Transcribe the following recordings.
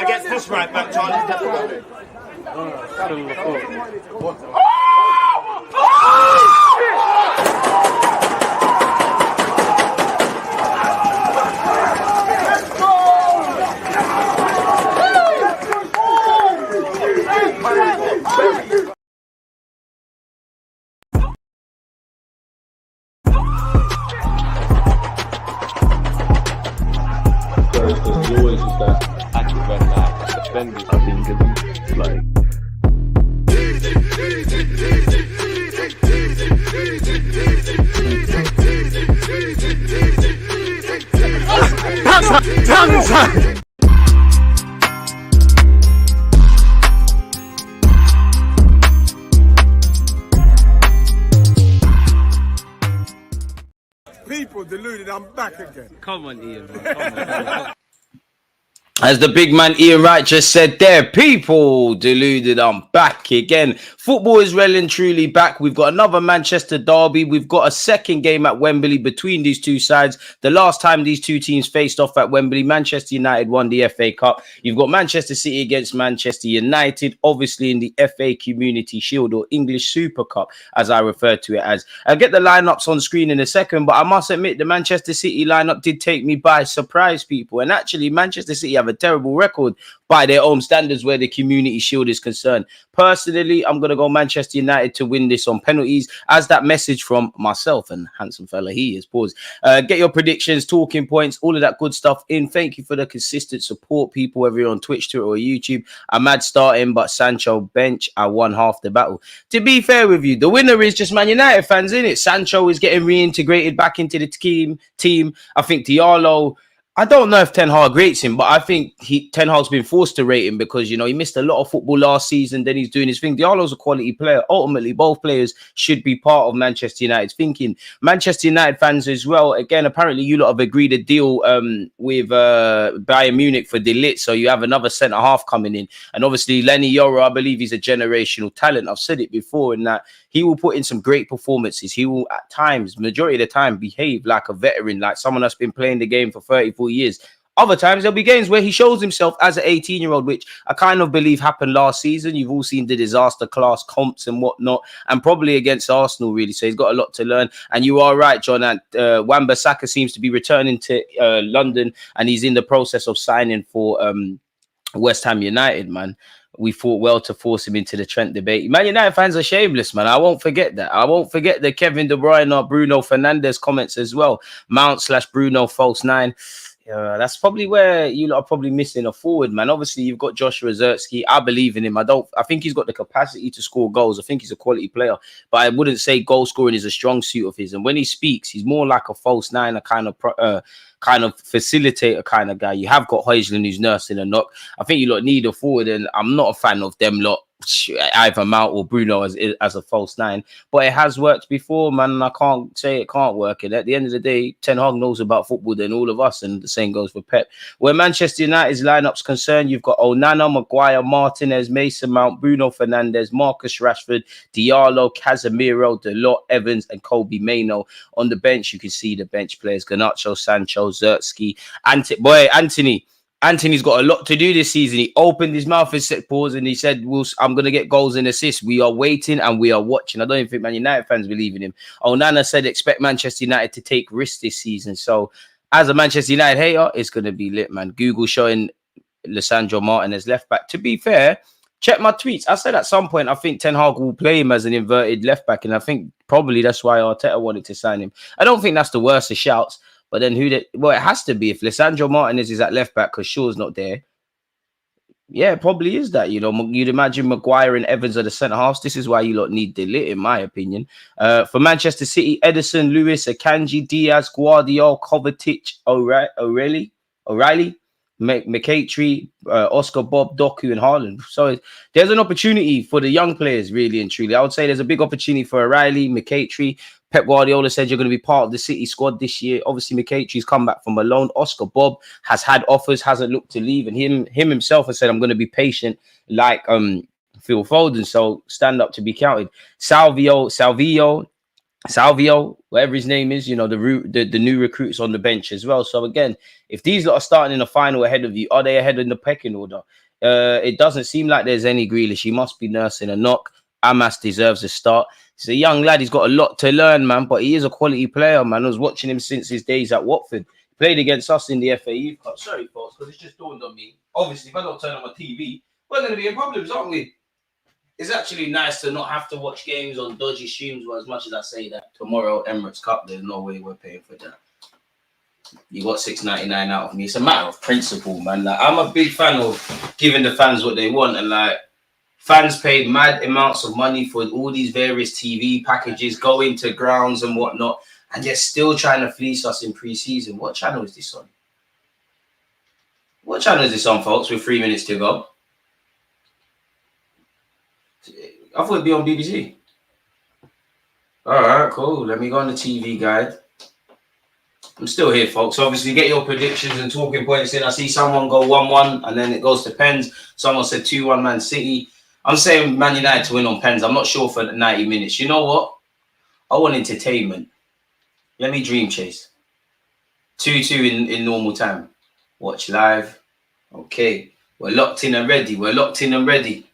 Against this right back, Charlie's definitely. People deluded, I'm back again. Come on, Ian. Come on. As the big man Ian Wright just said there, people deluded, I'm back again. Football is well and truly back. We've got another Manchester derby. We've got a second game at Wembley between these two sides. The last time these two teams faced off at Wembley, Manchester United won the FA Cup. You've got Manchester City against Manchester United, obviously in the FA Community Shield or English Super Cup, as I refer to it as. I'll get the lineups on screen in a second, but I must admit the Manchester City lineup did take me by surprise, people. And actually, Manchester City have a terrible record by their own standards where the Community Shield is concerned. Personally, I'm going to go Manchester United to win this on penalties, as that message from myself, and handsome fella he is. Pause. Get your predictions, talking points, all of that good stuff in. Thank you for the consistent support, people, whether you're on Twitch, Twitter, or YouTube. Ahmad starting, but Sancho bench. I won half the battle. To be fair with you, the winner is just Man United fans, isn't it? Sancho is getting reintegrated back into the team. I think Diallo, I don't know if Ten Hag rates him, but I think Ten Hag's been forced to rate him because, you know, he missed a lot of football last season. Then he's doing his thing. Diallo's a quality player. Ultimately, both players should be part of Manchester United's thinking. Manchester United fans as well. Again, apparently you lot have agreed a deal with Bayern Munich for De Ligt. So you have another centre-half coming in. And obviously, Lenny Yoro, I believe he's a generational talent. I've said it before in that he will put in some great performances. He will, at times, majority of the time, behave like a veteran, like someone that's been playing the game for 34 years. Other times, there'll be games where he shows himself as an 18-year-old, which I kind of believe happened last season. You've all seen the disaster class comps and whatnot, and probably against Arsenal, really. So he's got a lot to learn. And you are right, John. And Wan-Bissaka seems to be returning to London, and he's in the process of signing for West Ham United, man. We fought well to force him into the Trent debate. Man United fans are shameless, man. I won't forget that. I won't forget the Kevin De Bruyne or Bruno Fernandes comments as well. Mount/Bruno false 9. That's probably where you lot are probably missing a forward, man. Obviously, you've got Joshua Zirkzee. I believe in him. I think he's got the capacity to score goals. I think he's a quality player, but I wouldn't say goal scoring is a strong suit of his. And when he speaks, he's more like a false nine, a kind of facilitator kind of guy. You have got Højlund who's nursing a knock. I think you lot need a forward, and I'm not a fan of them lot, either Mount or Bruno as a false nine, but it has worked before, man, and I can't say it can't work. And at the end of the day, Ten Hag knows about football than all of us, and the same goes for Pep. Where Manchester United's lineup's concerned, you've got Onana, Maguire, Martinez, Mason Mount, Bruno Fernandes, Marcus Rashford, Diallo, Casemiro, Dalot, Evans, and Kobe Mainoo. On the bench, you can see the bench players: Garnacho, Sancho, Zirkzee, Anthony. Anthony's got a lot to do this season. He opened his mouth and set pause, and he said, I'm going to get goals and assists. We are waiting and we are watching. I don't even think Man United fans believe in him. Onana said, expect Manchester United to take risks this season. So as a Manchester United hater, it's going to be lit, man. Google showing Lisandro Martinez left back. To be fair, check my tweets. I said at some point, I think Ten Hag will play him as an inverted left back. And I think probably that's why Arteta wanted to sign him. I don't think that's the worst of shouts. But then well, it has to be if Lisandro Martinez is at left back because Shaw's not there. Yeah, it probably is that, you know. You'd imagine Maguire and Evans are the centre halves. This is why you lot need De Ligt, in my opinion. For Manchester City, Ederson, Lewis, Akanji, Diaz, Guardiola, Kovacic, O'Reilly, McCatree, Oscar, Bob, Doku, and Haaland. So there's an opportunity for the young players, really and truly. I would say there's a big opportunity for O'Reilly, McCatree. Pep Guardiola said you're going to be part of the City squad this year. Obviously, McCatrie's come back from a loan. Oscar Bob has had offers, hasn't looked to leave. And him himself has said, I'm going to be patient like Phil Foden. So stand up to be counted. Salvio, Salvio, whatever his name is, you know, the new recruits on the bench as well. So again, if these lot are starting in the final ahead of you, are they ahead in the pecking order? It doesn't seem like there's any Grealish. He must be nursing a knock. Amas deserves a start. He's a young lad. He's got a lot to learn, man, but he is a quality player, man. I was watching him since his days at Watford. He played against us in the FA Youth Cup. Sorry, folks, because it's just dawned on me. Obviously, if I don't turn on my TV, we're going to be in problems, aren't we? It's actually nice to not have to watch games on dodgy streams. Well, as much as I say that tomorrow Emirates Cup, there's no way we're paying for that. You got $6.99 out of me. It's a matter of principle, man. Like, I'm a big fan of giving the fans what they want, and like fans paid mad amounts of money for all these various TV packages, going to grounds and whatnot, and they're still trying to fleece us in pre-season. What channel is this on? What channel is this on, folks? With 3 minutes to go. I thought it'd be on BBC. All right, cool. Let me go on the TV guide. I'm still here, folks. Obviously, get your predictions and talking points in. I see someone go 1-1, and then it goes to pens. Someone said 2-1 Man City. I'm saying Man United to win on pens. I'm not sure for 90 minutes. You know what? I want entertainment. Let me dream chase. 2-2 in normal time. Watch live. Okay. We're locked in and ready. We're locked in and ready.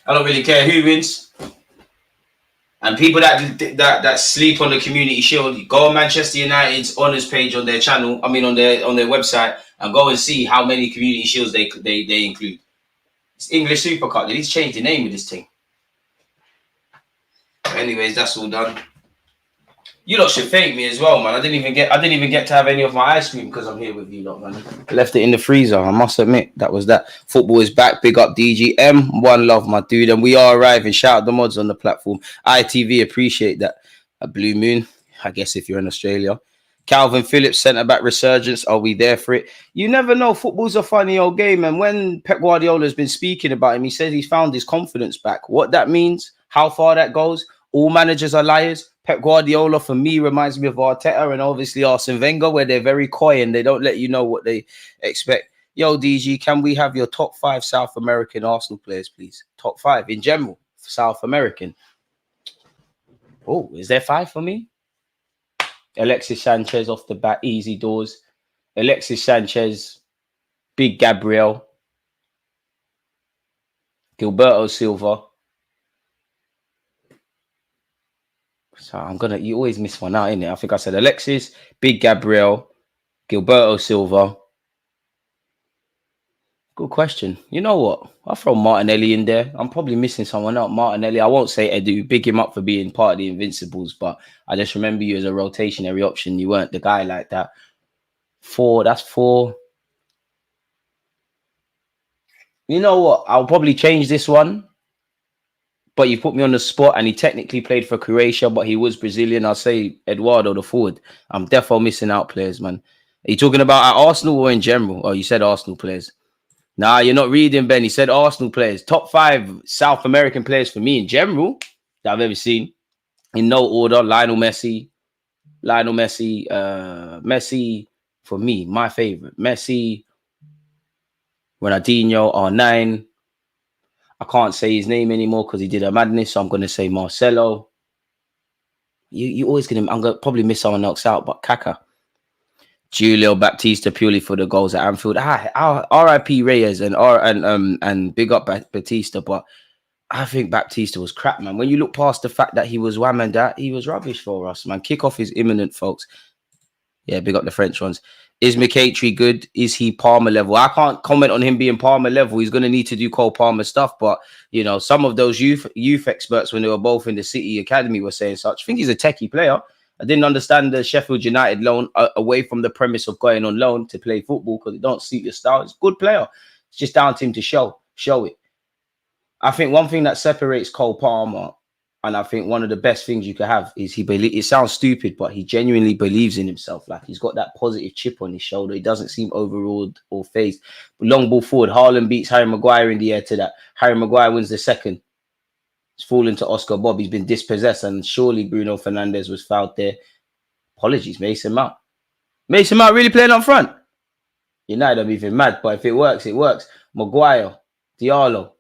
I don't really care who wins. And people that sleep on the Community Shield, go on Manchester United's honours page on their channel. I mean, on their website, and go and see how many Community Shields they include. It's English Super Cup. They need to change the name of this thing. Anyways, that's all done. You lot should thank me as well, man. I didn't even get to have any of my ice cream because I'm here with you lot, man. I left it in the freezer. I must admit, that was that. Football is back. Big up DGM. One love, my dude. And we are arriving. Shout out the mods on the platform. ITV, appreciate that. A blue moon, I guess, if you're in Australia. Calvin Phillips, centre-back resurgence. Are we there for it? You never know. Football's a funny old game. And when Pep Guardiola has been speaking about him, he says he's found his confidence back. What that means, how far that goes, all managers are liars. Pep Guardiola, for me, reminds me of Arteta and obviously Arsene Wenger, where they're very coy and they don't let you know what they expect. Yo, DG, can we have your top 5 South American Arsenal players, please? Top 5 in general, South American. Oh, is there 5 for me? Alexis Sanchez off the bat, easy doors. Alexis Sanchez, Big Gabriel, Gilberto Silva. So you always miss one out, innit? I think I said Alexis, Big Gabriel, Gilberto Silva. Good question. You know what? I'll throw Martinelli in there. I'm probably missing someone out. Martinelli. I won't say Edu. Big him up for being part of the Invincibles, but I just remember you as a rotationary option. You weren't the guy like that. 4. That's 4. You know what? I'll probably change this one. But you put me on the spot, and he technically played for Croatia, but he was Brazilian. I'll say Eduardo, the forward. I'm definitely missing out players, man. Are you talking about at Arsenal or in general? Oh, you said Arsenal players. Nah, you're not reading, Ben. He said Arsenal players. Top 5 South American players for me in general that I've ever seen. In no order, Lionel Messi. Messi, for me, my favorite. Messi, Ronaldinho, R9. I can't say his name anymore because he did a madness, so I'm going to say Marcelo. You always going to... I'm going to probably miss someone else out, but Kaká. Julio Baptista purely for the goals at Anfield. R.I.P. Reyes and big up Batista, but I think Baptista was crap, man. When you look past the fact that he was wham and that, he was rubbish for us, man. Kickoff is imminent, folks. Yeah, big up the French ones. Is McCaitry good? Is he Palmer level? I can't comment on him being Palmer level. He's going to need to do Cole Palmer stuff. But, you know, some of those youth experts, when they were both in the City Academy, were saying such. I think he's a techie player. I didn't understand the Sheffield United loan away from the premise of going on loan to play football because it don't suit your style. It's a good player. It's just down to him to show it. I think one thing that separates Cole Palmer, and I think one of the best things you could have, is it sounds stupid, but he genuinely believes in himself. Like, he's got that positive chip on his shoulder. He doesn't seem overawed or phased. Long ball forward, Haaland beats Harry Maguire in the air to that. Harry Maguire wins the second. It's fallen to Oscar Bob. He's been dispossessed, and surely Bruno Fernandes was fouled there. Apologies, Mason Mount. Mason Mount really playing up front. United are even mad, but if it works, it works. Maguire, Diallo.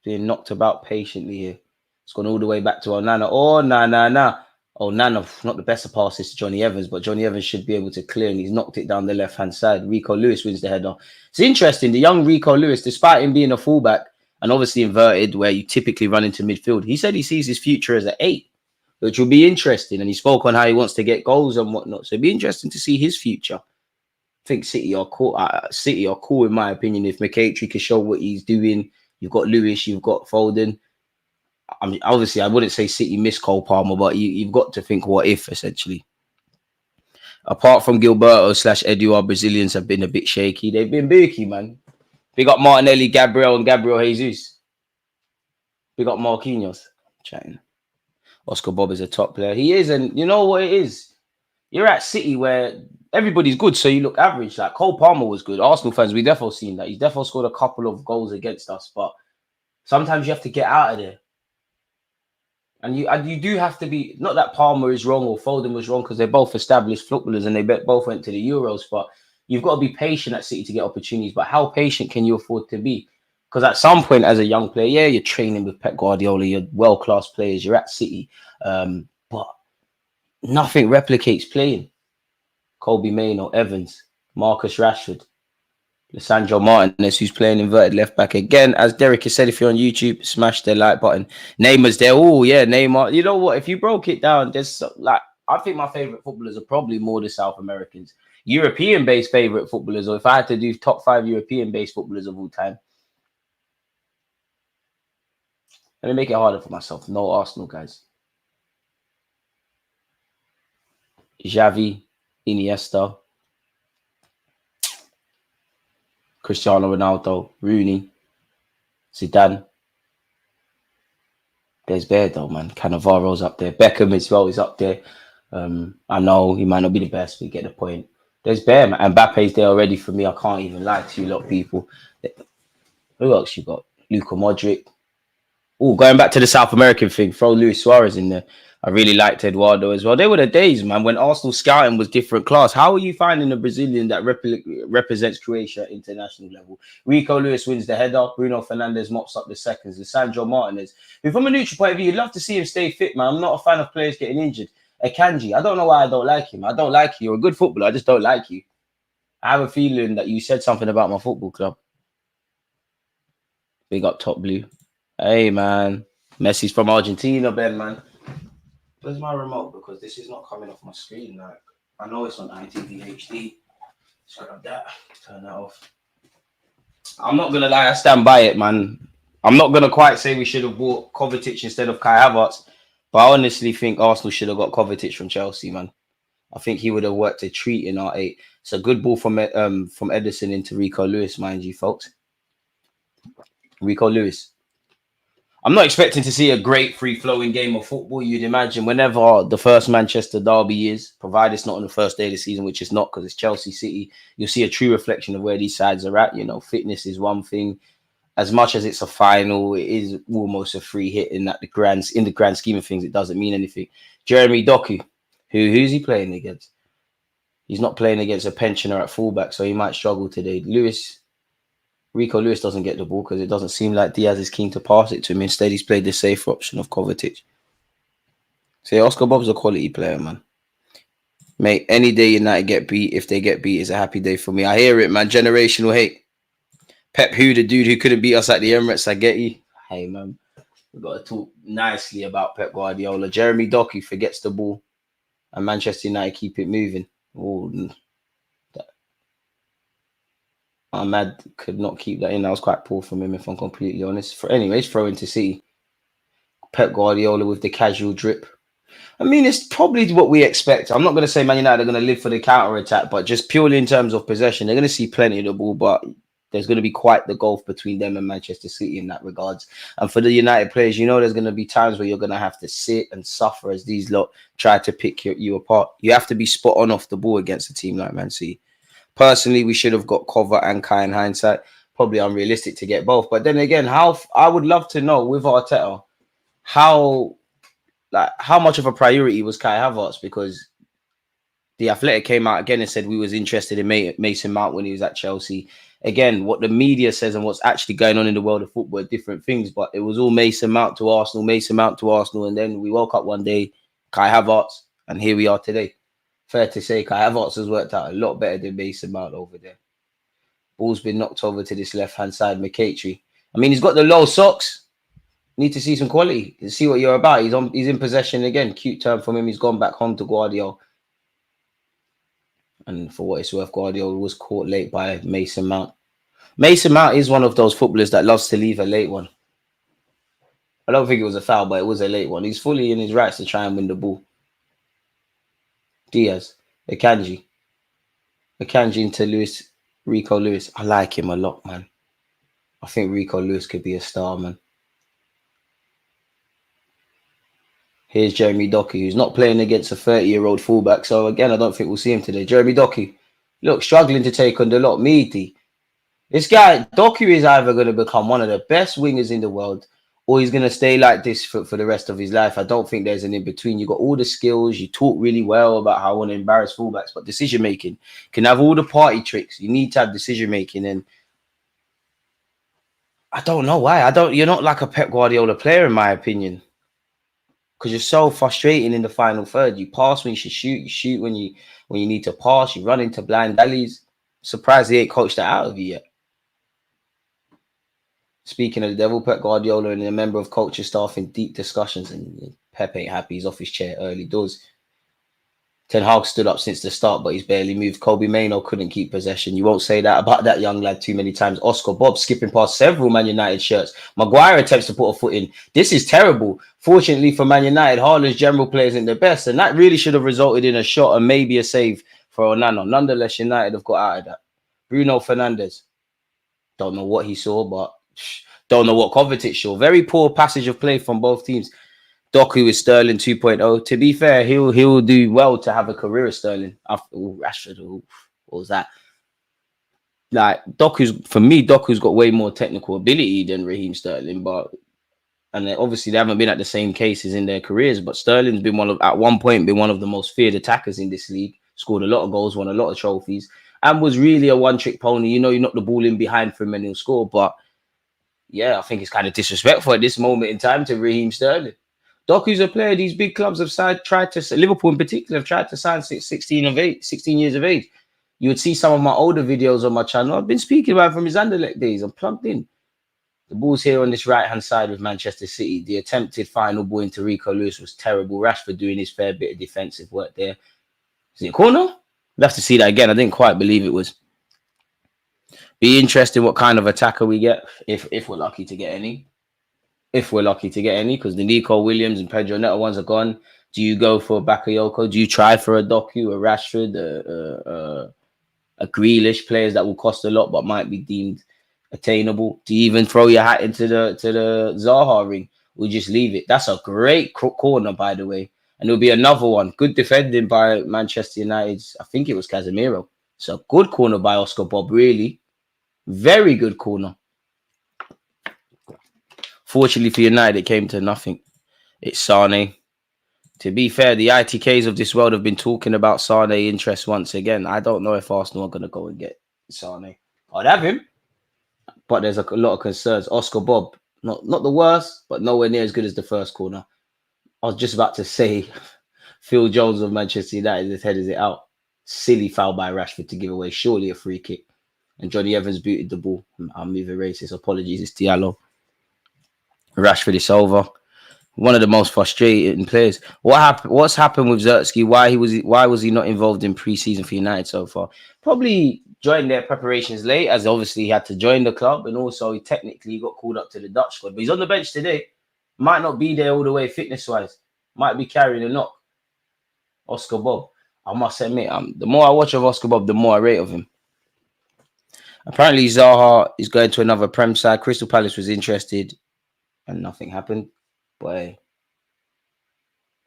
being knocked about patiently here. It's gone all the way back to Onana. Oh, nah. Oh, Nana, not the best of passes to Johnny Evans, but Johnny Evans should be able to clear, and he's knocked it down the left-hand side. Rico Lewis wins the header. It's interesting, the young Rico Lewis, despite him being a fullback and obviously inverted, where you typically run into midfield, he said he sees his future as an 8, which will be interesting. And he spoke on how he wants to get goals and whatnot. So it'd be interesting to see his future. I think City are cool. City are cool, in my opinion, if McCaitry can show what he's doing. You've got Lewis, you've got Foden. I mean, obviously, I wouldn't say City miss Cole Palmer, but you've got to think what if, essentially. Apart from Gilberto / Edu, our Brazilians have been a bit shaky. They've been booky, man. Big up Martinelli, Gabriel, and Gabriel Jesus. Big up Marquinhos. Chatting. Oscar Bob is a top player. He is, and you know what it is? You're at City where everybody's good, so you look average. Like Cole Palmer was good. Arsenal fans, we definitely seen that. He's definitely scored a couple of goals against us, but sometimes you have to get out of there. And you do have to be, not that Palmer is wrong or Foden was wrong, because they're both established footballers and they both went to the Euros, but you've got to be patient at City to get opportunities. But how patient can you afford to be? Because at some point as a young player, yeah, you're training with Pep Guardiola, you're world-class players, you're at City, but nothing replicates playing. Kobe Mainoo, Evans, Marcus Rashford, Lissandro Martinez, who's playing inverted left back again. As Derek has said, if you're on YouTube, smash the like button. Neymar's there. Oh, yeah, Neymar. You know what? If you broke it down, there's like, I think my favorite footballers are probably more the South Americans. European-based favorite footballers, or if I had to do top 5 European-based footballers of all time, let me make it harder for myself. No Arsenal, guys. Xavi, Iniesta, Cristiano Ronaldo, Rooney, Zidane. There's Bear though, man. Cannavaro's up there. Beckham as well is up there. I know he might not be the best, but you get the point. There's Bear, man. Mbappe's there already for me. I can't even lie to you lot of people. Who else you got? Luka Modric. Oh, going back to the South American thing, throw Luis Suarez in there. I really liked Eduardo as well. They were the days, man, when Arsenal scouting was different class. How are you finding a Brazilian that represents Croatia at international level? Rico Lewis wins the header. Bruno Fernandes mops up the seconds. Lissandro Martinez, who from a neutral point of view, you'd love to see him stay fit, man. I'm not a fan of players getting injured. Akanji, I don't know why I don't like him. I don't like you. You're a good footballer. I just don't like you. I have a feeling that you said something about my football club. Big up Top Blue. Hey, man. Messi's from Argentina, Ben, man. Where's my remote? Because this is not coming off my screen. Like, I know it's on ITV HD. Just grab that. Turn that off. I'm not going to lie. I stand by it, man. I'm not going to quite say we should have bought Kovacic instead of Kai Havertz. But I honestly think Arsenal should have got Kovacic from Chelsea, man. I think he would have worked a treat in R8. It's a good ball from Ederson into Rico Lewis, mind you, folks. Rico Lewis. I'm not expecting to see a great free-flowing game of football. You'd imagine whenever the first Manchester derby is, provided it's not on the first day of the season, which is not because it's Chelsea City, you'll see a true reflection of where these sides are at. You know, fitness is one thing. As much as it's a final, it is almost a free hit in the grand scheme of things. It doesn't mean anything. Jeremy Doku, who's he playing against? He's not playing against a pensioner at fullback, so he might struggle today. Rico Lewis doesn't get the ball because it doesn't seem like Diaz is keen to pass it to him. Instead, he's played the safer option of Kovacic. So Oscar Bob's a quality player, man. Mate, any day United get beat, if they get beat, is a happy day for me. I hear it, man. Generational hate. Pep, who the dude who couldn't beat us at the Emirates, I get you. Hey, man. We've got to talk nicely about Pep Guardiola. Jeremy Doku forgets the ball. And Manchester United keep it moving. Oh, Ahmad could not keep that in. That was quite poor from him, if I'm completely honest. Anyways, throw into City. Pep Guardiola with the casual drip. I mean, it's probably what we expect. I'm not going to say Man United are going to live for the counter-attack, but just purely in terms of possession, they're going to see plenty of the ball, but there's going to be quite the gulf between them and Manchester City in that regards. And for the United players, you know there's going to be times where you're going to have to sit and suffer as these lot try to pick you apart. You have to be spot on off the ball against a team like Man City. Personally, we should have got Kova and Kai in hindsight. Probably unrealistic to get both. But then again, I would love to know with Arteta, how much of a priority was Kai Havertz? Because The Athletic came out again and said we was interested in Mason Mount when he was at Chelsea. Again, what the media says and what's actually going on in the world of football are different things, but it was all Mason Mount to Arsenal, Mason Mount to Arsenal, and then we woke up one day, Kai Havertz, and here we are today. Fair to say, Kai Havertz has worked out a lot better than Mason Mount over there. Ball's been knocked over to this left-hand side, McCatry. I mean, he's got the low socks. Need to see some quality. See what you're about. He's in possession again. Cute turn from him. He's gone back home to Guardiola. And for what it's worth, Guardiola was caught late by Mason Mount. Mason Mount is one of those footballers that loves to leave a late one. I don't think it was a foul, but it was a late one. He's fully in his rights to try and win the ball. Diaz, Akanji into Rico Lewis. I like him a lot, man. I think Rico Lewis could be a star, man. Here's Jeremy Docky, who's not playing against a 30-year-old fullback. So, again, I don't think we'll see him today. Jeremy Docky, look, struggling to take on the lot. Meaty. This guy, Docky, is either going to become one of the best wingers in the world or he's going to stay like this for the rest of his life. I don't think there's an in-between. You got all the skills. You talk really well about how I want to embarrass fullbacks, but decision-making can have all the party tricks. You need to have decision-making, and I don't know why. You're not like a Pep Guardiola player, in my opinion. Because you're so frustrating in the final third. You pass when you should shoot. You shoot when you need to pass. You run into blind alleys. Surprised he ain't coached that out of you yet. Speaking of the devil, Pep Guardiola and a member of coaching staff in deep discussions, and Pep ain't happy. He's off his chair early doors. Ten Hag stood up since the start, but he's barely moved. Kobe Mainoo couldn't keep possession. You won't say that about that young lad too many times. Oscar Bob skipping past several Man United shirts. Maguire attempts to put a foot in. This is terrible. Fortunately for Man United, Haaland's general play isn't the best, and that really should have resulted in a shot and maybe a save for Onana. Nonetheless, United have got out of that. Bruno Fernandes. Don't know what he saw, but don't know what Kovacic saw. Very poor passage of play from both teams. Doku is Sterling 2.0. To be fair, he'll do well to have a career of Sterling. Rashford, what was that? Like Doku's got way more technical ability than Raheem Sterling, and obviously they haven't been at the same cases in their careers. But Sterling's been at one point one of the most feared attackers in this league. Scored a lot of goals, won a lot of trophies, and was really a one-trick pony. You knock the ball in behind for him and he'll score. But yeah, I think it's kind of disrespectful at this moment in time to Raheem Sterling. Doku's a player these big clubs have tried to, Liverpool in particular, have tried to sign 16 years of age. You would see some of my older videos on my channel. I've been speaking about from his Anderlecht days. I'm plugged in. The ball's here on this right-hand side with Manchester City. The attempted final ball into Rico Lewis was terrible. Rashford doing his fair bit of defensive work there. Is it a corner? We'll have to see that again. I didn't quite believe it was. Be interesting what kind of attacker we get, if we're lucky to get any. Because the Nico Williams and Pedro Neto ones are gone. Do you go for a Bakayoko? Do you try for a Doku, a Rashford, a Grealish, players that will cost a lot but might be deemed attainable? Do you even throw your hat into the Zaha ring? Or just leave it? That's a great corner, by the way. And there'll be another one. Good defending by Manchester United. I think it was Casemiro. It's a good corner by Oscar Bob, really. Very good corner. Fortunately for United, it came to nothing. It's Sane. To be fair, the ITKs of this world have been talking about Sane interest once again. I don't know if Arsenal are going to go and get Sane. I'd have him, but there's a lot of concerns. Oscar Bob, not the worst, but nowhere near as good as the first corner. I was just about to say, Phil Jones of Manchester United has headed it out. Silly foul by Rashford to give away, surely a free kick. And Johnny Evans booted the ball. I'm moving racist. Apologies, it's Diallo. Rashford is over. One of the most frustrating players. What's happened with Zertsky? Why was he not involved in pre-season for United so far? Probably joined their preparations late, as obviously he had to join the club, and also he technically got called up to the Dutch squad. But he's on the bench today. Might not be there all the way fitness-wise. Might be carrying a knock. Oscar Bob. I must admit, the more I watch of Oscar Bob, the more I rate of him. Apparently Zaha is going to another Prem side. Crystal Palace was interested and nothing happened. But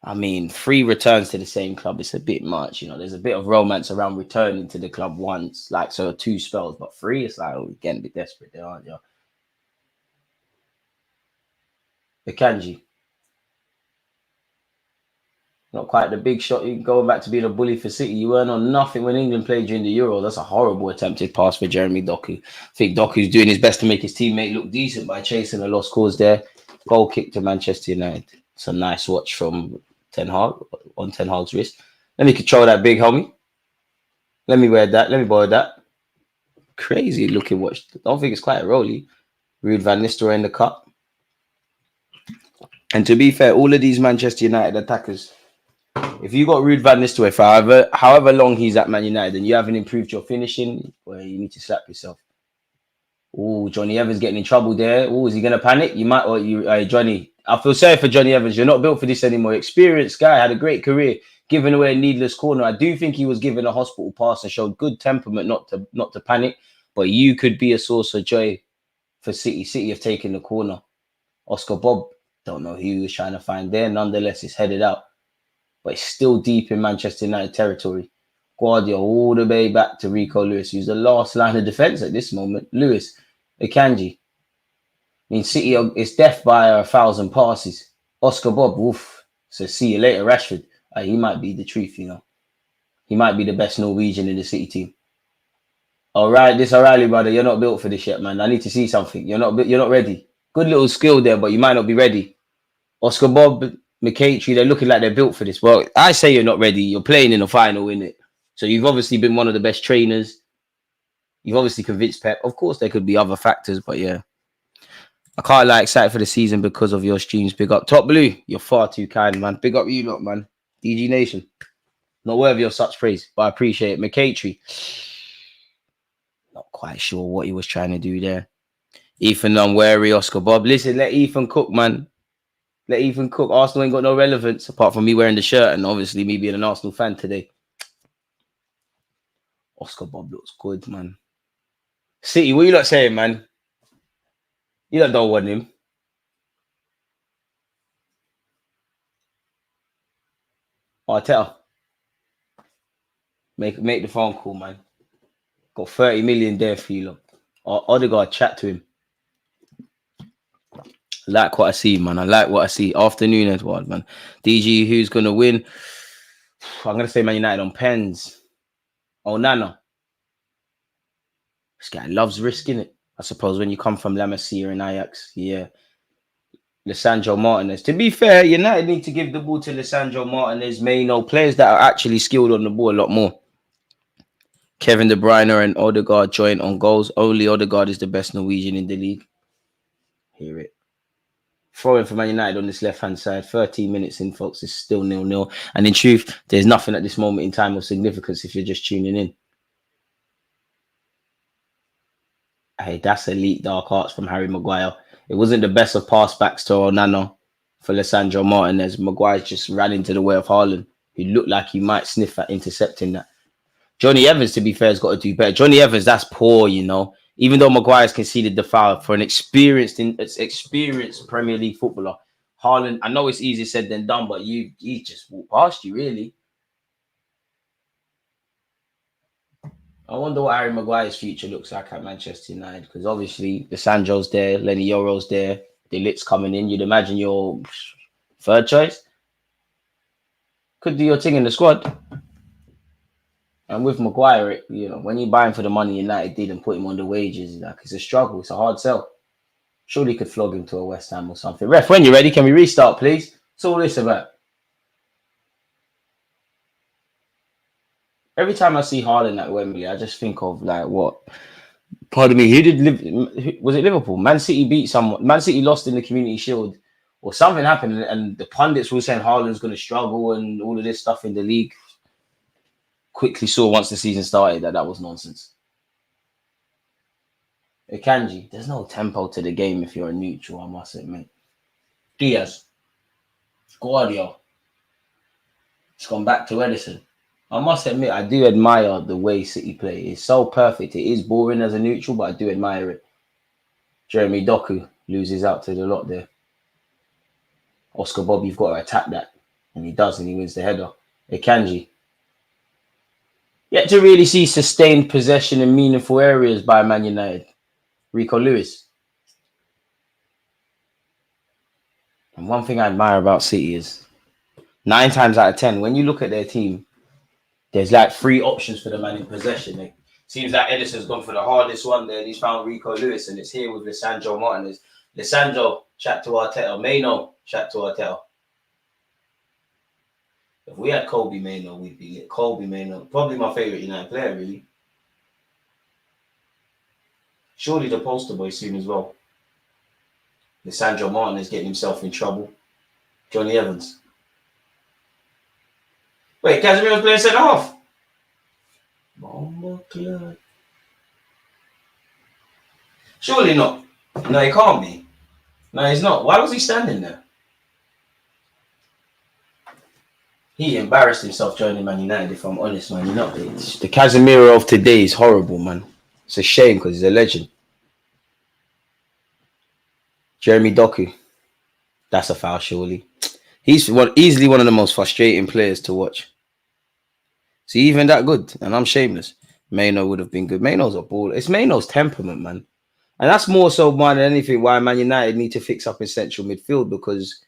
I mean, 3 returns to the same club, it's a bit much. There's a bit of romance around returning to the club once, 2 spells, but 3, it's like, we're getting a bit desperate there, aren't you? Akanji. Not quite the big shot. You going back to being a bully for City. You weren't on nothing when England played during the Euro. That's a horrible attempted pass for Jeremy Doku. I think Doku's doing his best to make his teammate look decent by chasing a lost cause there. Goal kick to Manchester United. It's a nice watch from Ten Hag on Ten Hag's wrist. Let me control that big homie. Let me wear that. Let me borrow that. Crazy looking watch. I don't think it's quite a rolly. Ruud van Nistelrooy in the cup. And to be fair, all of these Manchester United attackers, if you got Ruud van Nistelrooy for however long he's at Man United and you haven't improved your finishing, well, you need to slap yourself. Oh, Johnny Evans getting in trouble there. Oh, is he going to panic? You might, or you, Johnny. I feel sorry for Johnny Evans. You're not built for this anymore. Experienced guy, had a great career, giving away a needless corner. I do think he was given a hospital pass and showed good temperament not to panic. But you could be a source of joy for City. City have taken the corner. Oscar Bob, don't know who he was trying to find there. Nonetheless, it's headed out. But it's still deep in Manchester United territory. Guardiola all the way back to Rico Lewis, who's the last line of defence at this moment. Lewis, Akanji. I mean, City is death by 1,000 passes. Oscar Bob, woof. So see you later, Rashford. He might be the truth, you know. He might be the best Norwegian in the City team. All right, this O'Reilly, brother, you're not built for this yet, man. I need to see something. You're not ready. Good little skill there, but you might not be ready. Oscar Bob, McCaitry, they're looking like they're built for this. Well, I say you're not ready. You're playing in the final, innit? So you've obviously been one of the best trainers. You've obviously convinced Pep. Of course, there could be other factors, but yeah. I can't lie, excited for the season because of your streams. Big up. Top Blue, you're far too kind, man. Big up you lot, man. DG Nation. Not worthy of such praise, but I appreciate it. McCaitry. Not quite sure what he was trying to do there. Ethan unwary, Oscar Bob. Listen, let Ethan cook, man. Let Ethan cook. Arsenal ain't got no relevance apart from me wearing the shirt and obviously me being an Arsenal fan today. Oscar Bob looks good, man. City, what you lot saying, man? You lot don't want him. Arteta. Make the phone call, man. Got 30 million there for you, lot. Odegaard, chat to him. I like what I see, man. I like what I see. Afternoon, Edward, man. DG, who's going to win? I'm going to say Man United on pens. Oh, Nana. This guy loves risking it. I suppose when you come from La Masia and Ajax, yeah. Lisandro Martinez. To be fair, United need to give the ball to Lisandro Martinez, Maino, players that are actually skilled on the ball a lot more. Kevin De Bruyne and Odegaard joint on goals. Only Odegaard is the best Norwegian in the league. Hear it. Throwing for Man United on this left-hand side. 13 minutes in, folks. It's still 0-0. And in truth, there's nothing at this moment in time of significance if you're just tuning in. Hey, that's elite dark arts from Harry Maguire. It wasn't the best of pass backs to Onana for Lisandro Martinez. Maguire just ran into the way of Haaland, who looked like he might sniff at intercepting that. Johnny Evans, to be fair, has got to do better. Johnny Evans, that's poor, you know. Even though Maguire's conceded the foul for an experienced Premier League footballer. Haaland, I know it's easier said than done, but he just walked past you, really. I wonder what Harry Maguire's future looks like at Manchester United, because obviously the Sancho's there, Lenny Yoro's there, De Ligt's coming in. You'd imagine your third choice could do your thing in the squad. And with Maguire, you know, when you buy him for the money United did and put him on the wages, like, it's a struggle. It's a hard sell. Surely you could flog him to a West Ham or something. Ref, when you're ready, can we restart, please? What's all this about? Every time I see Haaland at Wembley, I just think of, like, what? Pardon me, was it Liverpool? Man City beat someone. Man City lost in the Community Shield or something happened, and the pundits were saying Haaland's going to struggle and all of this stuff in the league. Quickly saw once the season started that was nonsense. Akanji, there's no tempo to the game if you're a neutral, I must admit. Diaz. Guardiola. It's gone back to Edison. I must admit, I do admire the way City play. It's so perfect. It is boring as a neutral, but I do admire it. Jeremy Doku loses out to the lot there. Oscar Bob, you've got to attack that. And he does, and he wins the header. Akanji. Yet to really see sustained possession in meaningful areas by Man United. Rico Lewis. And one thing I admire about City is 9 times out of 10, when you look at their team, there's like 3 options for the man in possession. It seems like Edison's gone for the hardest one there. And he's found Rico Lewis, and it's here with Lisandro Martinez. Lisandro, chat to Arteta. Mano, chat to Arteta. If we had Kobe Mano, we'd be it. Kobe Mano, probably my favourite United player, really. Surely the poster boy soon as well. Lisandro Martinez getting himself in trouble. Johnny Evans. Wait, Casemiro's playing centre half. Surely not. No, he can't be. No, he's not. Why was he standing there? He embarrassed himself joining Man United, if I'm honest, man. You know, the Casemiro of today is horrible, man. It's a shame because he's a legend. Jeremy Doku. That's a foul, surely. He's easily one of the most frustrating players to watch. See, even that good, and I'm shameless. Mano would have been good. Mano's a baller. It's Mano's temperament, man. And that's more so more than anything why Man United need to fix up in central midfield, because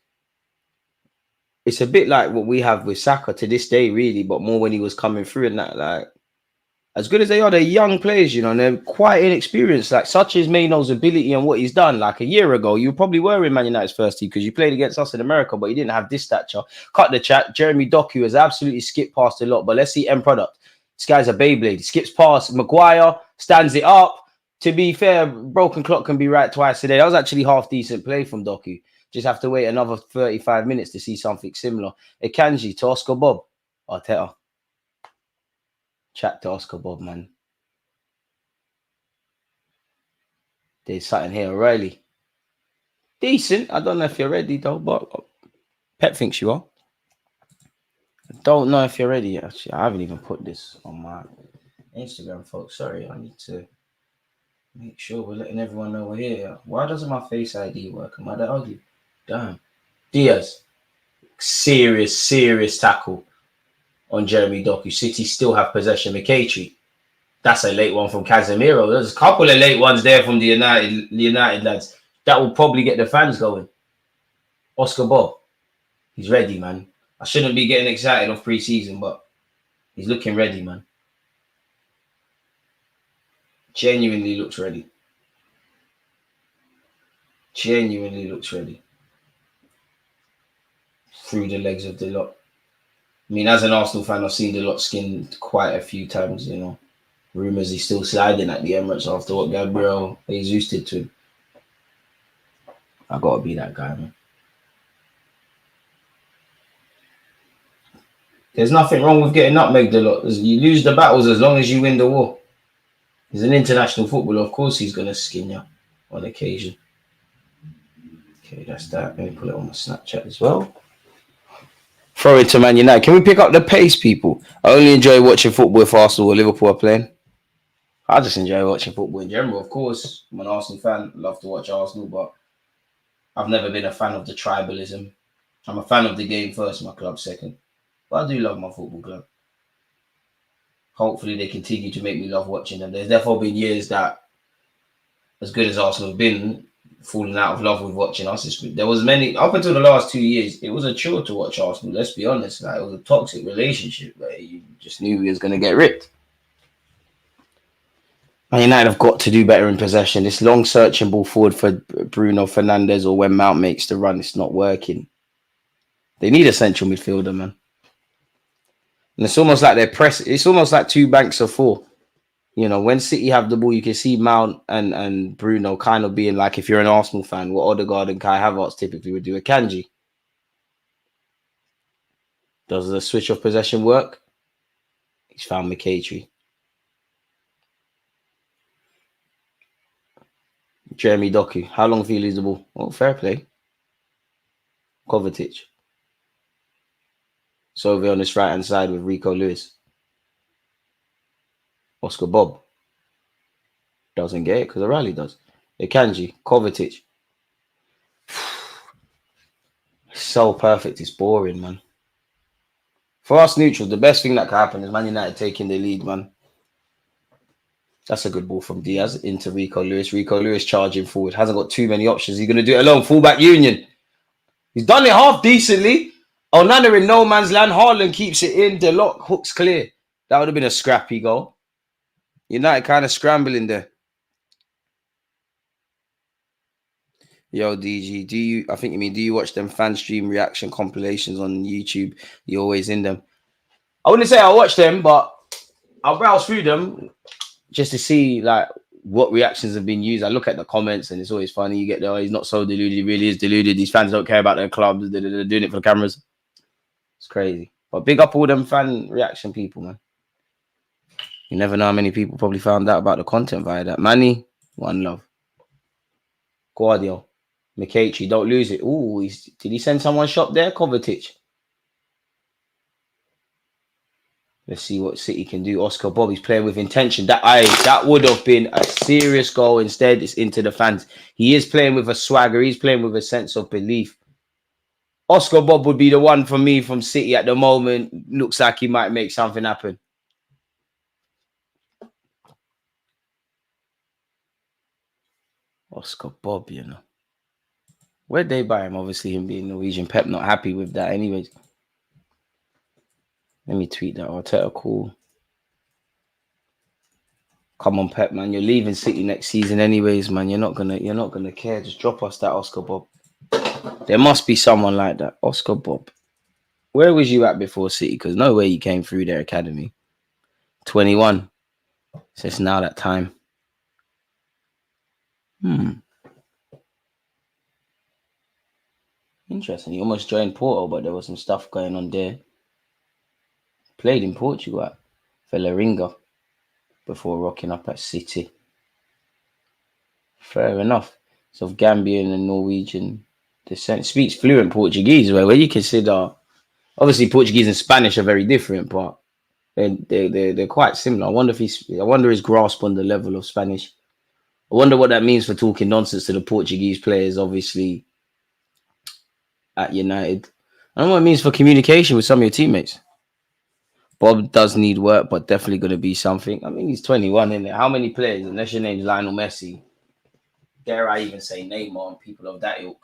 it's a bit like what we have with Saka to this day, really, but more when he was coming through and that, like, as good as they are, they're young players, you know, and they're quite inexperienced. Like, such as Mano's ability and what he's done. Like, a year ago, you probably were in Man United's first team because you played against us in America, but you didn't have this stature. Cut the chat. Jeremy Doku has absolutely skipped past a lot, but let's see end product. This guy's a Beyblade. He skips past Maguire, stands it up. To be fair, broken clock can be right twice a day. That was actually half decent play from Doku. Just have to wait another 35 minutes to see something similar. Akanji to Oscar Bob. Arteta. Chat to Oscar Bob, man. There's something here. O'Reilly. Decent. I don't know if you're ready, though, but Pep thinks you are. I don't know if you're ready. Actually, I haven't even put this on my Instagram, folks. Sorry, I need to make sure we're letting everyone know we're here. Why doesn't my Face ID work? Am I that ugly? Damn. Diaz. Serious tackle on Jeremy Doku. City still have possession. McKaytree. That's a late one from Casemiro. There's a couple of late ones there from the United lads. That will probably get the fans going. Oscar Bob. He's ready, man. I shouldn't be getting excited off pre-season, but he's looking ready, man. Genuinely looks ready. Genuinely looks ready. Through the legs of the lot. I mean, as an Arsenal fan, I've seen the lot skinned quite a few times, you know. Rumours he's still sliding at the Emirates after what Gabriel Jesus did to him. I gotta be that guy, man. There's nothing wrong with getting nutmegged a lot. You lose the battles as long as you win the war. He's an international footballer. Of course he's going to skin you on occasion. Okay, that's that. Let me put it on my Snapchat as well. Throw it to Man United. Can we pick up the pace, people? I only enjoy watching football if Arsenal or Liverpool are playing. I just enjoy watching football in general. Of course, I'm an Arsenal fan. Love to watch Arsenal, but I've never been a fan of the tribalism. I'm a fan of the game first, my club second. But I do love my football club. Hopefully they continue to make me love watching them. There's definitely been years that, as good as Arsenal have been, falling out of love with watching us. There was many, up until the last 2 years, it was a chore to watch Arsenal, let's be honest. Like, it was a toxic relationship. Like, you just knew he was going to get ripped. Man United have got to do better in possession. This long searching ball forward for Bruno Fernandes, or when Mount makes the run, it's not working. They need a central midfielder, man. And it's almost like they're pressing. It's almost like 2 banks of 4. You know, when City have the ball, you can see Mount and Bruno kind of being like, if you're an Arsenal fan, what Odegaard and Kai Havertz typically would do. Akanji. Does the switch of possession work? He's found McKaytree. Jeremy Doku. How long do you lose the ball? Oh, fair play. Kovacic. Sove on this right-hand side with Rico Lewis. Oscar Bob. Doesn't get it because O'Reilly does. Akanji. Kovacic. So perfect. It's boring, man. For us neutrals, the best thing that can happen is Man United taking the lead, man. That's a good ball from Diaz into Rico Lewis. Rico Lewis charging forward. Hasn't got too many options. He's going to do it alone. Fullback union. He's done it half decently. Oh, none are in no man's land. Haaland keeps it in. The lock hooks clear. That would have been a scrappy goal. United kind of scrambling there. Yo, DG, do you watch them fan stream reaction compilations on YouTube? You're always in them. I wouldn't say I watch them, but I'll browse through them just to see like what reactions have been used. I look at the comments and it's always funny. You get there, oh, he's not so deluded, he really is deluded. These fans don't care about their clubs, they're doing it for the cameras. It's crazy. But big up all them fan reaction people, man. You never know how many people probably found out about the content via that. Manny, one love. Guardiola, McKechnie, don't lose it. Ooh, did he send someone shop there? Kovacic. Let's see what City can do. Oscar Bobby's playing with intention. That would have been a serious goal. Instead, it's into the fans. He is playing with a swagger. He's playing with a sense of belief. Oscar Bob would be the one for me from City at the moment. Looks like he might make something happen. Oscar Bob, you know. Where'd they buy him? Obviously, him being Norwegian. Pep not happy with that anyways. Let me tweet that. Arteta cool. Come on, Pep, man. You're leaving City next season anyways, man. You're not gonna care. Just drop us that Oscar Bob. There must be someone like that. Oscar Bob. Where was you at before City? Because no way you came through their academy. 21. So it's now that time. Interesting. He almost joined Porto, but there was some stuff going on there. Played in Portugal at Valeringa before rocking up at City. Fair enough. So of Gambian and Norwegian descent. Speaks fluent Portuguese, where you consider obviously Portuguese and Spanish are very different, but they're quite similar. I wonder his grasp on the level of Spanish. I wonder what that means for talking nonsense to the Portuguese players, obviously at United. I don't know what it means for communication with some of your teammates. Bob does need work, but definitely going to be something. I mean, he's 21, isn't it? How many players, unless your name's Lionel Messi, dare I even say Neymar and people of that ilk,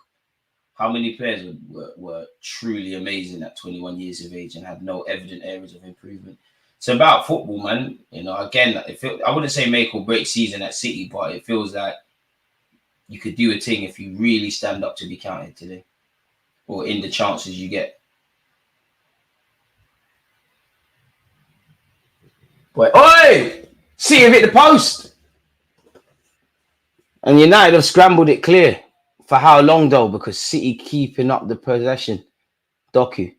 how many players were truly amazing at 21 years of age and had no evident areas of improvement? It's about football, man. You know, again, I wouldn't say make or break season at City, but it feels like you could do a thing if you really stand up to be counted today, or in the chances you get. But oi! City have hit the post, and United have scrambled it clear. For how long though? Because City keeping up the possession. Doku.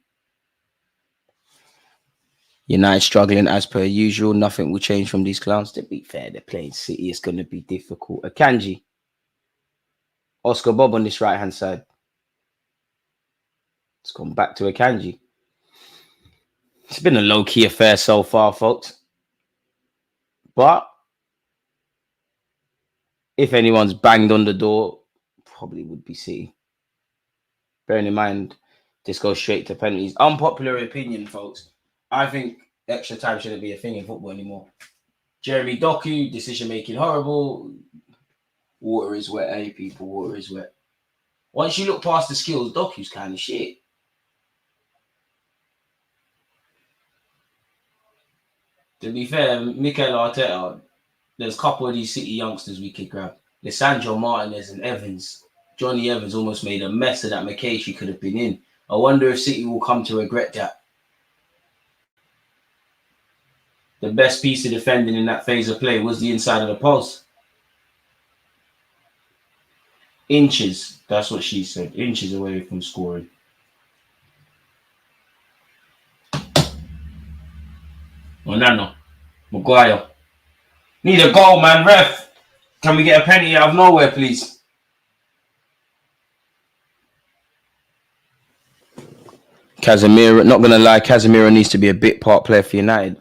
United struggling as per usual. Nothing will change from these clowns. To be fair, they're playing City. It's going to be difficult. Akanji. Oscar Bob on this right-hand side. It's gone back to Akanji. It's been a low-key affair so far, folks. But if anyone's banged on the door, probably would be City. Bearing in mind, this goes straight to penalties. Unpopular opinion, folks. I think extra time shouldn't be a thing in football anymore. Jeremy Doku, decision making horrible. Water is wet, eh, people? Water is wet. Once you look past the skills, Doku's kind of shit. To be fair, Mikel Arteta, there's a couple of these City youngsters we could grab. Lisandro Martinez and Evans. Johnny Evans almost made a mess of that McKechnie could have been in. I wonder if City will come to regret that. The best piece of defending in that phase of play was the inside of the post. Inches, that's what she said. Inches away from scoring. Onana, Maguire. Need a goal, man. Ref, can we get a penalty out of nowhere, please? Casemiro, not going to lie, Casemiro needs to be a bit part player for United.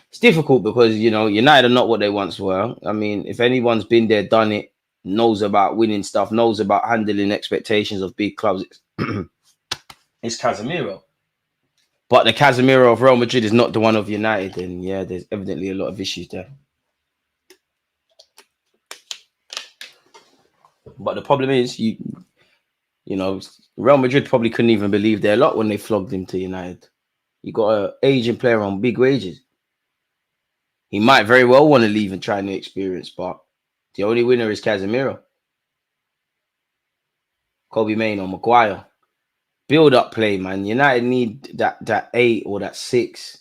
It's difficult because, you know, United are not what they once were. I mean, if anyone's been there, done it, knows about winning stuff, knows about handling expectations of big clubs, it's Casemiro. But the Casemiro of Real Madrid is not the one of United. And yeah, there's evidently a lot of issues there. But the problem is, You know, Real Madrid probably couldn't even believe their luck when they flogged him to United. You got an aging player on big wages. He might very well want to leave and try new experience, but the only winner is Casemiro. Kobe Maino, Maguire. Build up play, man. United need that 8 or that 6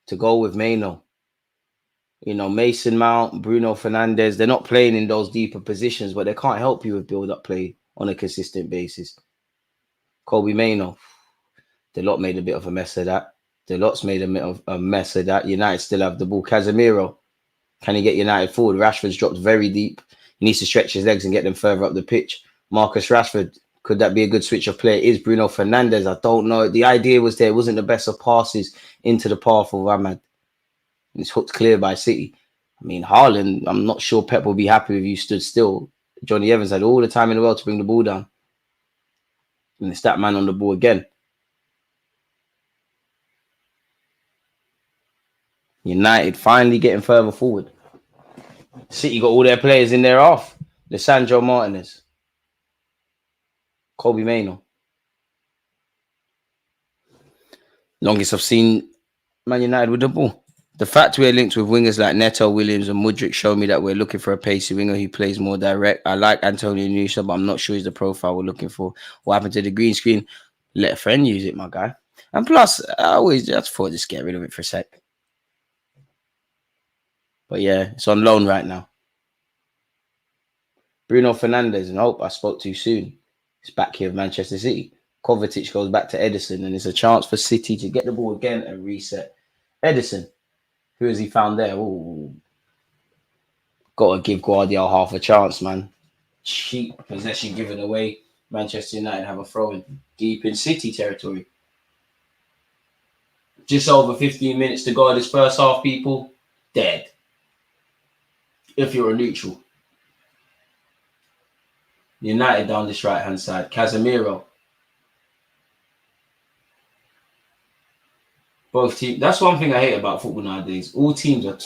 to go with Maino. You know, Mason Mount, Bruno Fernandes, they're not playing in those deeper positions, but they can't help you with build up play on a consistent basis. Kobe Maino, the lot made a bit of a mess of that. The lot's made a mess of that. United still have the ball. Casemiro, can he get United forward? Rashford's dropped very deep. He needs to stretch his legs and get them further up the pitch. Marcus Rashford, could that be a good switch of play? Is Bruno Fernandes? I don't know. The idea was there. It wasn't the best of passes into the path of Ahmad. It's hooked clear by City. I mean, Haaland, I'm not sure Pep will be happy if you stood still. Johnny Evans had all the time in the world to bring the ball down. And it's that man on the ball again. United finally getting further forward. City got all their players in their half. Lisandro Martinez. Kobe Maino. Longest I've seen Man United with the ball. The fact we're linked with wingers like Neto, Williams and Mudryk show me that we're looking for a pacey winger who plays more direct. I like Antonio Nusa, but I'm not sure he's the profile we're looking for. What happened to the green screen? Let a friend use it, my guy. And plus, I just thought just get rid of it for a sec. But yeah, it's on loan right now. Bruno Fernandes, and hope I spoke too soon. It's back here with Manchester City. Kovacic goes back to Edison, and it's a chance for City to get the ball again and reset. Edison, who has he found there? Ooh. Got to give Guardiola half a chance, man. Cheap possession given away. Manchester United have a throw-in deep in City territory. Just over 15 minutes to go this first half, people. Dead. If you're a neutral. United down this right-hand side. Casemiro. Both teams. That's one thing I hate about football nowadays. All teams are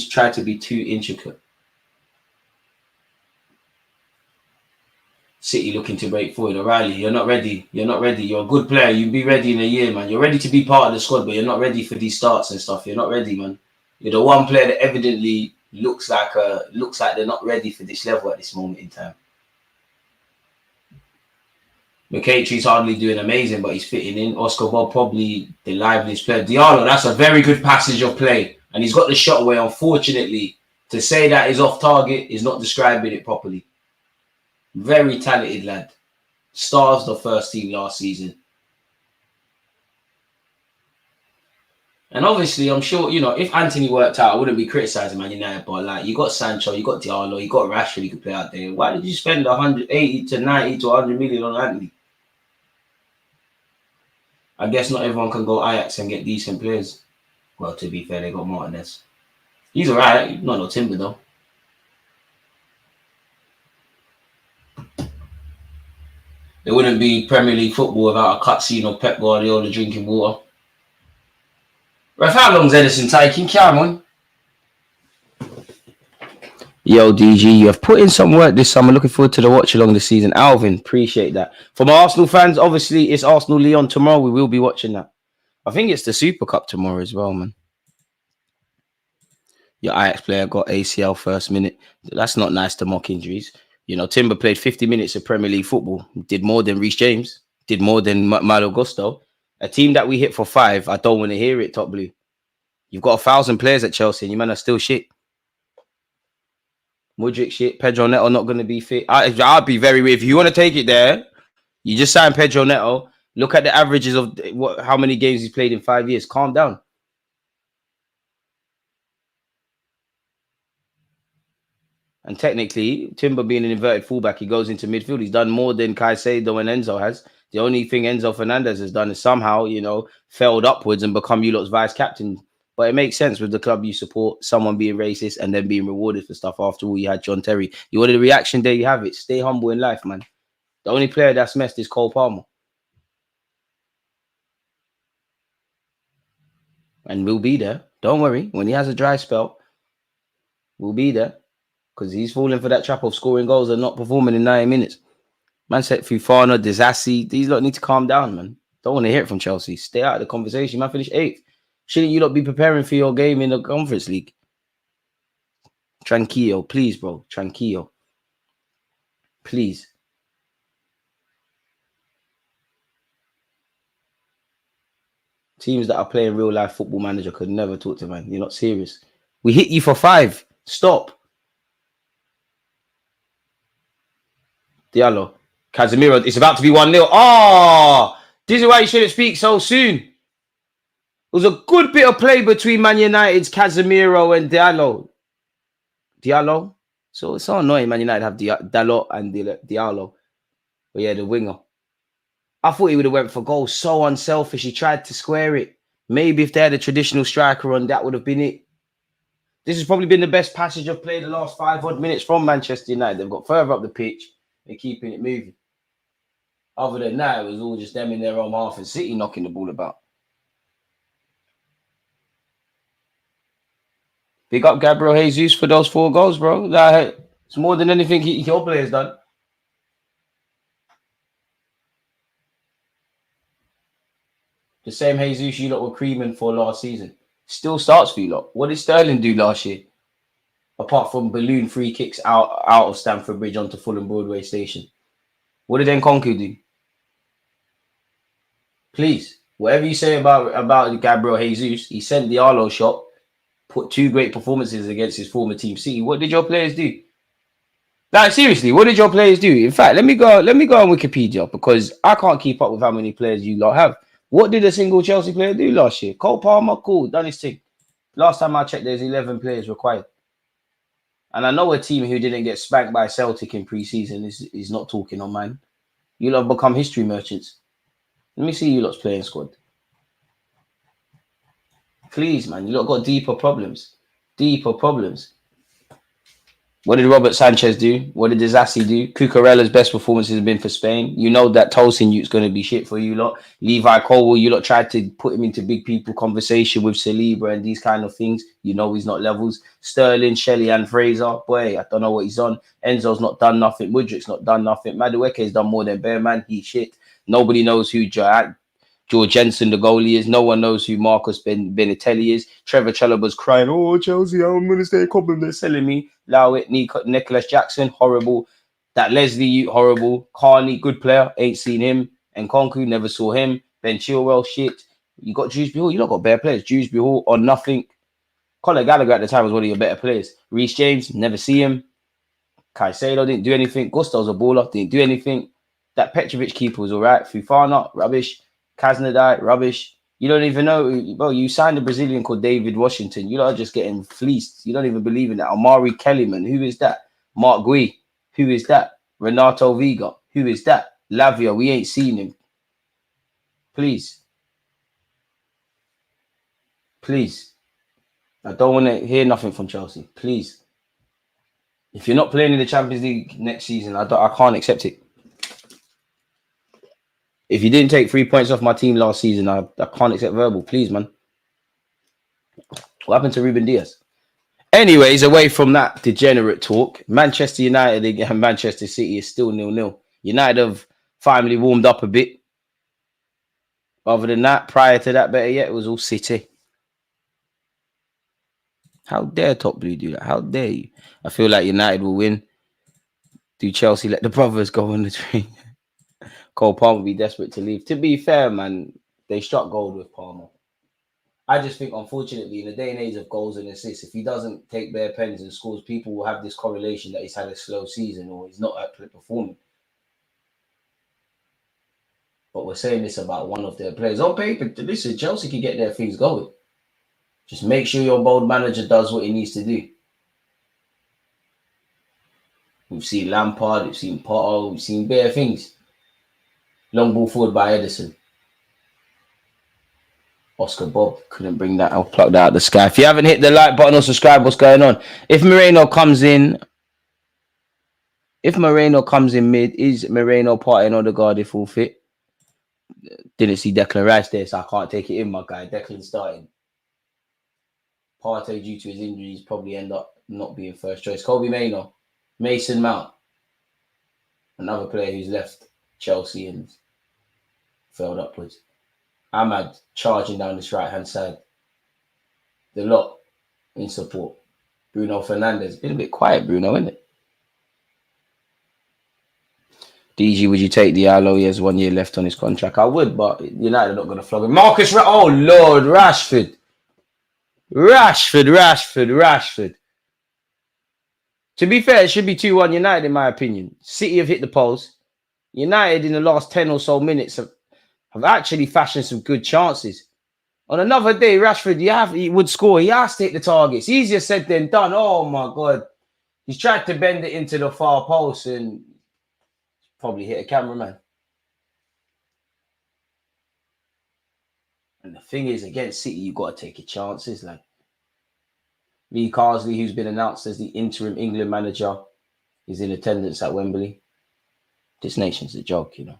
try to be too intricate. City looking to break forward. O'Reilly, you're not ready. You're not ready. You're a good player. You'll be ready in a year, man. You're ready to be part of the squad, but you're not ready for these starts and stuff. You're not ready, man. You're the one player that evidently looks like they're not ready for this level at this moment in time. McCaitry's hardly doing amazing, but he's fitting in. Oscar Bob probably the liveliest player. Diallo, that's a very good passage of play. And he's got the shot away. Unfortunately, to say that is off target is not describing it properly. Very talented lad. Stars the first team last season. And obviously, I'm sure, you know, if Anthony worked out, I wouldn't be criticising Man United, but like, you got Sancho, you got Diallo, you got Rashford, you could play out there. Why did you spend 180 to 90 to 100 million on Anthony? I guess not everyone can go Ajax and get decent players. Well, to be fair, they got Martinez. He's alright, not no Timber though. There wouldn't be Premier League football without a cutscene of Pep Guardiola drinking water. Ref, how long's Edison taking? Come on. Yo, DG, you have put in some work this summer. Looking forward to the watch along this season. Alvin, appreciate that. For my Arsenal fans, obviously, it's Arsenal-Lyon tomorrow. We will be watching that. I think it's the Super Cup tomorrow as well, man. Your Ajax player got ACL first minute. That's not nice to mock injuries. You know, Timber played 50 minutes of Premier League football. Did more than Reece James. Did more than Malo Gusto. A team that we hit for 5. I don't want to hear it, Top Blue. You've got 1,000 players at Chelsea and you man are still shit. Mudryk shit. Pedro Neto not going to be fit. I'd be very weird. If you want to take it there, you just sign Pedro Neto. Look at the averages of how many games he's played in 5 years. Calm down. And technically, Timber being an inverted fullback, he goes into midfield. He's done more than Caicedo and Enzo has. The only thing Enzo Fernandez has done is somehow, you know, failed upwards and become you lot's vice captain. But it makes sense with the club you support, someone being racist and then being rewarded for stuff. After all, you had John Terry. You wanted a reaction there, you have it. Stay humble in life, man. The only player that's messed is Cole Palmer. And we'll be there. Don't worry. When he has a dry spell, we'll be there. Because he's falling for that trap of scoring goals and not performing in 90 minutes. Man said Fufana, Disassi. These lot need to calm down, man. Don't want to hear it from Chelsea. Stay out of the conversation. Man, finish 8th. Shouldn't you lot be preparing for your game in the Conference League? Tranquillo, please, bro. Tranquillo. Please. Teams that are playing real life Football Manager could never talk to, man. You're not serious. We hit you for 5. Stop. Diallo. Casemiro. It's about to be 1-0. Oh, this is why you shouldn't speak so soon. It was a good bit of play between Man United's Casemiro and Diallo. Diallo? So it's so annoying Man United have Diallo and Diallo. But yeah, the winger. I thought he would have went for goal. So unselfish. He tried to square it. Maybe if they had a traditional striker on, that would have been it. This has probably been the best passage of play the last 5 odd minutes from Manchester United. They've got further up the pitch and keeping it moving. Other than that, it was all just them in their own half and City knocking the ball about. Big up Gabriel Jesus for those 4 goals, bro. Like, it's more than anything your player's done. The same Jesus you lot were creaming for last season. Still starts for you lot. What did Sterling do last year? Apart from balloon free kicks out of Stamford Bridge onto Fulham Broadway Station. What did Nkunku do? Please, whatever you say about Gabriel Jesus, he sent the Arlo shot, put 2 great performances against his former team City. What did your players do? Like, seriously, what did your players do? In fact, let me go on Wikipedia because I can't keep up with how many players you lot have. What did a single Chelsea player do last year? Cole Palmer, cool, done his thing. Last time I checked, there's 11 players required. And I know a team who didn't get spanked by Celtic in pre-season is not talking on mine. You lot have become history merchants. Let me see you lot's playing squad. Please, man, you lot got deeper problems. Deeper problems. What did Robert Sanchez do? What did Disassi do? Cucurella's best performances have been for Spain. You know that Tosin Ute's going to be shit for you lot. Levi Colwell, you lot tried to put him into big people conversation with Saliba and these kind of things. You know he's not levels. Sterling, Shelley and Fraser, boy, I don't know what he's on. Enzo's not done nothing. Woodrick's not done nothing. Madueke's done more than Bearman. He's shit. Nobody knows who George Jensen, the goalie, is. No one knows who Marcus Benatelli is. Trevor Chalobah's crying, oh, Chelsea, I'm going to stay Cobham. They're selling me. Lowett, Nicholas Jackson, horrible. That Leslie, horrible. Carney, good player. Ain't seen him. Nkunku, never saw him. Ben Chilwell, shit. You got Dewsbury Hall. You not got better players. Dewsbury Hall or nothing. Conor Gallagher at the time was one of your better players. Reece James, never see him. Caicedo didn't do anything. Gusto's a baller, didn't do anything. That Petrovic keeper was all right. Fufana, rubbish. Krasnodar, rubbish. You don't even know. Bro, you signed a Brazilian called David Washington. You lot are just getting fleeced. You don't even believe in that. Amari Kellyman, who is that? Mark Gui, who is that? Renato Viga, who is that? Lavia, we ain't seen him. Please. Please. I don't want to hear nothing from Chelsea. Please. If you're not playing in the Champions League next season, I can't accept it. If you didn't take 3 points off my team last season, I can't accept verbal. Please, man. What happened to Ruben Diaz? Anyways, away from that degenerate talk, Manchester United and Manchester City is still 0-0. United have finally warmed up a bit. Other than that, prior to that, better yet, it was all City. How dare Top Blue do that? How dare you? I feel like United will win. Do Chelsea let the brothers go on the train? Cole Palmer will be desperate to leave. To be fair, man, they struck gold with Palmer. I just think, unfortunately, in the day and age of goals and assists, if he doesn't take bare pens and scores, people will have this correlation that he's had a slow season or he's not actually performing. But we're saying this about one of their players. On paper, listen, Chelsea can get their things going. Just make sure your bold manager does what he needs to do. We've seen Lampard, we've seen Potter, we've seen bare things. Long ball forward by Edison. Oscar Bob couldn't bring that. I'll pluck that out of the sky. If you haven't hit the like button or subscribe, what's going on? If Moreno comes in mid, is Moreno partying on the guard if all fit? Didn't see Declan Rice there, so I can't take it in, my guy. Declan's starting. Partey, due to his injuries, probably end up not being first choice. Kobe Mainoo, Mason Mount. Another player who's left Chelsea and failed upwards. Ahmad charging down this right-hand side. The lot in support. Bruno Fernandes. Been a bit quiet, Bruno, isn't it? DG, would you take Diallo? He has 1 year left on his contract. I would, but United are not going to flog him. Oh, Lord, Rashford. Rashford. To be fair, it should be 2-1 United, in my opinion. City have hit the post. United, in the last 10 or so minutes, have actually fashioned some good chances. On another day, Rashford, he would score. He has to hit the targets. Easier said than done. Oh, my God. He's tried to bend it into the far post and probably hit a cameraman. And the thing is, against City, you've got to take your chances. Like Lee Carsley, who's been announced as the interim England manager, is in attendance at Wembley. This nation's a joke, you know.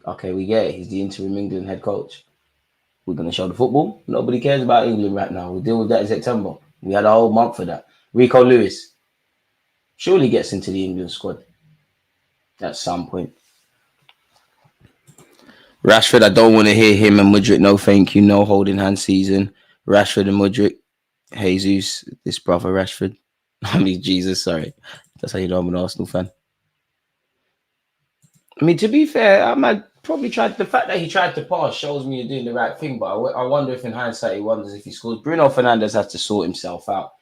Okay, we get it. He's the interim England head coach. We're going to show the football. Nobody cares about England right now. We'll deal with that in September. We had a whole month for that. Rico Lewis surely gets into the England squad at some point. Rashford, I don't want to hear him and Mudryk. No, thank you. No holding hand season. Rashford and Mudryk. Jesus, this brother Rashford. I mean, Jesus, sorry. That's how you know I'm an Arsenal fan. I mean, to be fair, I might probably tried. The fact that he tried to pass shows me you're doing the right thing. But I wonder if in hindsight he wonders if he scores. Bruno Fernandes has to sort himself out.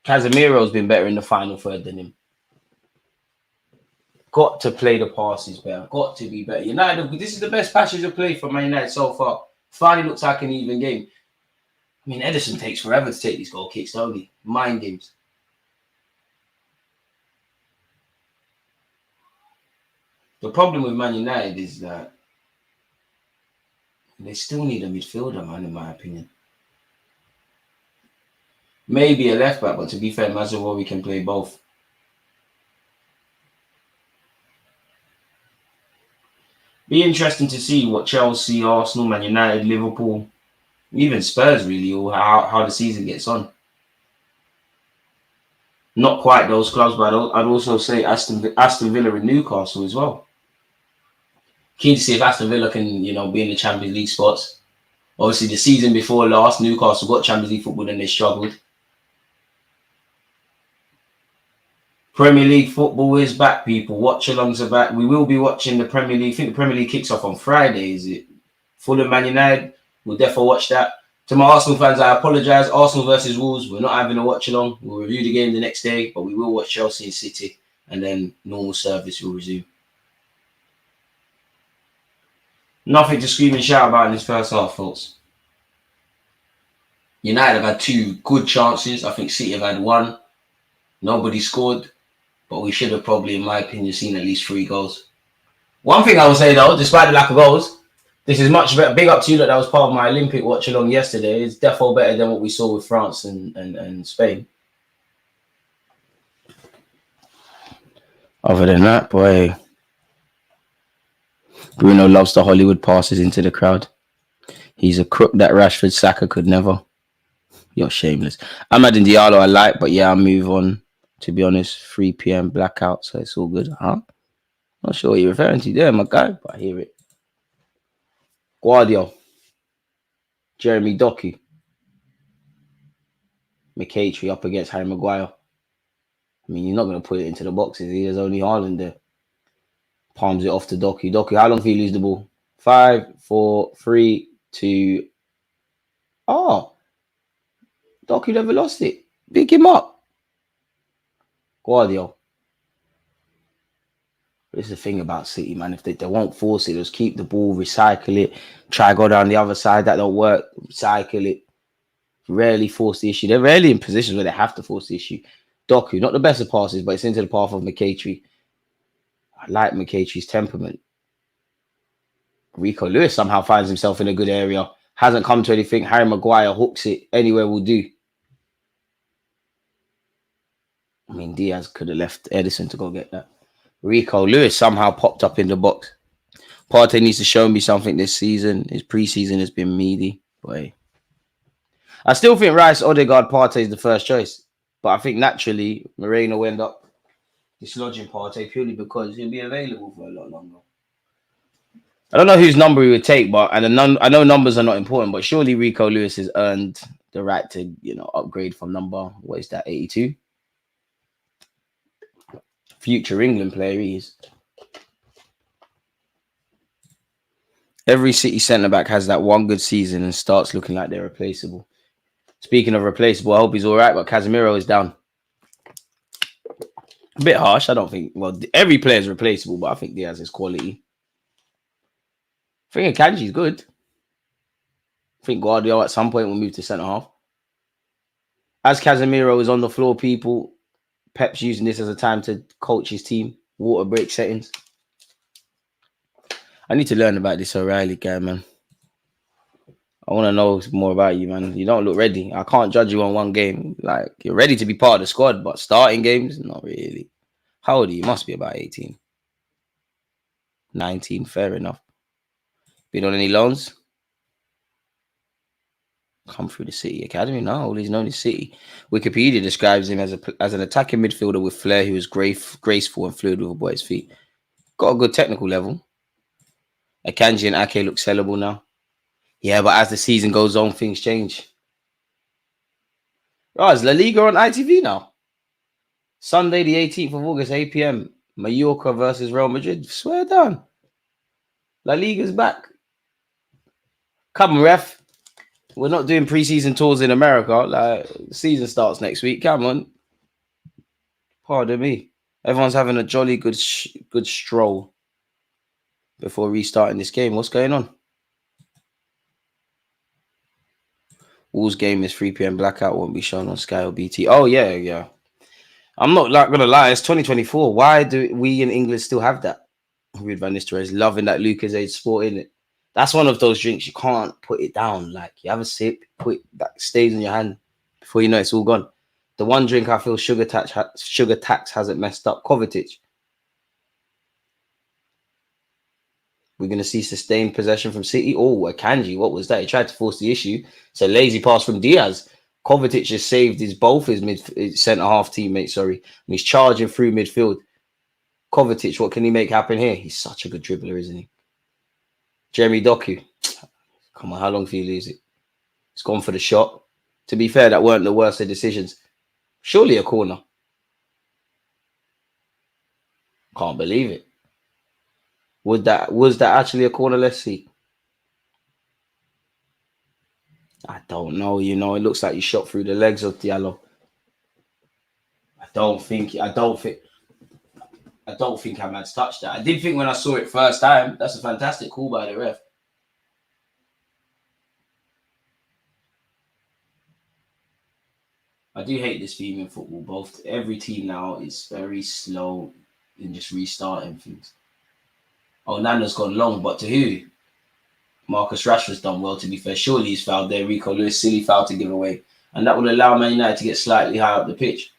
Casemiro's been better in the final third than him. Got to play the passes better. Got to be better. United, this is the best passage of play for Man United so far. Finally looks like an even game. I mean, Ederson takes forever to take these goal kicks, don't he? Mind games. The problem with Man United is that they still need a midfielder, man, in my opinion. Maybe a left back, but to be fair, Mazraoui can play both. Be interesting to see what Chelsea, Arsenal, Man United, Liverpool, even Spurs really, or how the season gets on. Not quite those clubs, but I'd also say Aston Villa and Newcastle as well. Keen to see if Aston Villa can, be in the Champions League spots. Obviously, the season before last, Newcastle got Champions League football and they struggled. Premier League football is back, people. Watch-alongs are back. We will be watching the Premier League. I think the Premier League kicks off on Friday, is it? Fulham Man United. We'll definitely watch that. To my Arsenal fans, I apologise. Arsenal versus Wolves. We're not having a watch-along. We'll review the game the next day, but we will watch Chelsea and City, and then normal service will resume. Nothing to scream and shout about in this first half, folks. United have had 2 good chances. I think City have had 1. Nobody scored. But we should have probably, in my opinion, seen at least 3 goals. One thing I will say, though, despite the lack of goals, this is much better. Big up to you that was part of my Olympic watch-along yesterday. It's definitely better than what we saw with France and Spain. Other than that, boy, Bruno loves the Hollywood passes into the crowd. He's a crook that Rashford Saka could never. You're shameless. Ahmad and Diallo I like, but yeah, I'll move on. To be honest, 3 p.m. blackout, so it's all good. Not sure what you're referring to there, my guy, but I hear it. Guardiola. Jeremy Doku. McCaitry up against Harry Maguire. I mean, you're not going to put it into the boxes. There's only Haaland there. Palms it off to Doku. Doku, how long can you lose the ball? 5, 4, 3, 2. Oh. Doku never lost it. Pick him up. Guardiola. This is the thing about City, man. If they won't force it, just keep the ball, recycle it, try go down the other side. That don't work. Recycle it. Rarely force the issue. They're rarely in positions where they have to force the issue. Doku, not the best of passes, but it's into the path of McCaitry. I like McCaitry's temperament. Rico Lewis somehow finds himself in a good area. Hasn't come to anything. Harry Maguire hooks it. Anywhere will do. I mean, Diaz could have left Ederson to go get that. Rico Lewis somehow popped up in the box. Partey needs to show me something this season. His preseason has been meaty. Boy. I still think Rice, Odegaard, Partey is the first choice. But I think naturally, Moreno will end up dislodging Partey purely because he'll be available for a lot longer. I don't know whose number he would take, but I know numbers are not important, but surely Rico Lewis has earned the right to, upgrade from number, what is that, 82? Future England player he is. Every City centre-back has that one good season and starts looking like they're replaceable. Speaking of replaceable, I hope he's all right, but Casemiro is down. A bit harsh, I don't think. Well, every player is replaceable, but I think Diaz is quality. I think Akanji's good. I think Guardiola at some point will move to centre-half. As Casemiro is on the floor, people, Pep's using this as a time to coach his team. Water break settings. I need to learn about this O'Reilly guy, man. I want to know more about you, man. You don't look ready. I can't judge you on one game. Like, you're ready to be part of the squad, but starting games, not really. How old are you? You must be about 18. 19, fair enough. Been on any loans? Come through the City Academy? No, all he's known is City. Wikipedia describes him as an attacking midfielder with flair who is graceful and fluid with a boy's feet. Got a good technical level. Akanji and Ake look sellable now. Yeah, but as the season goes on, things change. Oh, is La Liga on ITV now? Sunday, the 18th of August, 8 p.m. Mallorca versus Real Madrid. Swear down. La Liga's back. Come on, ref. We're not doing preseason tours in America. Like, season starts next week. Come on. Pardon me. Everyone's having a jolly good stroll before restarting this game. What's going on? Wolves game is 3 p.m. blackout. Won't be shown on Sky or BT. Oh, yeah. I'm not going to lie. It's 2024. Why do we in England still have that? Ruud van Nistelrooy is loving that Lucozade Sport, in it. That's one of those drinks you can't put it down. Like, you have a sip, that stays in your hand before you know it's all gone. The one drink I feel sugar tax hasn't messed up. Kovacic. We're going to see sustained possession from City. Oh, Akanji, what was that? He tried to force the issue. It's a lazy pass from Diaz. Kovacic has saved both his centre-half teammates, and he's charging through midfield. Kovacic, what can he make happen here? He's such a good dribbler, isn't he? Jeremy Doku. Come on, how long can you lose it? It's gone for the shot. To be fair, that weren't the worst of decisions. Surely a corner. Can't believe it. Was that actually a corner? Let's see. I don't know. It looks like he shot through the legs of Diallo. I don't think Ahmad's touched that. I did think when I saw it first time, that's a fantastic call by the ref. I do hate this theme in football. Every team now is very slow in just restarting things. Oh, Nana's gone long, but to who? Marcus Rashford's done well, to be fair. Surely he's fouled there. Rico Lewis, silly foul to give away. And that will allow Man United to get slightly higher up the pitch.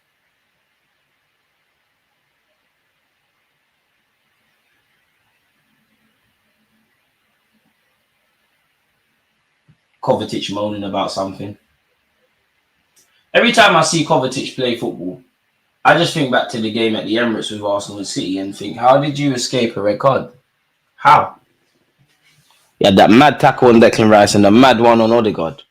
Kovacic moaning about something. Every time I see Kovacic play football, I just think back to the game at the Emirates with Arsenal and City and think, how did you escape a red card? How? You had that mad tackle on Declan Rice and the mad one on Odegaard.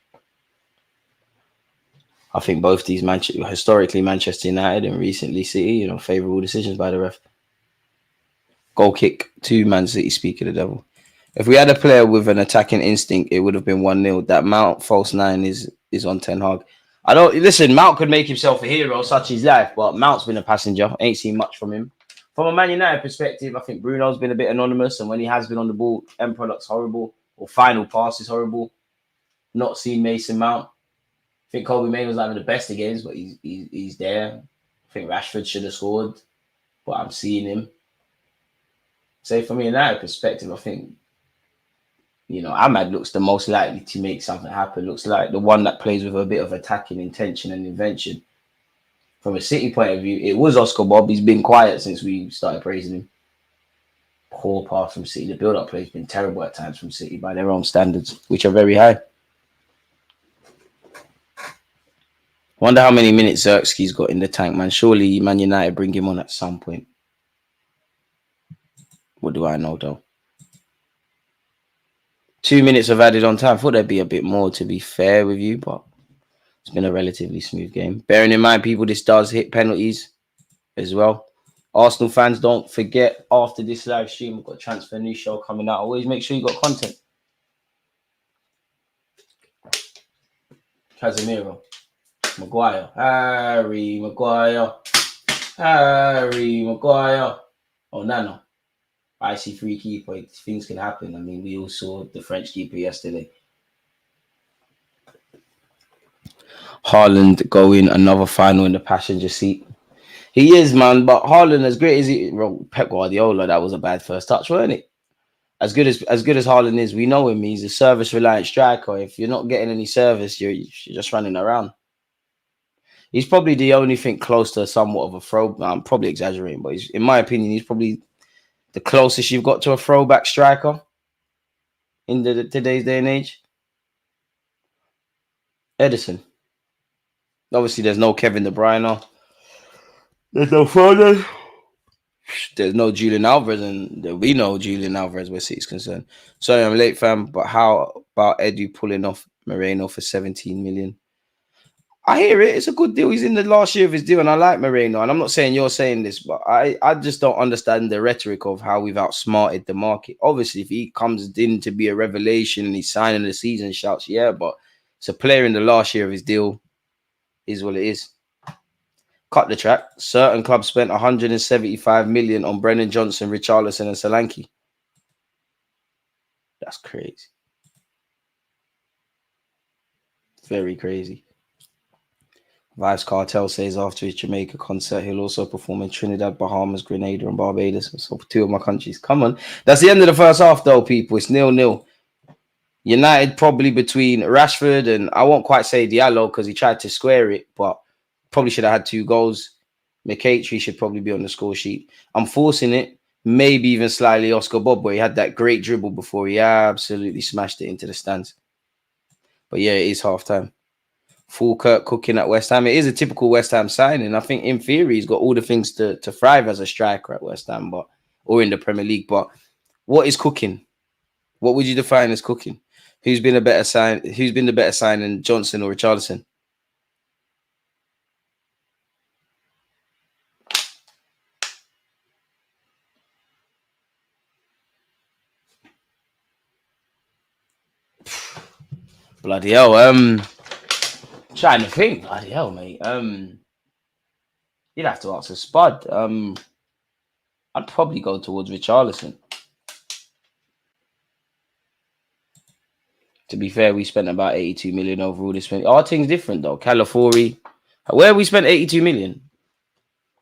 I think both these historically Manchester United and recently City, favourable decisions by the ref. Goal kick to Man City, speak of the devil. If we had a player with an attacking instinct, it would have been 1-0. That Mount false 9 is on Ten Hag. Mount could make himself a hero, such his life, but Mount's been a passenger. Ain't seen much from him. From a Man United perspective, I think Bruno's been a bit anonymous, and when he has been on the ball, end product's horrible, or final pass is horrible. Not seen Mason Mount. I think Kobe May was having the best of games, but he's there. I think Rashford should have scored, but I'm seeing him. So from a United perspective, I think, Ahmad looks the most likely to make something happen. Looks like the one that plays with a bit of attacking intention and invention. From a City point of view, it was Oscar Bob. He's been quiet since we started praising him. Poor pass from City. The build-up play has been terrible at times from City by their own standards, which are very high. Wonder how many minutes Xerxes got in the tank, man. Surely Man United bring him on at some point. What do I know, though? 2 minutes of added on time. I thought there'd be a bit more, to be fair with you, but it's been a relatively smooth game. Bearing in mind, people, this does hit penalties as well. Arsenal fans, don't forget, after this live stream, we've got a transfer news show coming out. Always make sure you got content. Casemiro. Maguire. Harry Maguire. Oh, Nano. I see free keeper. Things can happen. I mean, we all saw the French keeper yesterday. Haaland going another final in the passenger seat. He is, man. But Haaland, as great as he, Pep Guardiola, that was a bad first touch, wasn't it? As good as Haaland is, we know him. He's a service-reliant striker. If you're not getting any service, you're just running around. He's probably the only thing close to somewhat of a throw. I'm probably exaggerating, but in my opinion, he's probably the closest you've got to a throwback striker in today's day and age. Edison. Obviously, there's no Kevin De Bruyne. There's no Foden. There's no Julian Alvarez, and we know Julian Alvarez where City's concerned. Sorry, I'm late, fam, but how about Edu pulling off Moreno for 17 million? I hear it. It's a good deal. He's in the last year of his deal, and I like Moreno. And I'm not saying you're saying this, but I just don't understand the rhetoric of how we've outsmarted the market. Obviously, if he comes in to be a revelation and he's signing the season shouts, yeah, but it's a player in the last year of his deal. Is what it is. Cut the track. Certain clubs spent 175 million on Brennan Johnson, Richarlison, and Solanke. That's crazy. Very crazy. Vibes Cartel says after his Jamaica concert, he'll also perform in Trinidad, Bahamas, Grenada, and Barbados. So 2 of my countries. Come on. That's the end of the first half, though, people. It's 0-0. United probably between Rashford and I won't quite say Diallo because he tried to square it, but probably should have had 2 goals. McCaitry should probably be on the score sheet. I'm forcing it. Maybe even slightly Oscar Bob, where he had that great dribble before he absolutely smashed it into the stands. But yeah, it is half-time. Full Kirk cooking at West Ham. It is a typical West Ham signing. I think in theory he's got all the things to thrive as a striker at West Ham, or in the Premier League. But what is cooking? What would you define as cooking? Who's been the better signing, Johnson or Richarlison? Bloody hell. Trying to think. Bloody hell, mate. You'd have to ask a Spud. I'd probably go towards Richarlison. To be fair, we spent about 82 million overall this week. Our thing's different though. Calafiori. Where we spent 82 million?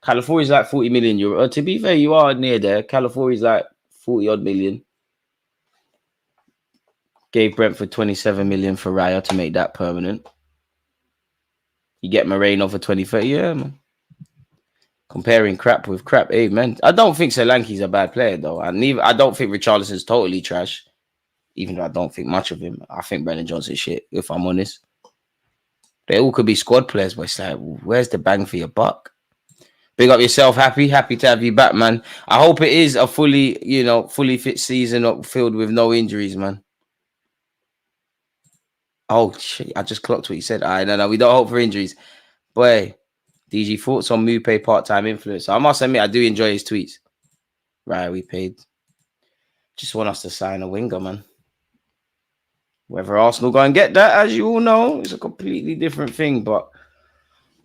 Calafiori's like 40 million euro. To be fair, you are near there. Calafiori's like 40 odd million. Gave Brentford 27 million for Raya to make that permanent. You get Moreno for 25. Yeah, man. Comparing crap with crap. Hey, man. I don't think Solanke's a bad player, though. I don't think Richarlison's totally trash. Even though I don't think much of him. I think Brennan Johnson's shit, if I'm honest. They all could be squad players, but it's like, where's the bang for your buck? Big up yourself, Happy to have you back, man. I hope it is a fully fit season filled with no injuries, man. Oh, shit, I just clocked what you said. No, we don't hope for injuries. Boy, DG, thoughts on Mupe part-time influencer? I must admit, I do enjoy his tweets. Right, we paid. Just want us to sign a winger, man. Whether Arsenal go and get that, as you all know, is a completely different thing. But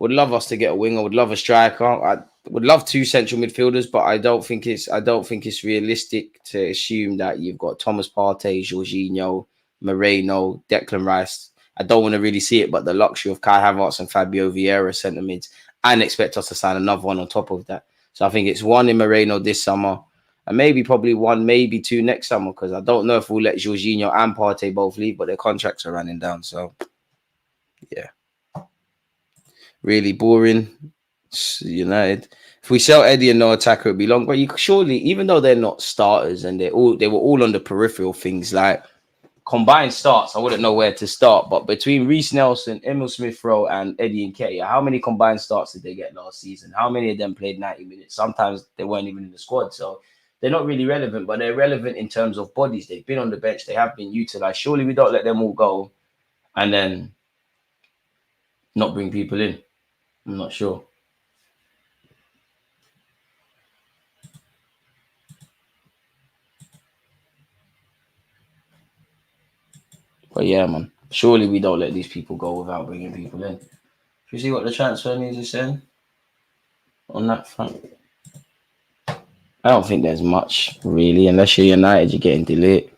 would love us to get a winger. Would love a striker. I would love 2 central midfielders, but I don't think it's realistic to assume that you've got Thomas Partey, Jorginho, Moreno, Declan Rice. I don't want to really see it, but the luxury of Kai Havertz and Fabio Vieira centre mids, and expect us to sign another one on top of that. So I think it's 1 in Moreno this summer. And probably 1, maybe 2 next summer, because I don't know if we'll let Jorginho and Partey both leave, but their contracts are running down. So, yeah. Really boring. United. If we sell Eddie and no attacker, it'd be long. But you surely, even though they're not starters and they were all on the peripheral things like combined starts, I wouldn't know where to start. But between Reece Nelson, Emil Smith-Rowe, and Eddie Nketiah, how many combined starts did they get last season? How many of them played 90 minutes? Sometimes they weren't even in the squad. So they're not really relevant, but they're relevant in terms of bodies. They've been on the bench. They have been utilized. Surely we don't let them all go and then not bring people in. I'm not sure. But yeah, man. Surely we don't let these people go without bringing people in. You see what the transfer news is saying on that front? I don't think there's much, really, unless you're United, you're getting delayed.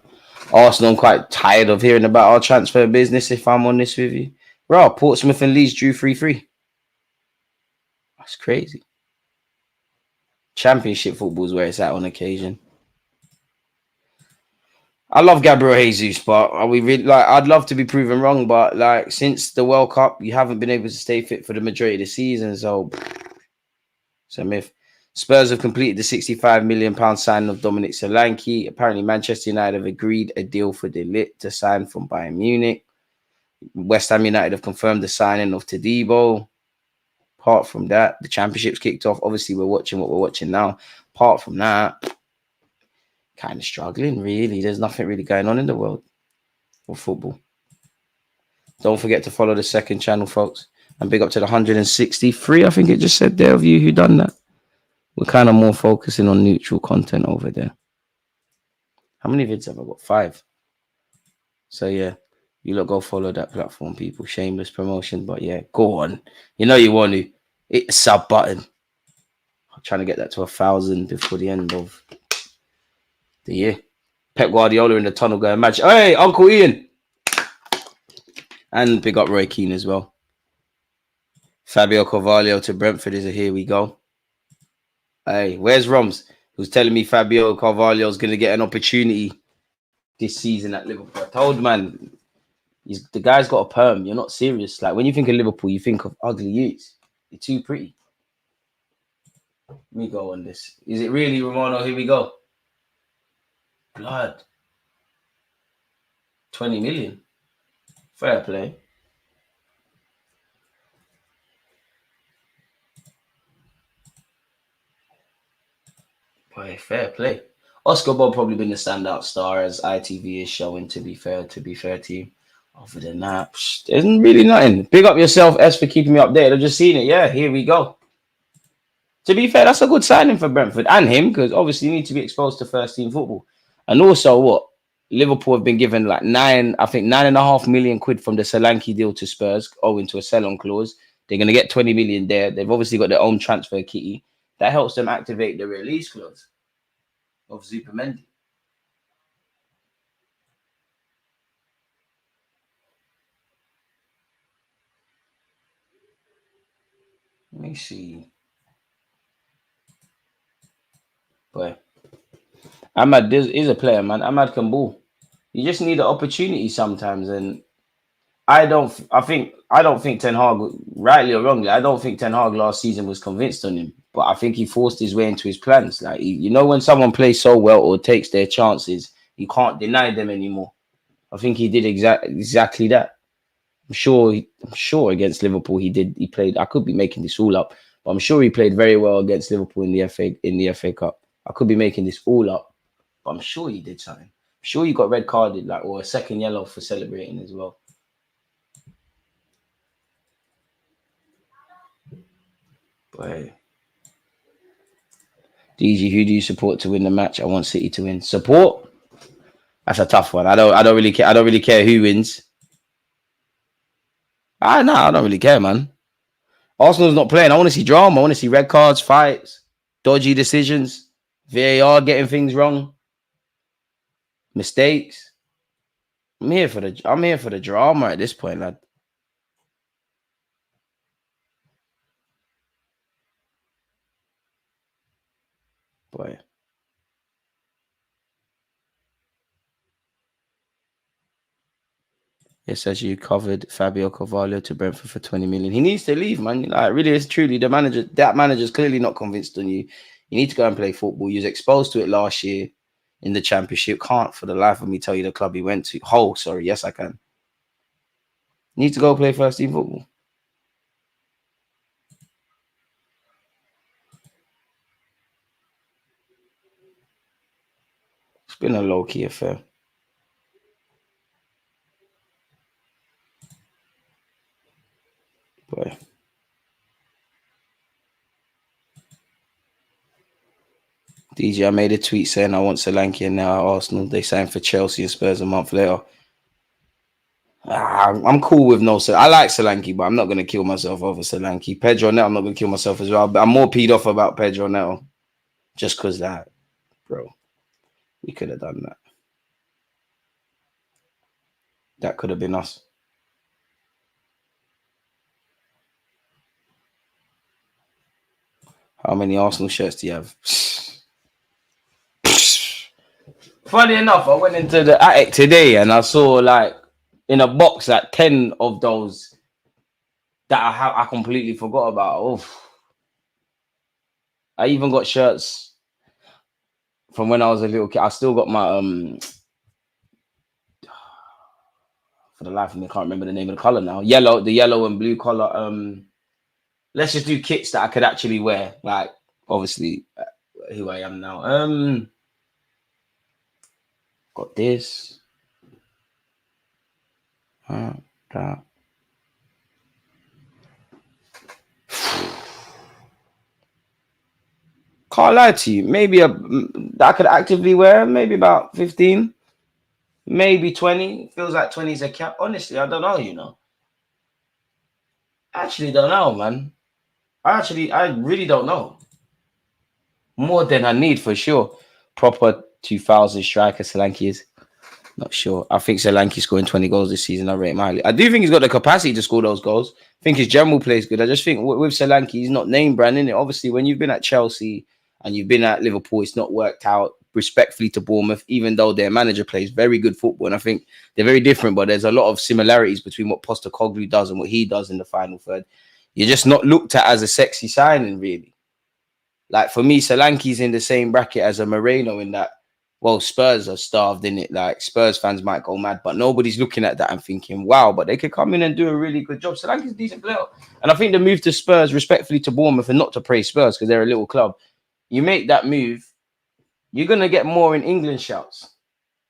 Arsenal, I'm quite tired of hearing about our transfer business, if I'm honest with you. Bro, Portsmouth and Leeds drew 3-3. That's crazy. Championship football is where it's at on occasion. I love Gabriel Jesus, but are we really like? I'd love to be proven wrong, but like since the World Cup, you haven't been able to stay fit for the majority of the season. So it's a myth. Spurs have completed the £65 million signing of Dominic Solanke. Apparently, Manchester United have agreed a deal for De Ligt to sign from Bayern Munich. West Ham United have confirmed the signing of Todibo. Apart from that, the championship's kicked off. Obviously, we're watching what we're watching now. Apart from that, kind of struggling, really. There's nothing really going on in the world of football. Don't forget to follow the second channel, folks. And big up to the 163, I think it just said there, of you who done that. We're kind of more focusing on neutral content over there. How many vids have I got? 5. So, yeah, you lot go follow that platform, people. Shameless promotion. But, yeah, go on. You know you want to. Hit the sub button. I'm trying to get that to 1,000 before the end of the year. Pep Guardiola in the tunnel going match. Hey, Uncle Ian. And big up Roy Keane as well. Fabio Carvalho to Brentford is a here we go. Hey, where's Roms? Who's telling me Fabio Carvalho is going to get an opportunity this season at Liverpool? I told man, the guy's got a perm. You're not serious. Like when you think of Liverpool, you think of ugly youths. You're too pretty. Let me go on this. Is it really Romano? Here we go. Blood. 20 million. Fair play. Boy, fair play. Oscar Bob probably been the standout star as ITV is showing, to be fair to you. Other than that, there's really nothing. Big up yourself, S, for keeping me updated. I've just seen it. Yeah, here we go. To be fair, that's a good signing for Brentford and him, because obviously you need to be exposed to first team football. And also what? Liverpool have been given like £9.5 million from the Solanke deal to Spurs, owing to a sell-on clause. They're going to get 20 million there. They've obviously got their own transfer kitty. That helps them activate the release clause of Zupermendi. Let me see. Boy, Ahmad is a player, man. Ahmad can ball. You just need an opportunity sometimes, and I don't think Ten Hag, rightly or wrongly, I don't think Ten Hag last season was convinced on him. But I think he forced his way into his plans. Like when someone plays so well or takes their chances, you can't deny them anymore. I think he did exactly that. I'm sure against Liverpool he played. I could be making this all up, but I'm sure he played very well against Liverpool in the FA Cup. I could be making this all up, but I'm sure he did something. I'm sure he got red carded, or a second yellow for celebrating as well. But DG, who do you support to win the match? I want City to win. Support? That's a tough one. I don't really care. I don't really care who wins. I don't really care, man. Arsenal's not playing. I want to see drama. I want to see red cards, fights, dodgy decisions, VAR getting things wrong, mistakes. I'm here for the drama at this point, lad. Boy. It says you covered Fabio Carvalho to Brentford for 20 million. He needs to leave, man. Like, really, it's truly that manager's clearly not convinced on you. You need to go and play football. You was exposed to it last year. in the championship. Can't for the life of me tell you the club he went to. Hull, sorry. Yes, I can. Need to go play first team football. It's been a low-key affair. Boy. DJ, I made a tweet saying I want Solanke and now at Arsenal. They signed for Chelsea and Spurs a month later. I'm cool with no. I like Solanke, but I'm not going to kill myself over Solanke. Pedro Neto, I'm not going to kill myself as well. But I'm more peed off about Pedro Neto. Just because that, bro, we could have done that. That could have been us. How many Arsenal shirts do you have? Funny enough, I went into the attic today and I saw like in a box like 10 of those that I completely forgot about. Oof. I even got shirts from when I was a little kid. I still got my for the life of me, I can't remember the name of the color now. The yellow and blue color. Let's just do kits that I could actually wear. Like obviously who I am now. Got this. That. Can't lie to you. Maybe that I could actively wear. Maybe about 15. Maybe 20. Feels like 20 is a cap. Honestly, I don't know, you know. I actually don't know, man. I really don't know. More than I need for sure. Proper 2000 striker Solanke is. Not sure. I think Solanke scoring 20 goals this season. I rate him highly. I do think he's got the capacity to score those goals. I think his general play is good. I just think with Solanke, he's not name brand, innit? Obviously, when you've been at Chelsea and you've been at Liverpool, it's not worked out. Respectfully to Bournemouth, even though their manager plays very good football. And I think they're very different, but there's a lot of similarities between what Postecoglou does and what he does in the final third. You're just not looked at as a sexy signing, really. Like for me, Solanke's in the same bracket as a Moreno in that, well, Spurs are starved in it. Like Spurs fans might go mad, but nobody's looking at that and thinking, wow, but they could come in and do a really good job. Solanke's a decent player. And I think the move to Spurs, respectfully to Bournemouth, and not to praise Spurs because they're a little club, you make that move, you're going to get more in England shouts.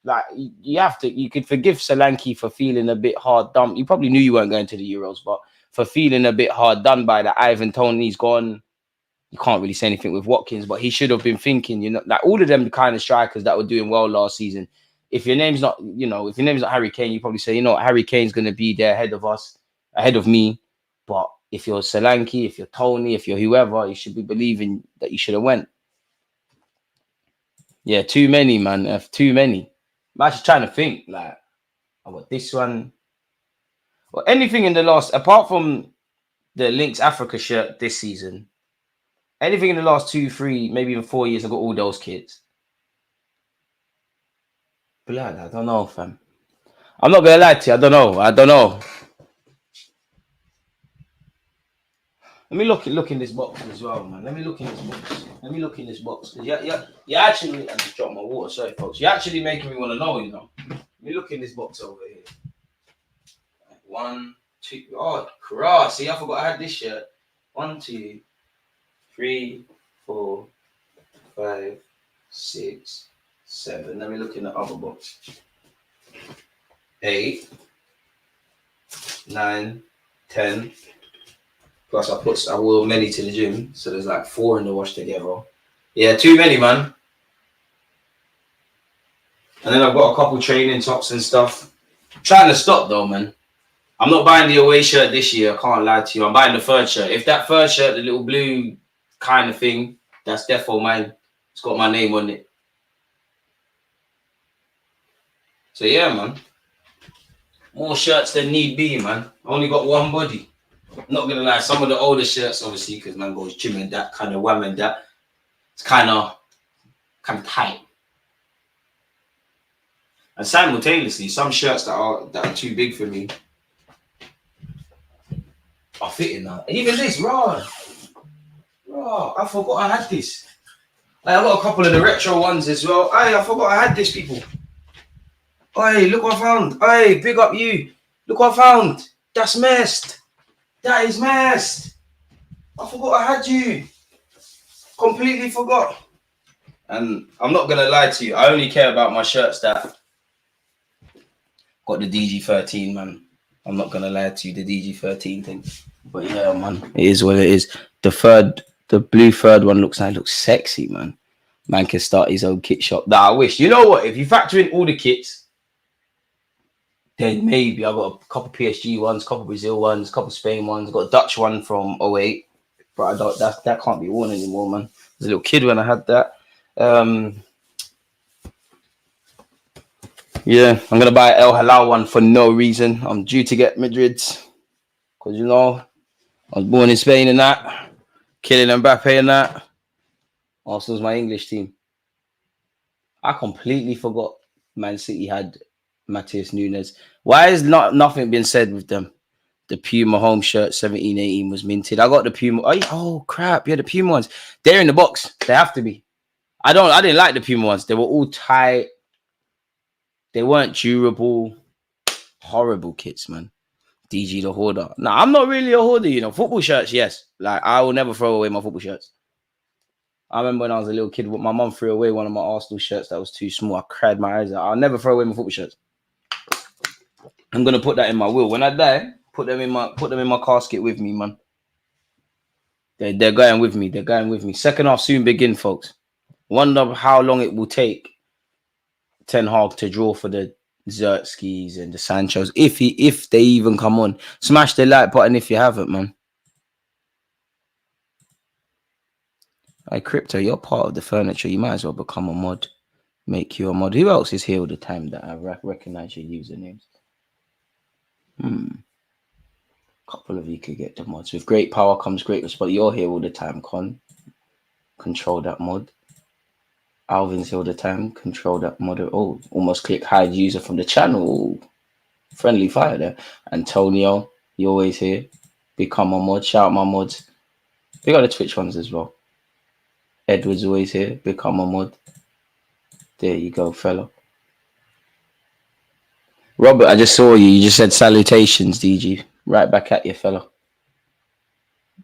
Like you could forgive Solanke for feeling a bit hard done. You probably knew you weren't going to the Euros, but for feeling a bit hard done by that Ivan Toney's gone. You can't really say anything with Watkins, but he should have been thinking, you know, like all of them kind of strikers that were doing well last season. If your name's not, you know, if your name's not Harry Kane, you probably say, you know what, Harry Kane's going to be there ahead of us, ahead of me. But if you're Solanke, if you're Tony, if you're whoever, you should be believing that you should have went. Yeah, too many, man. Too many. I'm actually trying to think, like, I got this one. Well, anything in the last, apart from the Lynx Africa shirt this season, anything in the last 2, 3, maybe even 4 years, I've got all those kids. Blood, I don't know, fam. I'm not going to lie to you. I don't know. Let me look in this box as well, man. Let me look in this box. You actually, I just dropped my water. Sorry, folks. You're actually making me want to know, you know. Let me look in this box over here. 1, 2. Oh, cross. See, I forgot I had this shirt. 1, 2, 3, 4, 5, 6, 7. Let me look in the other box. 8, 9, 10. Plus, I wore many to the gym, so there's like 4 in the wash together. Yeah, too many, man. And then I've got a couple training tops and stuff. I'm trying to stop though, man. I'm not buying the away shirt this year. I can't lie to you. I'm buying the third shirt. If that third shirt, the little blue kind of thing, that's defo mine. It's got my name on it. So yeah, man. More shirts than need be, man. I only got one body. I'm not gonna lie, some of the older shirts, obviously, because man goes gym and that, kind of wham and that. It's kind of tight. And simultaneously, some shirts that are too big for me are fitting now. Even this, raw. I forgot I had this. I got a couple of the retro ones as well. Hey, I forgot I had this, people. Hey, look what I found. Hey, big up you. Look what I found. That's messed. That is messed. I forgot I had you. Completely forgot. And I'm not going to lie to you. I only care about my shirts that got the DG13, man. I'm not going to lie to you, the DG13 thing. But yeah, man, it is what it is. The blue third one looks sexy, man. Man can start his own kit shop. Nah, I wish. You know what? If you factor in all the kits, then maybe I got a couple PSG ones, couple Brazil ones, couple Spain ones. Got a Dutch one from '08, but I don't. That can't be worn anymore, man. I was a little kid when I had that. Yeah, I'm gonna buy El Halal one for no reason. I'm due to get Madrid's because you know I was born in Spain and that, killing Mbappe and that. Arsenal's my English team. I completely forgot Man City had Matheus Nunes. Why has nothing been said with them? The Puma home shirt 17-18 was minted. I got the Puma. Oh crap! Yeah, the Puma ones. They're in the box. They have to be. I didn't like the Puma ones. They were all tight. They weren't durable. Horrible kits, man. DG the hoarder. No, I'm not really a hoarder, you know. Football shirts, yes. Like I will never throw away my football shirts. I remember when I was a little kid, my mum threw away one of my Arsenal shirts that was too small. I cried my eyes out. I'll never throw away my football shirts. I'm gonna put that in my will. When I die, put them in my casket with me, man. They're going with me. They're going with me. Second half soon begin, folks. Wonder how long it will take Ten Hag to draw for the Zertskis and the Sanchos, if they even come on. Smash the like button if you haven't, man. Hey, Crypto, you're part of the furniture. You might as well become a mod. Make you a mod. Who else is here all the time that I recognize your usernames? Couple of you could get the mods. With great power comes great response. You're here all the time, Con. Control that mod. Alvin's here all the time. Control that mod. Oh, almost click hide user from the channel. Friendly fire there. Antonio, you're always here. Become a mod. Shout out my mods. We got the Twitch ones as well. Edward's always here. Become a mod. There you go, fella. Robert, I just saw you. You just said salutations, DG. Right back at you, fella.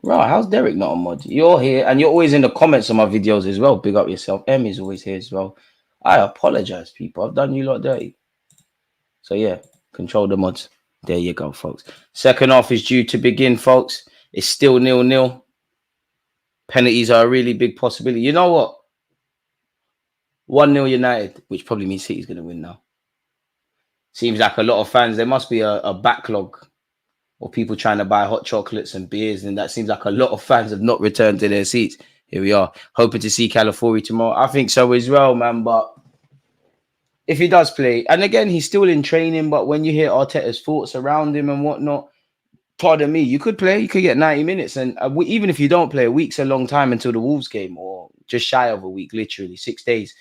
Right, how's Derek not a mod? You're here, and you're always in the comments on my videos as well. Big up yourself. Emmy's always here as well. I apologize, people. I've done you lot dirty. So yeah, control the mods. There you go, folks. Second half is due to begin, folks. It's still 0-0. Penalties are a really big possibility. You know what? 1-0 United, which probably means City's going to win now. Seems like a lot of fans, there must be a backlog of people trying to buy hot chocolates and beers, and that seems like a lot of fans have not returned to their seats. Here we are, hoping to see Calafiori tomorrow. I think so as well, man, but if he does play, and again, he's still in training, but when you hear Arteta's thoughts around him and whatnot, pardon me, you could play, you could get 90 minutes, and even if you don't play, a week's a long time until the Wolves game, or just shy of a week, literally 6 days.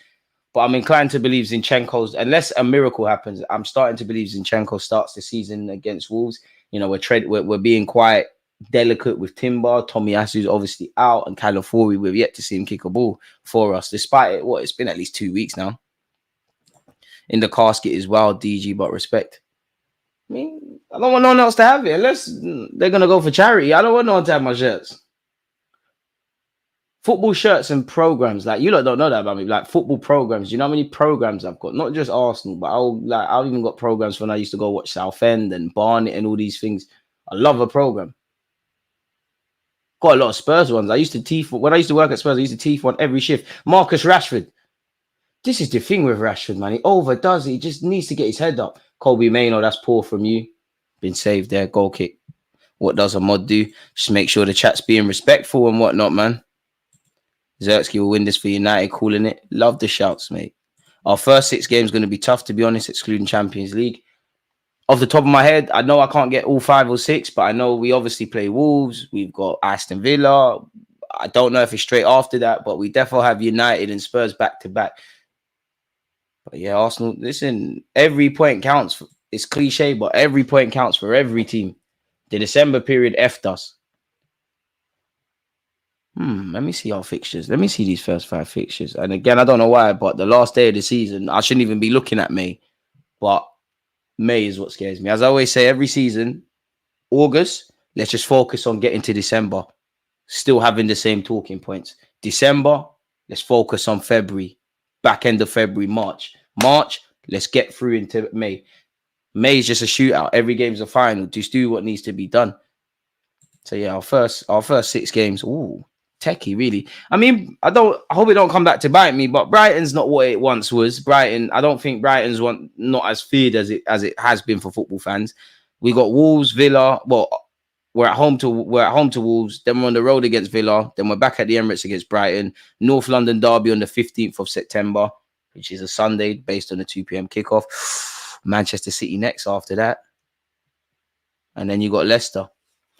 But I'm inclined to believe Zinchenko's, unless a miracle happens, I'm starting to believe Zinchenko starts the season against Wolves. You know, we're being quite delicate with Timber. Tomiyasu's obviously out, and Calafiori, we've yet to see him kick a ball for us, despite it. It's been at least 2 weeks now. In the casket as well, DG, but respect. I mean, I don't want no one else to have it unless they're going to go for charity. I don't want no one to have my shirts. Football shirts and programs, like you lot don't know that about me. Like football programs, you know how many programs I've got? Not just Arsenal, but I've even got programs when I used to go watch Southend and Barnet and all these things. I love a program. Got a lot of Spurs ones. When I used to work at Spurs, I used to teeth one every shift. Marcus Rashford. This is the thing with Rashford, man. He overdoes it. He just needs to get his head up. Kobe Mainoo, that's poor from you. Been saved there. Goal kick. What does a mod do? Just make sure the chat's being respectful and whatnot, man. Zertsky will win this for United, calling it. Love the shouts, mate. Our first 6 games going to be tough, to be honest, excluding Champions League. Off the top of my head, I know I can't get all 5 or 6, but I know we obviously play Wolves. We've got Aston Villa. I don't know if it's straight after that, but we definitely have United and Spurs back to back. But yeah, Arsenal, listen, every point counts. It's cliche, but every point counts for every team. The December period effed us. Let me see our fixtures. Let me see these first 5 fixtures. And again, I don't know why, but the last day of the season, I shouldn't even be looking at May. But May is what scares me. As I always say, every season, August, let's just focus on getting to December. Still having the same talking points. December, let's focus on February. Back end of February, March. March, let's get through into May. May is just a shootout. Every game's a final. Just do what needs to be done. So yeah, our first 6 games. Ooh, techie, really. I mean, I hope it don't come back to bite me, but Brighton's not what it once was. Brighton, I don't think Brighton's not as feared as it has been for football fans. We got Wolves, Villa. Well, we're at home to Wolves. Then we're on the road against Villa. Then we're back at the Emirates against Brighton. North London derby on the 15th of September, which is a Sunday based on the 2 p.m. kickoff. Manchester City next after that. And then you got Leicester,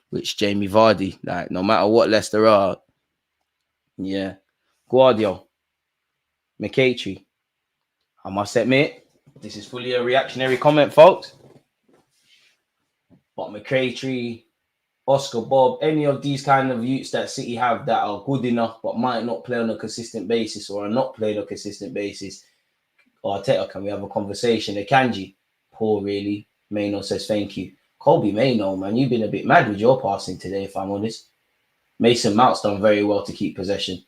which Jamie Vardy, like no matter what Leicester are, yeah. Guardiola, McCaitry. I must admit, this is fully a reactionary comment, folks. But McCaitry, Oscar Bob, any of these kind of youths that City have that are good enough but might not play on a consistent basis or are not playing on a consistent basis. Arteta, can we have a conversation? Akanji, poor really. Maino says thank you. Colby Maino, man, you've been a bit mad with your passing today, if I'm honest. Mason Mount's done very well to keep possession.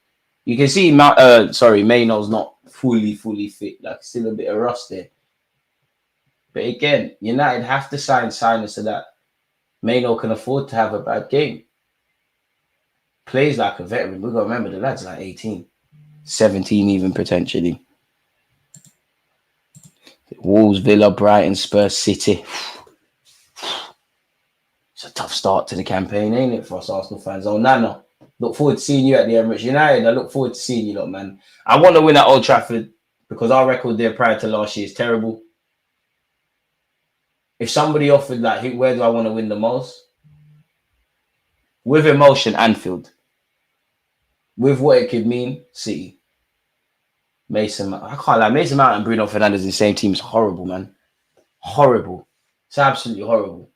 You can see Maino's not fully fit. Like still a bit of rust there. But again, United have to sign signers so that Maino can afford to have a bad game. Plays like a veteran. We've got to remember the lad's like 18, 17 even potentially. Wolves, Villa, Brighton, Spurs, City. It's a tough start to the campaign, ain't it, for us Arsenal fans? Oh, Nana, look forward to seeing you at the Emirates United. I look forward to seeing you lot, man. I want to win at Old Trafford because our record there prior to last year is terrible. If somebody offered, like, where do I want to win the most? With emotion, Anfield. With what it could mean, City. Mason, I can't lie. Mason Mount and Bruno Fernandes in the same team is horrible, man. Horrible. It's absolutely horrible.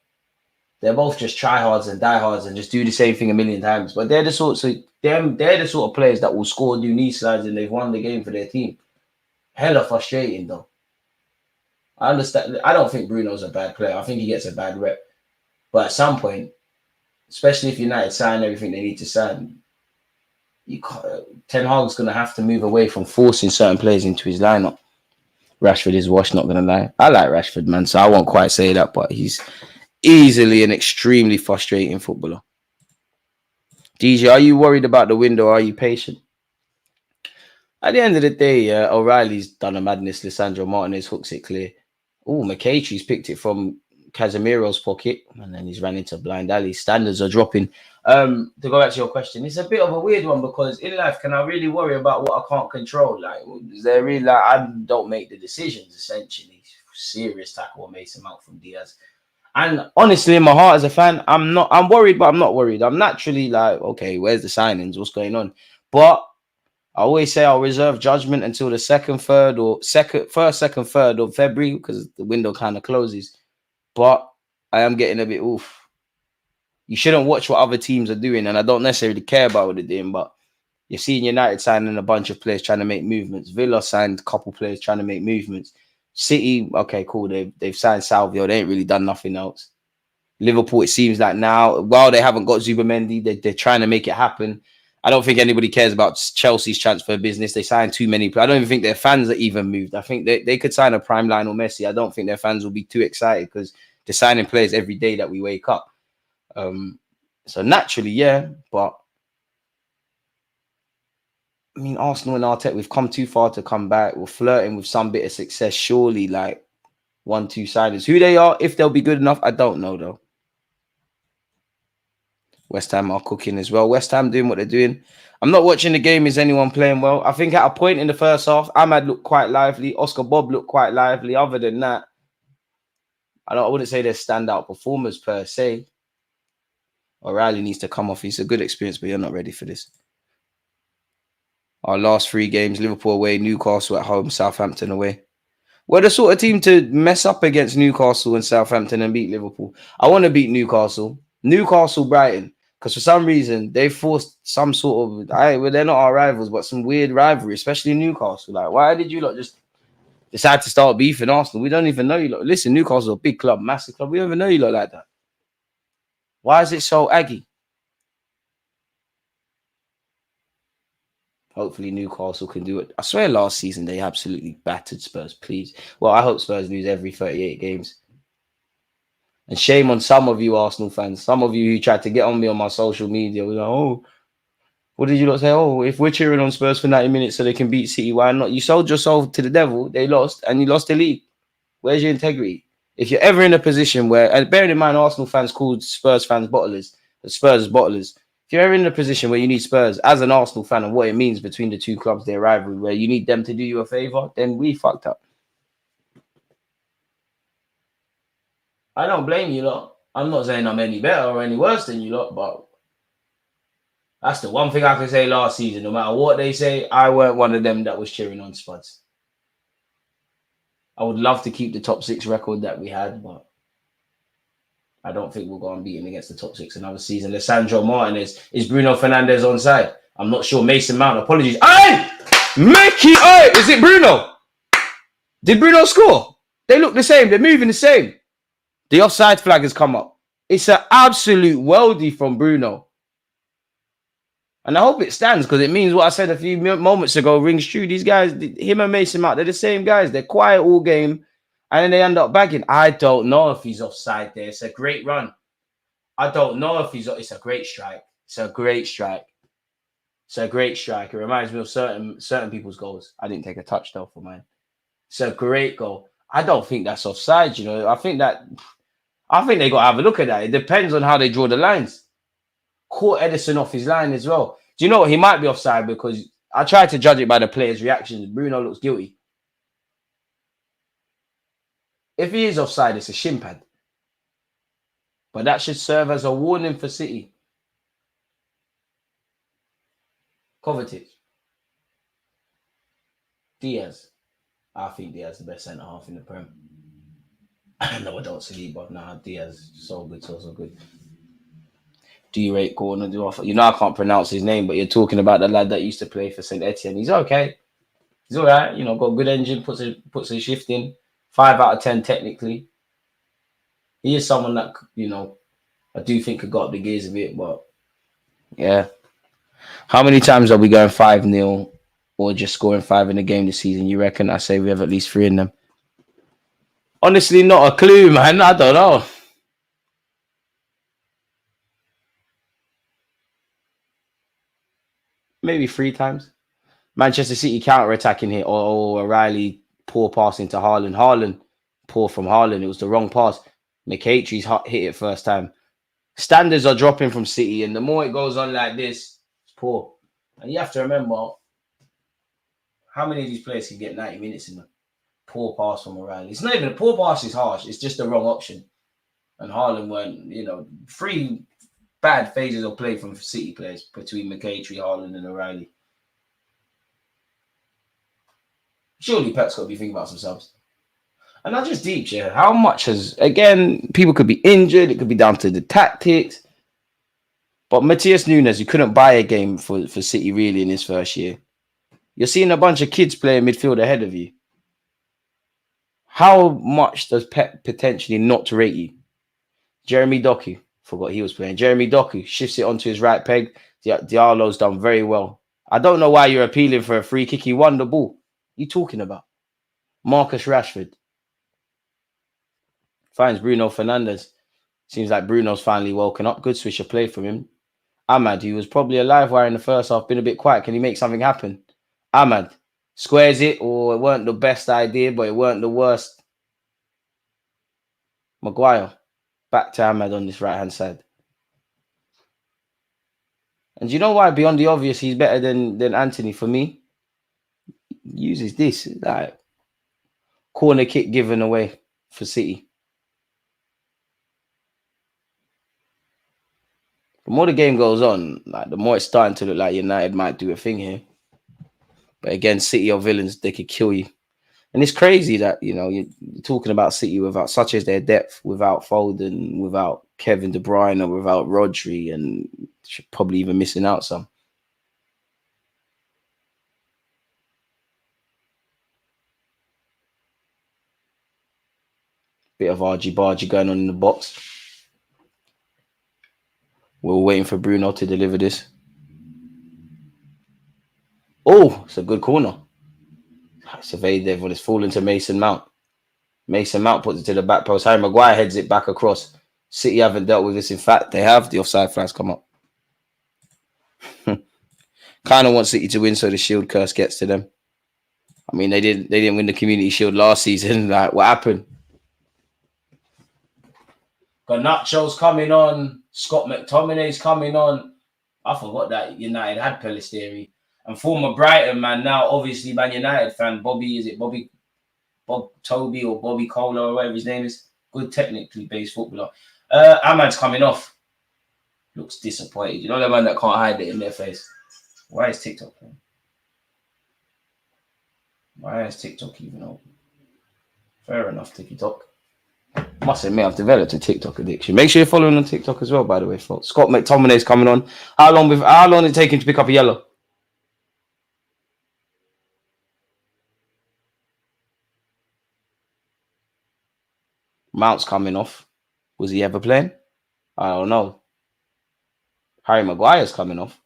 They're both just tryhards and diehards and just do the same thing a million times. But they're the sort of players that will score, do knee slides, and they've won the game for their team. Hella frustrating, though. I understand. I don't think Bruno's a bad player. I think he gets a bad rep. But at some point, especially if United sign everything they need to sign, Ten Hag's going to have to move away from forcing certain players into his lineup. Rashford is washed, not going to lie. I like Rashford, man, so I won't quite say that, but he's easily an extremely frustrating footballer. DJ, are you worried about the window or are you patient? At the end of the day, O'Reilly's done a madness. Lisandro Martinez hooks it clear. Oh, McCaitry's picked it from Casemiro's pocket, and then he's ran into blind alley. Standards are dropping. To go back to your question, it's a bit of a weird one because in life, can I really worry about what I can't control? Like, is there really, like, I don't make the decisions, essentially. Serious tackle Mason Mount from Diaz. And honestly, in my heart as a fan, I'm worried, but I'm not worried. I'm naturally like, okay, where's the signings? What's going on? But I always say I'll reserve judgment until the first, second, third of February because the window kind of closes. But I am getting a bit oof. You shouldn't watch what other teams are doing, and I don't necessarily care about what they're doing, but you're seeing United signing a bunch of players trying to make movements. Villa signed a couple players trying to make movements. City, okay, cool. They've signed Salvio. They ain't really done nothing else. Liverpool, it seems like now, while they haven't got Zubamendi, they're trying to make it happen. I don't think anybody cares about Chelsea's transfer business. They signed too many. I don't even think their fans are even moved. I think they could sign a prime Lionel Messi. I don't think their fans will be too excited because they're signing players every day that we wake up. So naturally, yeah, but I mean, Arsenal and Arteta, we've come too far to come back. We're flirting with some bit of success. Surely, like 1-2 signings. Who they are, if they'll be good enough, I don't know though. West Ham are cooking as well. West Ham doing what they're doing. I'm not watching the game. Is anyone playing well? I think at a point in the first half, Ahmad looked quite lively. Oscar Bob looked quite lively. Other than that, I wouldn't say they're standout performers per se. O'Reilly needs to come off. He's a good experience, but you're not ready for this. Our last 3 games, Liverpool away, Newcastle at home, Southampton away. We're the sort of team to mess up against Newcastle and Southampton and beat Liverpool. I want to beat Newcastle. Newcastle, Brighton. Because for some reason they forced some sort of well, they're not our rivals, but some weird rivalry, especially Newcastle. Like, why did you lot just decide to start beefing Arsenal? We don't even know you lot. Listen, Newcastle's a big club, massive club. We don't even know you lot like that. Why is it so aggy? Hopefully Newcastle can do it. I swear last season they absolutely battered Spurs, please. Well, I hope Spurs lose every 38 games. And shame on some of you Arsenal fans. Some of you who tried to get on me on my social media. We're like, oh, what did you lot say? Oh, if we're cheering on Spurs for 90 minutes so they can beat City, why not? You sold your soul to the devil. They lost, and you lost the league. Where's your integrity? If you're ever in a position where, and bearing in mind Arsenal fans called Spurs fans bottlers, Spurs bottlers. If you're ever in a position where you need Spurs as an Arsenal fan and what it means between the two clubs, their rivalry, where you need them to do you a favour, then we fucked up. I don't blame you lot. I'm not saying I'm any better or any worse than you lot, but that's the one thing I can say last season. No matter what they say, I weren't one of them that was cheering on Spurs. I would love to keep the top 6 record that we had, but I don't think we'll go unbeaten against the top 6 another season. Lisandro Martinez, is Bruno Fernandes onside? I'm not sure. Mason Mount, apologies. Hey! Mickey, hey! Is it Bruno? Did Bruno score? They look the same. They're moving the same. The offside flag has come up. It's an absolute worldie from Bruno. And I hope it stands because it means what I said a few moments ago rings true. These guys, him and Mason Mount, they're the same guys. They're quiet all game. And then they end up bagging. I don't know if he's offside there. It's a great run. I don't know if he's... It's a great strike. It's a great strike. It's a great strike. It reminds me of certain people's goals. I didn't take a touch though for mine. It's a great goal. I don't think that's offside, you know. I think they got to have a look at that. It depends on how they draw the lines. Caught Edison off his line as well. Do you know what? He might be offside because I tried to judge it by the players' reactions. Bruno looks guilty. If he is offside, it's a shin pad. But that should serve as a warning for City. Kovacic. Diaz. I think Diaz is the best centre-half in the Prem. No, I don't see, but nah, Diaz so good, so good. Do you rate Gordon? You know I can't pronounce his name, but you're talking about the lad that used to play for St. Etienne. He's okay. He's all right. You know, got a good engine, puts a shift in. 5 out of 10 technically. He is someone that, you know, I do think could go up the gears a bit, but yeah. How many times are we going 5-0 or just scoring 5 in a game this season? You reckon? I say we have at least 3 in them. Honestly, not a clue, man. I don't know. Maybe 3 times. Manchester City counter-attacking here. Oh, O'Reilly, poor passing to Haaland. Haaland, poor from Haaland. It was the wrong pass. McHatry's hit it first time. Standards are dropping from City, and the more it goes on like this, it's poor. And you have to remember, how many of these players can get 90 minutes in them? Poor pass from O'Reilly. It's not even a poor pass is harsh. It's just the wrong option. And Haaland weren't, you know, 3 bad phases of play from City players between McHatry, Haaland, and O'Reilly. Surely Pep's got to be thinking about some subs. And not just deep, yeah. How much has, again, people could be injured. It could be down to the tactics. But Matheus Nunes, you couldn't buy a game for City really in his first year. You're seeing a bunch of kids playing midfield ahead of you. How much does Pep potentially not rate you? Jeremy Doku, forgot he was playing. Jeremy Doku shifts it onto his right peg. Diallo's done very well. I don't know why you're appealing for a free kick. He won the ball. What are you talking about? Marcus Rashford finds Bruno Fernandes. Seems like Bruno's finally woken up. Good switch of play from him. Ahmad, who was probably a live wire in the first half, been a bit quiet. Can he make something happen? Ahmad squares it, or it weren't the best idea, but it weren't the worst. Maguire, back to Ahmad on this right-hand side. And you know why? Beyond the obvious, he's better than Anthony for me. He uses this, like corner kick given away for City. The more the game goes on, like the more it's starting to look like United might do a thing here. But again, City are villains. They could kill you. And it's crazy that, you know, you're talking about City without, such as their depth, without Foden, without Kevin De Bruyne without Rodri, and probably even missing out some. Bit of argy-bargy going on in the box. We're waiting for Bruno to deliver this. Oh, it's a good corner. Surveyed everyone. It's falling to Mason Mount. Mason Mount puts it to the back post. Harry Maguire heads it back across. City haven't dealt with this. In fact, they have. The offside flags come up. Kind of want City to win so the shield curse gets to them. I mean, they didn't win the Community Shield last season. Like, what happened? Garnacho's coming on. Scott McTominay's coming on. I forgot that United had Pellissieri. And former Brighton man, now obviously Man United fan, Bob Toby or Bobby Kohler or whatever his name is. Good technically based footballer. Ahmad's coming off. Looks disappointed. You know the man that can't hide it in their face. Why is TikTok playing? Why is TikTok even open? Fair enough, TikTok. Must admit, I've developed a TikTok addiction. Make sure you're following on TikTok as well, by the way, folks. Scott McTominay's coming on. How long did it take him to pick up a yellow? Mount's coming off. Was he ever playing? I don't know. Harry Maguire's coming off.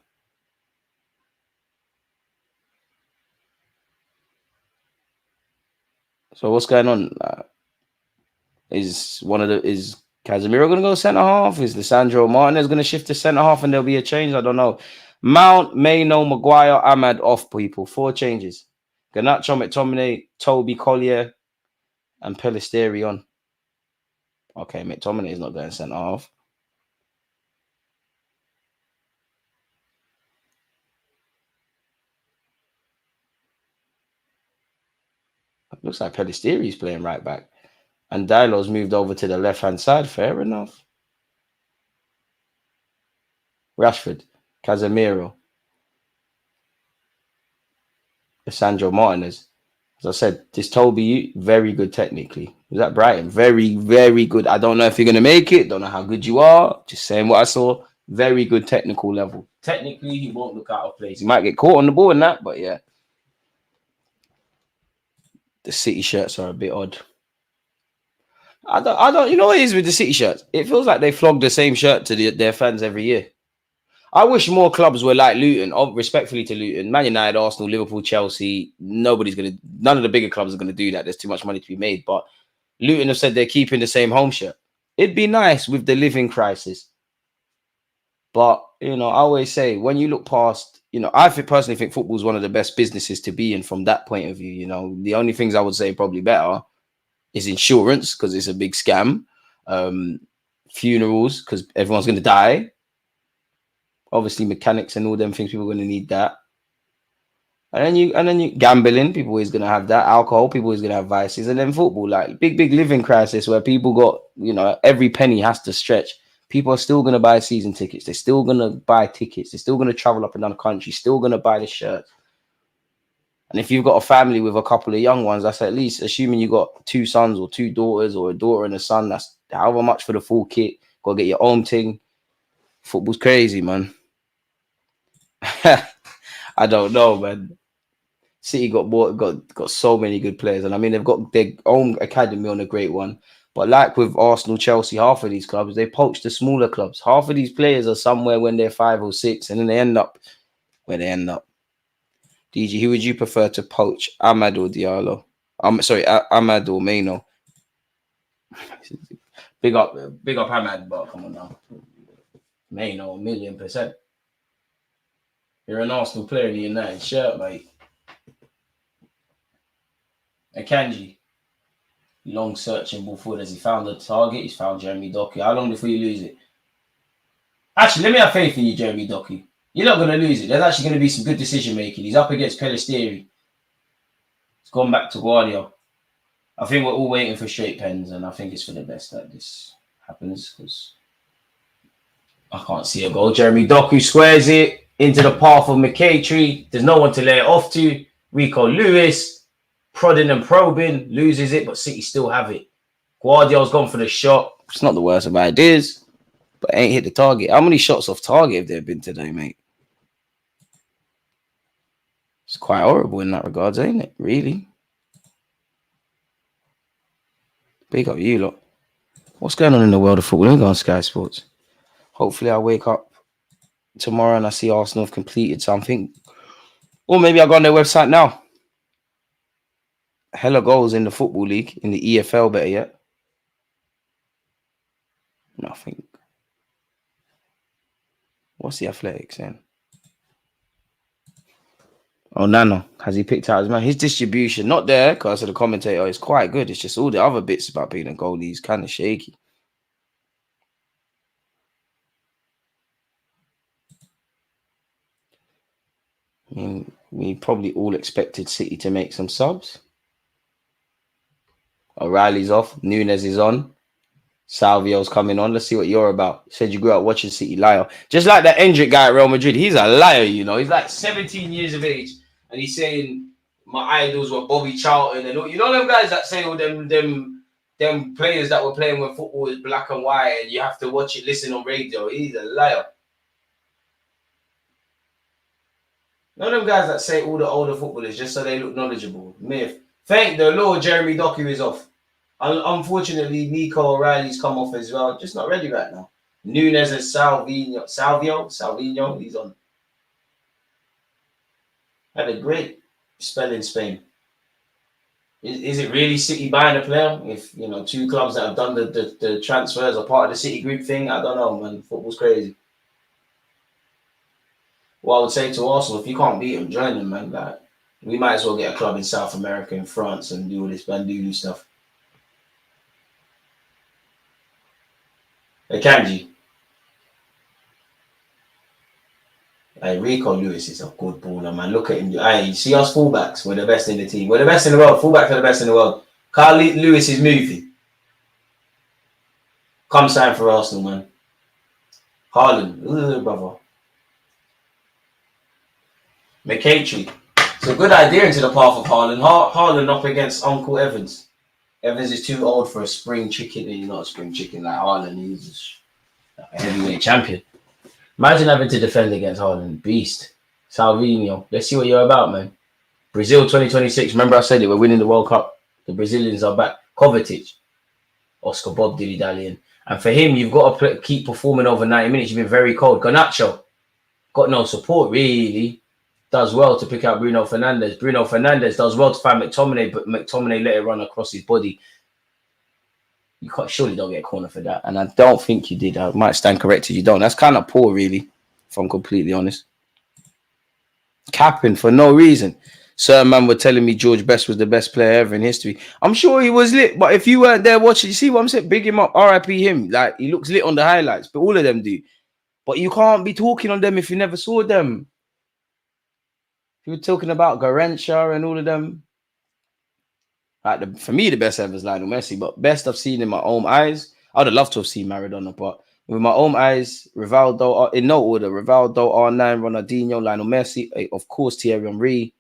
So what's going on? Is Casemiro going to go centre half? Is Lisandro Martinez going to shift to centre half and there'll be a change? I don't know. Mount, Maino, Maguire, Ahmad off, people. 4 changes. Garnacho, McTominay, Toby, Collier, and Pellissieri on. Okay, McTominay is not going centre half. Looks like Pellissieri is playing right back. And Diallo's moved over to the left-hand side. Fair enough. Rashford, Casemiro, Lisandro Martinez. As I said, this Toby, very good technically. Was that Brighton? Very, very good. I don't know if you're going to make it. Don't know how good you are. Just saying what I saw. Very good technical level. Technically, he won't look out of place. He might get caught on the ball and that, but yeah. The City shirts are a bit odd. I don't. You know what it is with the City shirts? It feels like they flog the same shirt to their fans every year. I wish more clubs were like Luton. Respectfully to Luton, Man United, Arsenal, Liverpool, Chelsea. None of the bigger clubs are going to do that. There's too much money to be made. But Luton have said they're keeping the same home shirt. It'd be nice with the living crisis. But, I always say, when you look past, I personally think football is one of the best businesses to be in from that point of view. The only things I would say probably better is insurance, because it's a big scam. Funerals, because everyone's going to die. Obviously, mechanics and all them things, people are going to need that. And then you gambling, people always going to have that. Alcohol, people always going to have vices. And then football, like big living crisis where people got, every penny has to stretch. People are still going to buy season tickets. They're still going to buy tickets. They're still going to travel up and down the country. Still going to buy the shirts. And if you've got a family with a couple of young ones, that's at least, assuming you got 2 sons or 2 daughters or a daughter and a son, that's however much for the full kit. Got to get your own thing. Football's crazy, man. I don't know, man. City got so many good players, and I mean they've got their own academy on a great one. But like with Arsenal, Chelsea, half of these clubs they poach the smaller clubs. Half of these players are somewhere when they're 5 or 6, and then they end up where they end up. DG, who would you prefer to poach, Ahmad or Diallo? Ahmad or Maino? Big up Ahmad, but come on now. Maino, 1,000,000%. You're an Arsenal player in the United shirt, mate. Akanji, long searching ball forward. Has he found the target? He's found Jeremy Doku. How long before you lose it? Actually, let me have faith in you, Jeremy Doku. You're not going to lose it. There's actually going to be some good decision making. He's up against Pellissieri. It's gone back to Guardiola. I think we're all waiting for straight pens, and I think it's for the best that this happens because I can't see a goal. Jeremy Doku squares it into the path of McCatree. There's no one to lay it off to. Rico Lewis, prodding and probing, loses it, but City still have it. Guardiola's gone for the shot. It's not the worst of ideas. but ain't hit the target. How many shots off target have there been today, mate? It's quite horrible in that regards, ain't it? Really? Big up you lot. What's going on in the world of football? Let me go on Sky Sports. Hopefully I wake up tomorrow and I see Arsenal have completed something. Or maybe I go on their website now. Hella goals in the Football League, in the EFL, better yet. Nothing. What's the Athletics saying? Oh, Nano. Has he picked out his man? His distribution, not there, because of the commentator, is quite good. It's just all the other bits about being a goalie is kind of shaky. I mean, we probably all expected City to make some subs. O'Reilly's off. Nunes is on. Salvio's coming on. Let's see what you're about. You said you grew up watching City. Liar. Just like that Endrick guy at Real Madrid. He's a liar, you know. He's like 17 years of age. And he's saying my idols were Bobby Charlton and all. You know them guys that say all them players that were playing when football was black and white and you have to watch it, listen on radio. He's a liar. You know them guys that say all the older footballers just so they look knowledgeable. Myth. Thank the Lord Jeremy Doku is off. Unfortunately, Nico O'Reilly's come off as well. Just not ready right now. Nunes and Salvio, he's on. Had a great spell in Spain. Is it really City buying a player? If, you know, two clubs that have done the transfers are part of the City group thing, I don't know, man. Football's crazy. What I would say to Arsenal, if you can't beat them, join them, man. Like, we might as well get a club in South America and France and do all this Bandulu stuff. Hey, Kanji. Hey, Rico Lewis is a good baller, man. Look at him. Hey, you see us fullbacks? We're the best in the team. We're the best in the world. Fullbacks are the best in the world. Carl Lewis is moving. Come sign for Arsenal, man. Haaland. Brother. McCaitry. It's a good idea into the path of Haaland. Haaland up against Uncle Evans. Evans is too old for a spring chicken. He's not a spring chicken like Haaland. He's a heavyweight champion. Imagine having to defend against Haaland. Beast. Salvino. Let's see what you're about, man. Brazil 2026. Remember I said it. We're winning the World Cup. The Brazilians are back. Kovacic. Oscar Bob dilly-dallying. And for him, you've got to keep performing over 90 minutes. You've been very cold. Garnacho. Got no support, really. Does well to pick out Bruno Fernandes. Bruno Fernandes does well to find McTominay, but McTominay let it run across his body. You surely don't get a corner for that. And I don't think you did. I might stand corrected. You don't. That's kind of poor, really, if I'm completely honest. Capping for no reason. Certain man were telling me George Best was the best player ever in history. I'm sure he was lit, but if you weren't there watching, you see what I'm saying? Big him up, RIP him. Like, he looks lit on the highlights, but all of them do. But you can't be talking on them if you never saw them. You were talking about Garnacho and all of them. Like for me, the best ever is Lionel Messi, but best I've seen in my own eyes. I would have loved to have seen Maradona, but with my own eyes, Rivaldo, in no order, Rivaldo, R9, Ronaldinho, Lionel Messi, of course, Thierry Henry.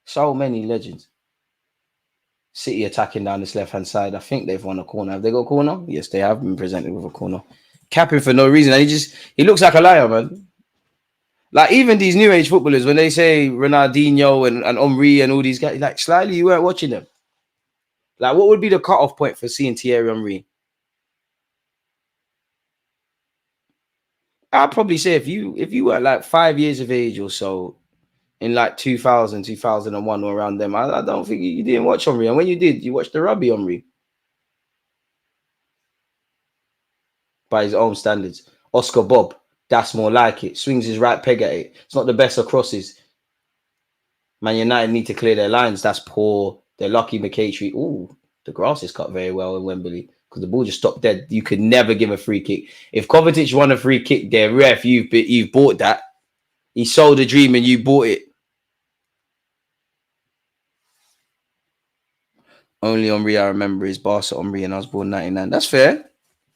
So many legends. City attacking down this left-hand side. I think they've won a corner. Have they got a corner? Yes, they have been presented with a corner. Capping for no reason. And he looks like a liar, man. Like, even these new age footballers, when they say Ronaldinho and Henry and all these guys, like, slightly you weren't watching them. Like, what would be the cutoff point for seeing Thierry Henry? I'd probably say if you were like 5 years of age or so, in like 2000, 2001 or around them, I don't think you didn't watch Henry. And when you did, you watched the rubby Henry. By his own standards. Oscar Bob. That's more like it. Swings his right peg at it. It's not the best of crosses. Man United need to clear their lines. That's poor. They're lucky McCaitry. Ooh, the grass is cut very well in Wembley because the ball just stopped dead. You could never give a free kick. If Kovacic won a free kick there, ref, you've bought that. He sold a dream and you bought it. Only Henry I remember is Barca Henry and I was born 99. That's fair.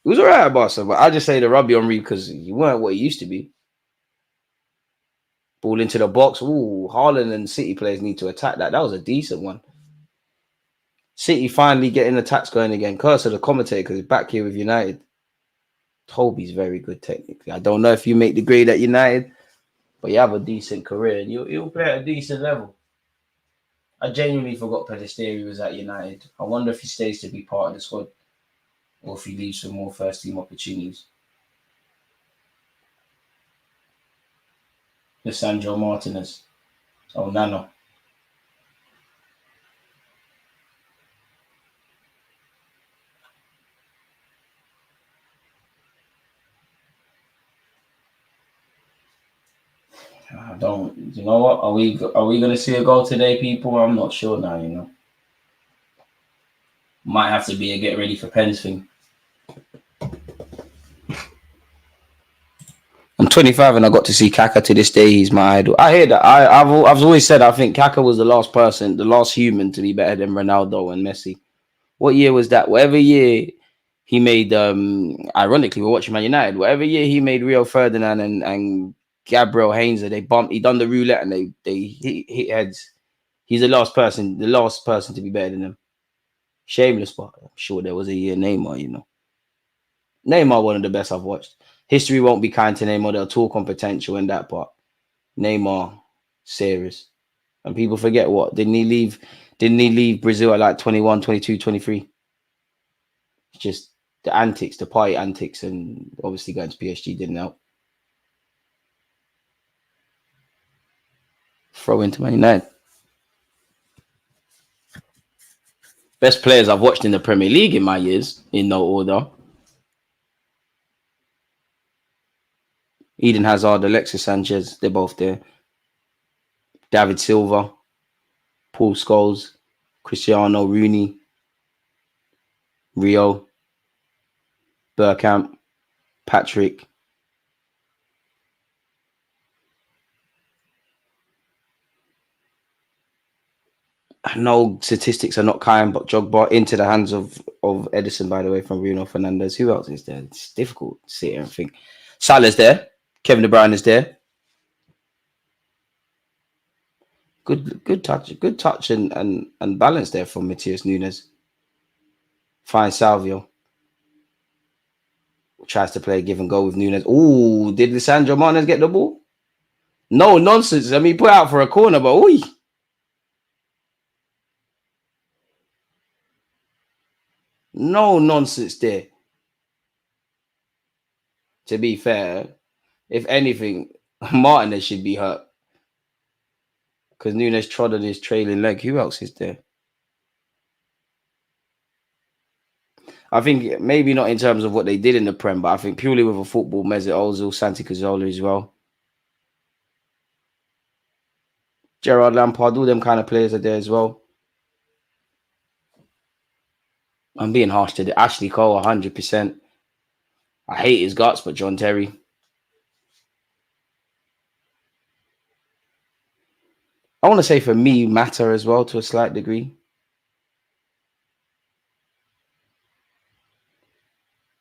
He was all right at Barca, but I just say the rubby Henry because he weren't what he used to be. Ball into the box. Ooh, Haaland and City players need to attack that. That was a decent one. City finally getting attacks going again. Curse of the commentator because he's back here with United. Toby's very good technically. I don't know if you make the grade at United, but you have a decent career and you'll play at a decent level. I genuinely forgot Pedesteri was at United. I wonder if he stays to be part of the squad or if he leaves for more first team opportunities. Lissandro Martinez. Oh, Nano. I don't. You know what? Are we going to see a goal today, people? I'm not sure now. You know, might have to be a get ready for pens thing. I'm 25 and I got to see Kaka to this day. He's my idol. I hear that. I've always said I think Kaka was the last human to be better than Ronaldo and Messi. What year was that? Whatever year he made. Ironically, we're watching Man United. Whatever year he made Rio Ferdinand and Gabriel Heinze, they bumped. He done the roulette and they hit heads. He's the last person to be better than him. Shameless, but I'm sure there was a year Neymar. You know, Neymar one of the best I've watched. History won't be kind to Neymar. They'll talk on potential and that, but Neymar, serious. And people forget what? Didn't he leave Brazil at like 21, 22, 23? Just the antics, the party antics, and obviously going to PSG didn't help. Throw into Man United. Best players I've watched in the Premier League in my years, in no order. Eden Hazard, Alexis Sanchez, they're both there. David Silva, Paul Scholes, Cristiano, Rooney, Rio, Bergkamp, Patrick. I know statistics are not kind, but Jogba into the hands of Edison, by the way, from Bruno Fernandes. Who else is there? It's difficult to sit here and think. Salah's there. Kevin De Bruyne is there. Good touch and balance there from Matheus Nunes. Fine Salvio. Tries to play a give and go with Nunes. Ooh, did Lissandro Martinez get the ball? No nonsense. I mean, put out for a corner, but ooh. No nonsense there. To be fair, if anything, Martinez should be hurt. Because Nunes trod on his trailing leg. Who else is there? I think maybe not in terms of what they did in the Prem, but I think purely with a football, Mesut Ozil, Santi Cazorla as well. Gerard Lampard, all them kind of players are there as well. I'm being harsh to Ashley Cole, 100%. I hate his guts, but John Terry. I want to say for me, Mata as well to a slight degree.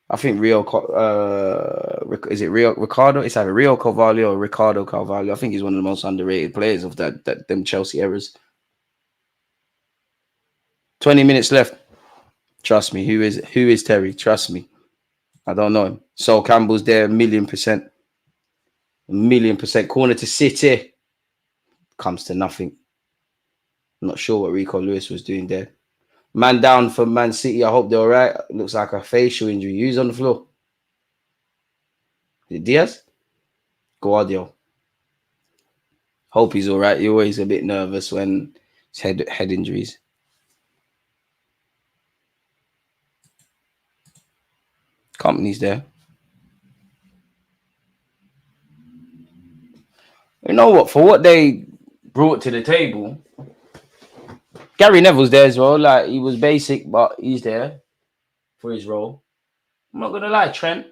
I think is it Rio Ricardo? It's either Rio Carvalho or Ricardo Carvalho. I think he's one of the most underrated players of them Chelsea eras. 20 minutes left. Trust me. Who is Terry? Trust me. I don't know him. Sol Campbell's there, 1,000,000%. 1,000,000%. Corner to City. Comes to nothing. I'm not sure what Rico Lewis was doing there. Man down for Man City. I hope they're all right. Looks like a facial injury. Who's on the floor? Is it Diaz? Guardiola. Hope he's all right. You're always a bit nervous when it's head injuries. Company's there. You know what? For what they brought to the table, Gary Neville's there as well. Like, he was basic, but he's there for his role. I'm not gonna lie, Trent,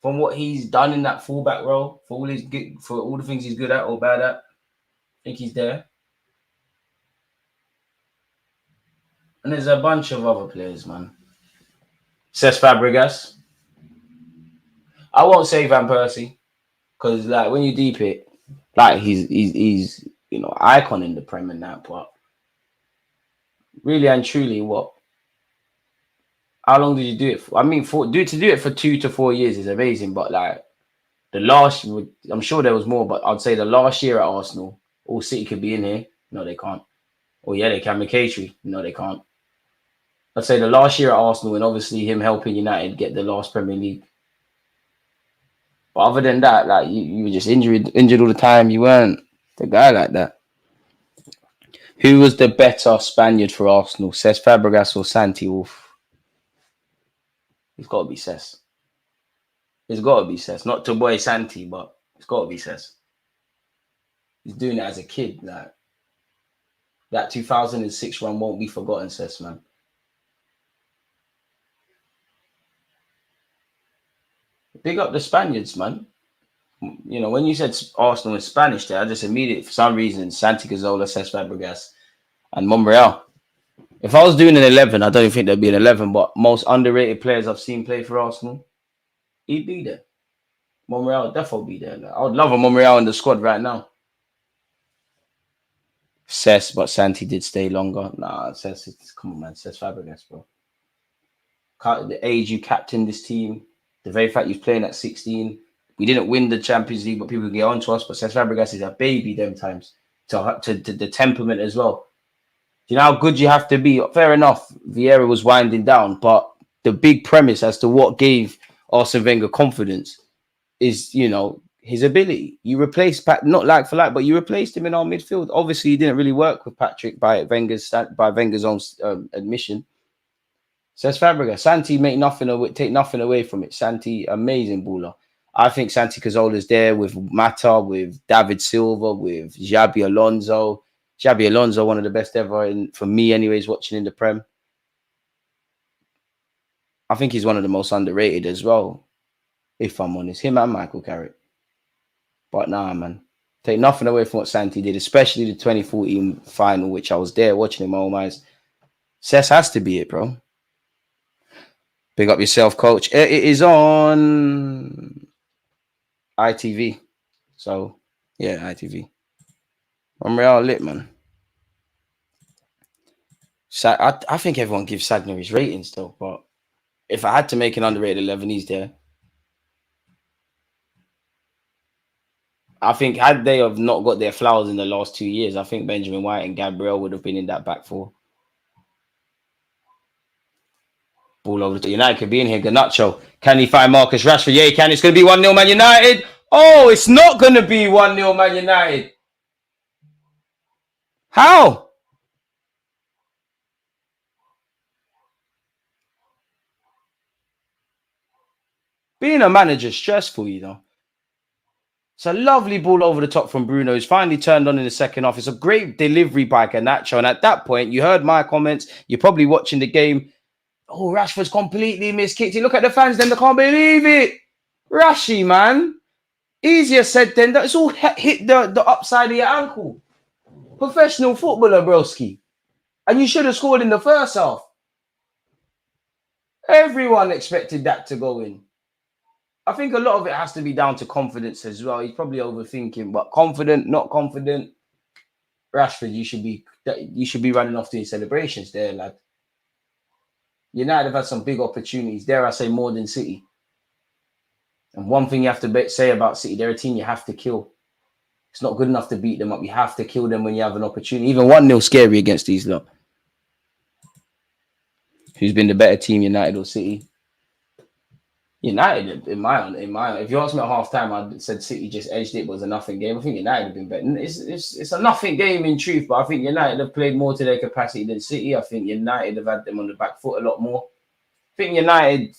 from what he's done in that fullback role, for all the things he's good at or bad at, I think he's there. And there's a bunch of other players, man. Cesc Fabregas. I won't say Van Persie, because like when you deep it, like he's icon in the Prem and that, but really and truly, what How long did you do it for? I mean, to do it for 2 to 4 years is amazing, but like I'm sure there was more, but I'd say the last year at Arsenal, all City could be in here. No, they can't. Oh yeah, they can. McCaitry. No, they can't. I'd say the last year at Arsenal, and obviously him helping United get the last Premier League. But other than that, like you were just injured all the time. You weren't the guy like that. Who was the better Spaniard for Arsenal, Cesc Fabregas or Santi Wolf? It's got to be Cesc. It's got to be Cesc. Not to boy Santi, but it's got to be Cesc. He's doing it as a kid. Like that 2006 run won't be forgotten, Cesc, man. Big up the Spaniards, man. You know, when you said Arsenal in Spanish there, I just immediately, for some reason, Santi Cazorla, Cesc Fabregas, and Monreal. If I was doing an 11, I don't even think there'd be an 11, but most underrated players I've seen play for Arsenal, he'd be there. Monreal would definitely be there. Like, I would love a Monreal in the squad right now. Cesc, but Santi did stay longer. Nah, Cesc, come on, man. Cesc Fabregas, bro. The age you captained this team, the very fact you're playing at 16. We didn't win the Champions League, but people get on to us. But Cesc Fabregas is a baby them times. To the temperament as well. Do you know how good you have to be? Fair enough, Vieira was winding down, but the big premise as to what gave Arsene Wenger confidence is, you know, his ability. You replaced not like for like, but you replaced him in our midfield. Obviously, he didn't really work with Patrick by Wenger's own admission. Says Fabregas, Santi take nothing away from it. Santi, amazing baller. I think Santi Cazorla's there with Mata, with David Silva, with Xabi Alonso. Xabi Alonso, one of the best ever, for me anyways, watching in the Prem. I think he's one of the most underrated as well, if I'm honest. Him and Michael Carrick. But nah, man. Take nothing away from what Santi did, especially the 2014 final, which I was there watching in my own eyes. Cesc has to be it, bro. Big up yourself, coach. It is on ITV. So, yeah, ITV. I'm real lit, man. I think everyone gives Sagna his ratings, though. But if I had to make an underrated 11, he's there. I think had they have not got their flowers in the last 2 years, I think Benjamin White and Gabriel would have been in that back four. Ball over to United could be in here. Garnacho. Can he find Marcus Rashford? Yeah, he can. It's going to be 1-0 Man United. Oh, it's not going to be 1-0 Man United. How? Being a manager is stressful, you know. It's a lovely ball over the top from Bruno. He's finally turned on in the second half. It's a great delivery by Garnacho. And at that point, you heard my comments. You're probably watching the game. Oh, Rashford's completely miskicked it. Look at the fans, then they can't believe it. Rashi, man. Easier said than that. It's all hit the upside of your ankle. Professional footballer, broski. And you should have scored in the first half. Everyone expected that to go in. I think a lot of it has to be down to confidence as well. He's probably overthinking, but confident, not confident. Rashford, you should be running off doing celebrations there, lad. United have had some big opportunities. Dare I say more than City. And one thing you have to say about City, they're a team you have to kill. It's not good enough to beat them up. You have to kill them when you have an opportunity. Even 1-0 scary against these lot. Who's been the better team, United or City? United, in my if you asked me at half time, I said City just edged it, was a nothing game. I think United have been better. It's a nothing game in truth, but I think United have played more to their capacity than City. I think United have had them on the back foot a lot more. I think United,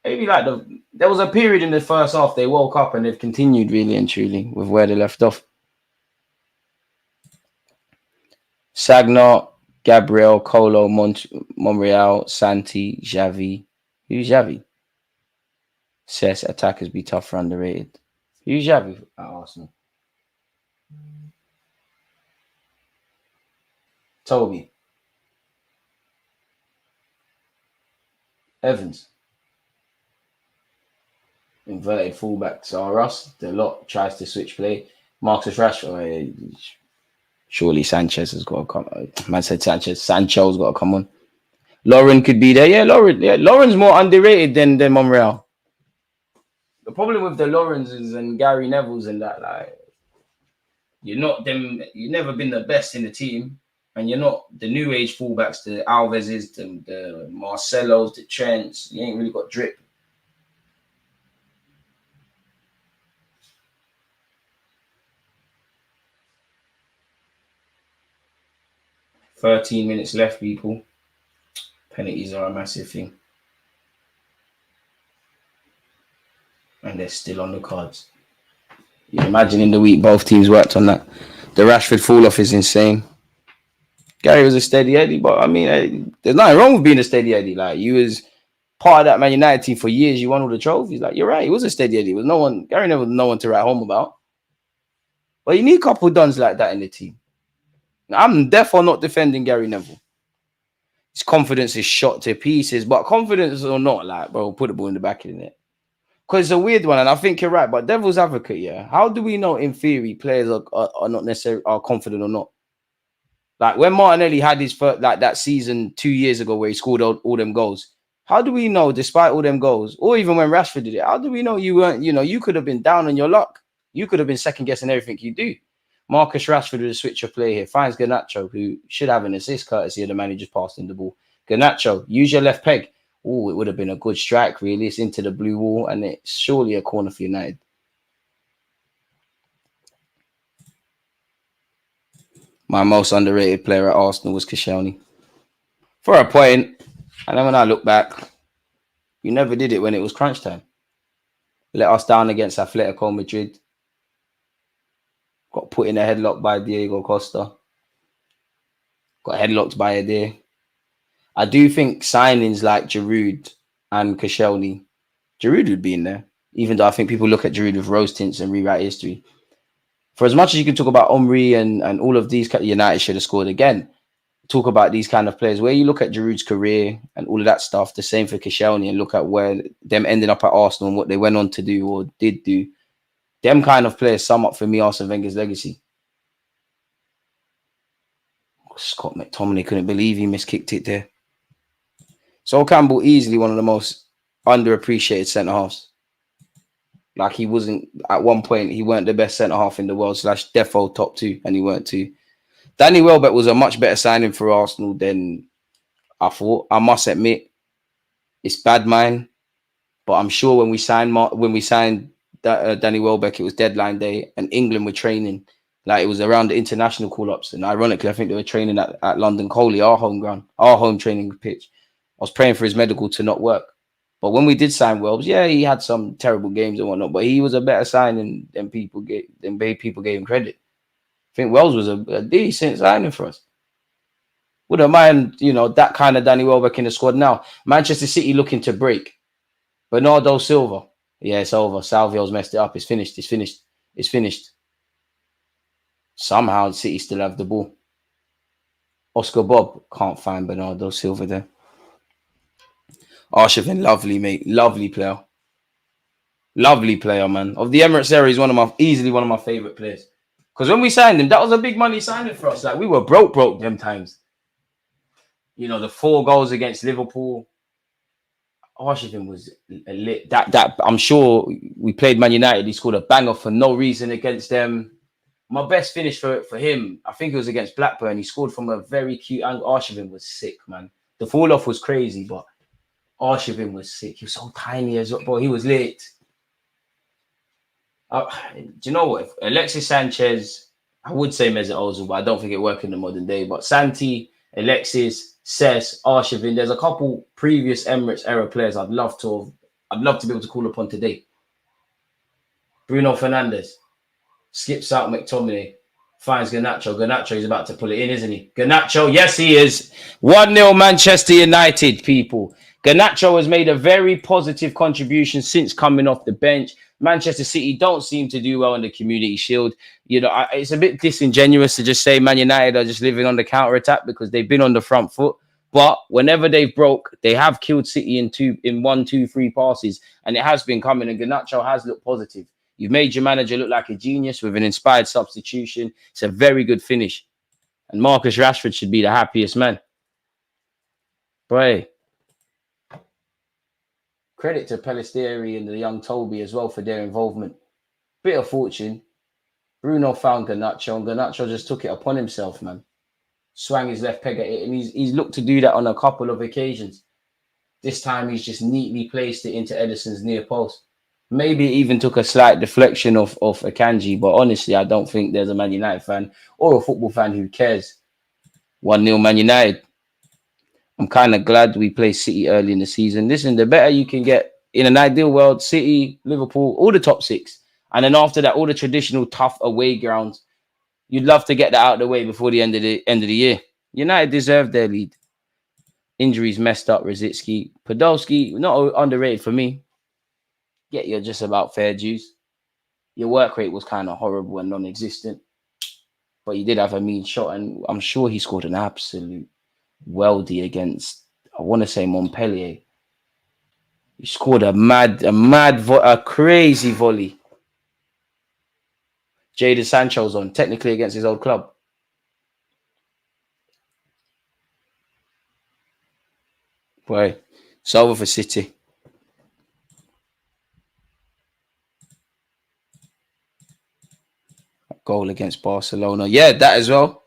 maybe there was a period in the first half they woke up and they've continued really and truly with where they left off. Sagna, Gabriel, Colo, Monreal, Santi, Xavi. Who's Xavi? Says attackers be tougher, underrated. Who's Xavi at Arsenal? Toby. Evans. Inverted fullbacks are us. The lot tries to switch play. Marcus Rashford. Surely Sanchez has got to come. Man said Sanchez. Sancho's got to come on. Lauren could be there. Yeah, Lauren. Yeah, Lauren's more underrated than Monreal. The problem with the Lawrences and Gary Neville's and that, like, you're not them. You've never been the best in the team, and you're not the new age fullbacks, the Alveses, the Marcelos, the Trents. You ain't really got drip. "13 minutes left, people. Penalties are a massive thing, and they're still on the cards. You imagine in the week both teams worked on that. The Rashford fall off is insane. Gary was a steady Eddie, but I mean, there's nothing wrong with being a steady Eddie. Like, you was part of that Man United team for years. You won all the trophies. Like, you're right. He was a steady Eddie. Gary never was no one to write home about. But you need a couple of duns like that in the team. Now, I'm therefore not defending Gary Neville. His confidence is shot to pieces, but confidence or not, like, bro, put the ball in the back of the net. Because it's a weird one, and I think you're right. But devil's advocate, yeah. How do we know in theory players are not necessarily are confident or not? Like when Martinelli had his first, like that season 2 years ago where he scored all them goals. How do we know, despite all them goals, or even when Rashford did it, how do we know you weren't, you could have been down on your luck. You could have been second guessing everything you do. Marcus Rashford with a switch of play here. Finds Garnacho, who should have an assist courtesy of the man who just passed him the ball. Garnacho, use your left peg. Oh, it would have been a good strike, really. It's into the blue wall, and it's surely a corner for United. My most underrated player at Arsenal was Koscielny. For a point, and then when I look back, you never did it when it was crunch time. Let us down against Atletico Madrid. Got put in a headlock by Diego Costa. Got headlocked by Adair. I do think signings like Giroud and Koscielny, Giroud would be in there, even though I think people look at Giroud with rose tints and rewrite history. For as much as you can talk about Omri and all of these, United should have scored again. Talk about these kind of players where you look at Giroud's career and all of that stuff, the same for Koscielny, and look at where them ending up at Arsenal and what they went on to do or did do. Them kind of players sum up for me Arsene Wenger's legacy. Scott McTominay couldn't believe he miskicked it there. Sol Campbell, easily one of the most underappreciated centre-halves. Like, he wasn't, at one point, he weren't the best centre-half in the world, / defo top 2, and he weren't too. Danny Welbeck was a much better signing for Arsenal than I thought. I must admit, it's bad mind, but I'm sure when we signed Danny Welbeck, it was deadline day, and England were training. Like, it was around the international call-ups, and ironically, I think they were training at London Coley, our home ground, our home training pitch. I was praying for his medical to not work. But when we did sign Welbs, yeah, he had some terrible games and whatnot, but he was a better signing than people gave him credit. I think Wells was a decent signing for us. Wouldn't mind, that kind of Danny Welbeck in the squad now. Manchester City looking to break. Bernardo Silva. Yeah, it's over. Salvio's messed it up. It's finished. Somehow City still have the ball. Oscar Bob can't find Bernardo Silva there. Arshavin, lovely, mate. Lovely player. Lovely player, man. Of the Emirates era, he's easily one of my favourite players. Because when we signed him, that was a big money signing for us. Like, we were broke them times. The 4 goals against Liverpool. Arshavin was lit. That I'm sure we played Man United. He scored a banger for no reason against them. My best finish for him, I think it was against Blackburn. He scored from a very cute angle. Arshavin was sick, man. The fall off was crazy, but Arshavin was sick. He was so tiny as well, bro. He was lit. Do you know what? Alexis Sanchez, I would say Mesut Ozil, but I don't think it worked in the modern day. But Santi, Alexis, Cesc, Arshavin, there's a couple previous Emirates era players I'd love to be able to call upon today. Bruno Fernandes skips out McTominay, finds Garnacho. Garnacho is about to pull it in, isn't he? Garnacho, yes, he is. 1-0 Manchester United, people. Garnacho has made a very positive contribution since coming off the bench. Manchester City don't seem to do well in the Community Shield. It's a bit disingenuous to just say Man United are just living on the counter-attack because they've been on the front foot. But whenever they've broke, they have killed City in 1, 2, 3 passes. And it has been coming, and Garnacho has looked positive. You've made your manager look like a genius with an inspired substitution. It's a very good finish. And Marcus Rashford should be the happiest man. Boy, credit to Pellistieri and the young Toby as well for their involvement. Bit of fortune. Bruno found Garnacho, and Garnacho just took it upon himself, man. Swang his left peg at it, and he's looked to do that on a couple of occasions. This time he's just neatly placed it into Edison's near post. Maybe it even took a slight deflection of Akanji, but honestly, I don't think there's a Man United fan or a football fan who cares. 1-0 Man United. I'm kind of glad we played City early in the season. Listen, the better you can get in an ideal world, City, Liverpool, all the top six. And then after that, all the traditional tough away grounds. You'd love to get that out of the way before the end of the year. United deserve their lead. Injuries messed up Rosicky. Podolski, not underrated for me. Get your just about fair dues. Your work rate was kind of horrible and non-existent. But you did have a mean shot, and I'm sure he scored an absolute weldy against, I want to say, Montpellier. He scored a crazy volley. Jadon Sancho's on, technically against his old club. Boy, it's over for City. Goal against Barcelona. Yeah, that as well.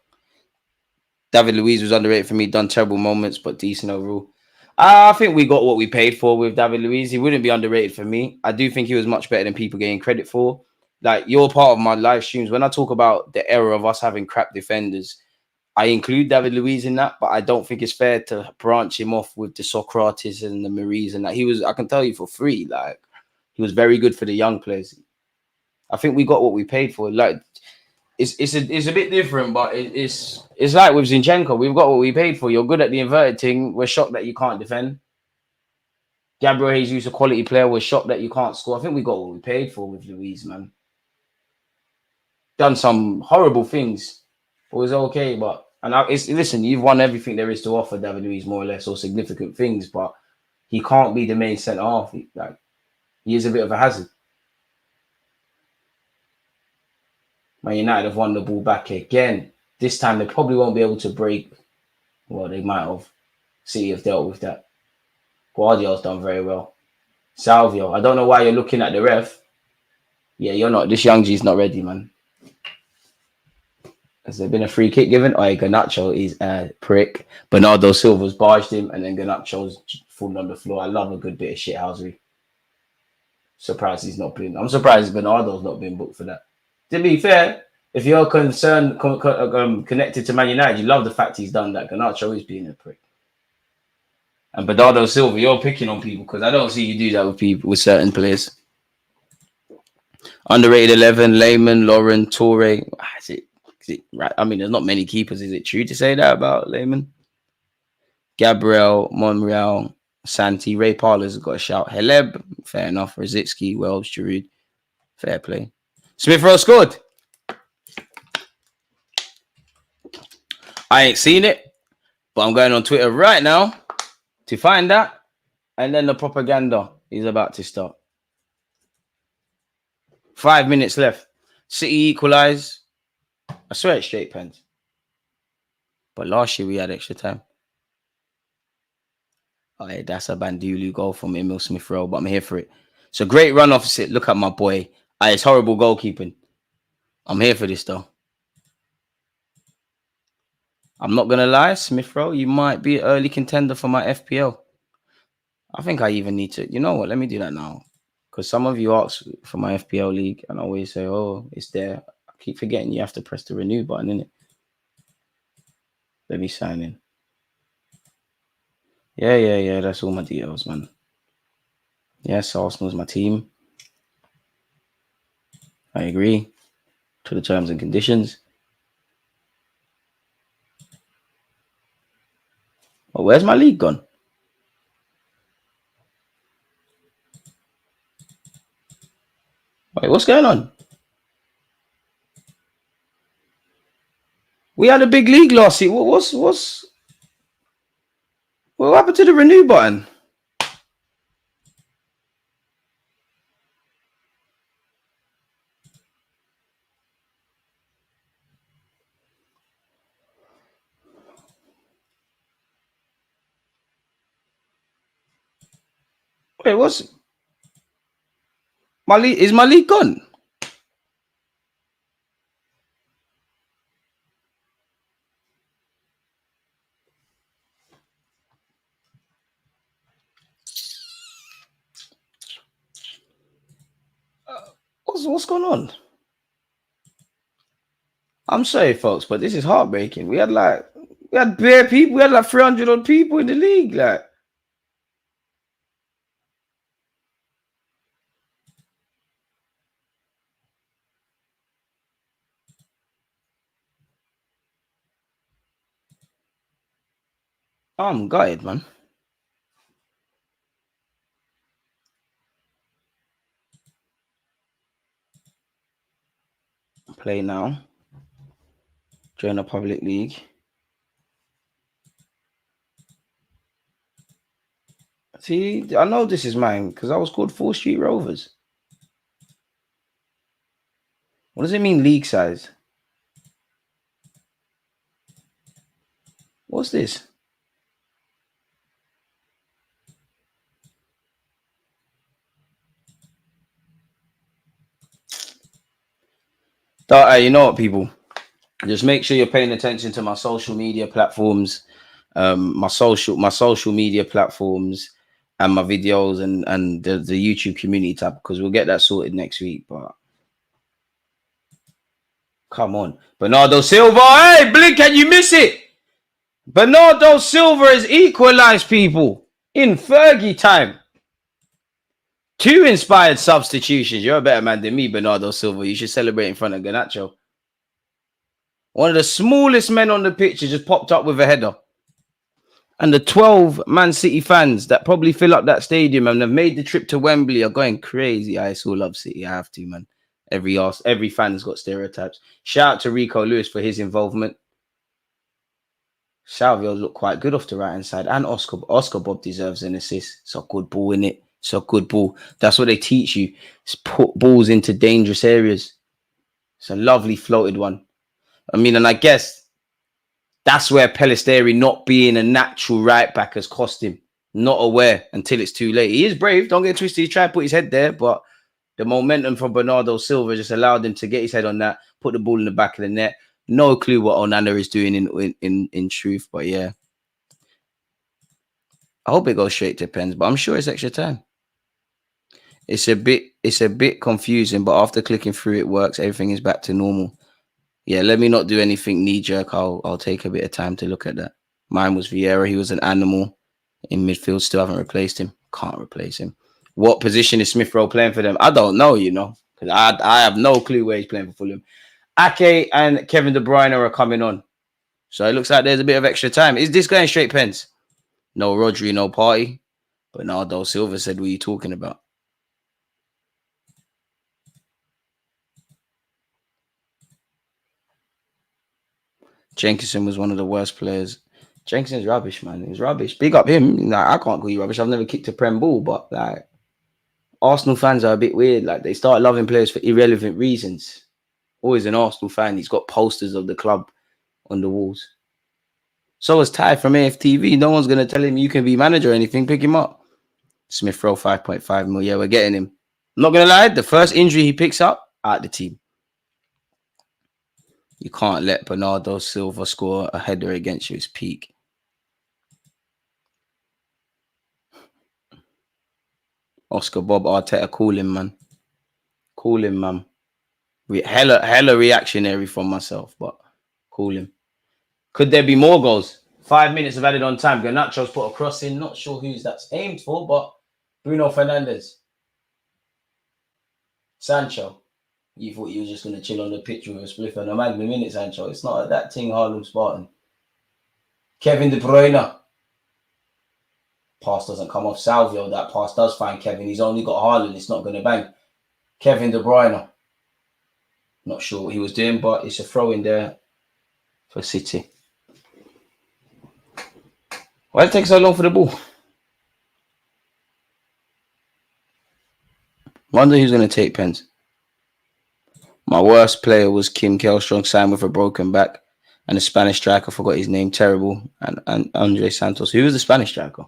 David Luiz was underrated for me. Done terrible moments, but decent overall. I think we got what we paid for with David Luiz. He wouldn't be underrated for me. I do think he was much better than people getting credit for. Like, you're part of my live streams. When I talk about the era of us having crap defenders, I include David Luiz in that, but I don't think it's fair to branch him off with the Socrates and the Maries and that. He was, I can tell you for free, like, he was very good for the young players. I think we got what we paid for. Like, it's a bit different, but it's like with Zinchenko. We've got what we paid for. You're good at the inverted thing. We're shocked that you can't defend. Gabriel Jesus, a quality player. We're shocked that you can't score. I think we got what we paid for with Luiz, man. Done some horrible things. It was okay, but listen, you've won everything there is to offer David Luiz, more or less, or significant things, but he can't be the main centre half. Like, he is a bit of a hazard. Man United have won the ball back again. This time they probably won't be able to break. Well, they might have. City have dealt with that. Guardiola's done very well. Salvio, I don't know why you're looking at the ref. Yeah, you're not. This young G's not ready, man. Has there been a free kick given? Oh, Garnacho is a prick. Bernardo Silva's barged him, and then Garnacho's fallen on the floor. I love a good bit of shithousery. Surprised he's not been. I'm surprised Bernardo's not been booked for that. To be fair, if you're concerned, connected to Man United, you love the fact he's done that. Garnacho is being a prick. And Bernardo Silva, you're picking on people because I don't see you do that with people, with certain players. Underrated 11, Lehmann, Lauren, Torre. Is it right? I mean, there's not many keepers. Is it true to say that about Lehmann? Gabriel, Monreal, Santi, Ray Parler's got a shout. Heleb, fair enough. Rosicky, Wells, Giroud, fair play. Smith Rowe scored. I ain't seen it, but I'm going on Twitter right now to find that. And then the propaganda is about to start. 5 minutes left. City equalize. I swear it's straight pens. But last year we had extra time. Oh, yeah, that's a Bandulu goal from Emil Smith Rowe, but I'm here for it. It's a great run off it. Look at my boy. It's horrible goalkeeping. I'm here for this though. I'm not gonna lie, Smith Rowe, you might be an early contender for my FPL. I think I even need to. You know what? Let me do that now. Because some of you ask for my FPL league and I always say, oh, it's there. I keep forgetting you have to press the renew button, innit? Let me sign in. Yeah. That's all my details, man. Yes, Arsenal's my team. I agree to the terms and conditions. Oh, where's my league gone? Wait, what's going on? We had a big league last year. What happened to the renew button? Wait, what's Malik? Is Malik gone? What's going on? I'm sorry, folks, but this is heartbreaking. We had bare people. We had like 300 odd people in the league. Like, I'm gutted, man. Play now. Join a public league. See, I know this is mine because I was called 4 Street Rovers. What does it mean, league size? What's this? You know what, people? Just make sure you're paying attention to my social media platforms, my social media platforms, and my videos and the YouTube community tab, because we'll get that sorted next week. But come on, Bernardo Silva! Hey, Blink, can you miss it? Bernardo Silva is equalized, people, in Fergie time. 2 inspired substitutions. You're a better man than me, Bernardo Silva. You should celebrate in front of Garnacho. One of the smallest men on the pitch just popped up with a header. And the 12 Man City fans that probably fill up that stadium and have made the trip to Wembley are going crazy. I still love City. I have to, man. Every fan's got stereotypes. Shout out to Rico Lewis for his involvement. Salvio looked quite good off the right-hand side. And Oscar Bob deserves an assist. It's a good ball, innit? It's a good ball. That's what they teach you. It's put balls into dangerous areas. It's a lovely floated one. I mean, and I guess that's where Pelisteri not being a natural right back has cost him. Not aware until it's too late. He is brave. Don't get twisted. He tried to put his head there, but the momentum from Bernardo Silva just allowed him to get his head on that, put the ball in the back of the net. No clue what Onana is doing in truth, but yeah. I hope it goes straight to pens, but I'm sure it's extra time. It's a bit confusing, but after clicking through, it works. Everything is back to normal. Yeah, let me not do anything knee-jerk. I'll take a bit of time to look at that. Mine was Vieira. He was an animal in midfield. Still haven't replaced him. Can't replace him. What position is Smith Rowe playing for them? I don't know, because I have no clue where he's playing for Fulham. Ake and Kevin De Bruyne are coming on. So it looks like there's a bit of extra time. Is this going straight pens? No Rodri, no party. Bernardo Silva said, what are you talking about? Jenkinson was one of the worst players. Jenkinson's rubbish, man. He's rubbish. Big up him. Like, I can't call you rubbish. I've never kicked a Prem ball, but like Arsenal fans are a bit weird. Like they start loving players for irrelevant reasons. Always an Arsenal fan. He's got posters of the club on the walls. So is Ty from AFTV. No one's going to tell him you can be manager or anything. Pick him up. Smith Rowe, 5.5 mil. Yeah, we're getting him. I'm not going to lie. The first injury he picks up, out the team. You can't let Bernardo Silva score a header against you. It's peak. Oscar Bob Arteta, call him, man. Call him, man. Hella reactionary from myself, but call him. Could there be more goals? 5 minutes of added on time. Garnacho's put a cross in. Not sure who's that's aimed for, but Bruno Fernandes. Sancho. You thought you were just going to chill on the pitch with a spliff and a magnum, innit, Sancho? It's not that thing, Harlem Spartan. Kevin De Bruyne. Pass doesn't come off Salvio. That pass does find Kevin. He's only got Haaland. It's not going to bang. Kevin De Bruyne. Not sure what he was doing, but it's a throw in there for City. Why did it take so long for the ball? Wonder who's going to take pens. My worst player was Kim Kelstrong, signed with a broken back. And the Spanish striker, forgot his name, terrible. And Andre Santos. Who was the Spanish striker?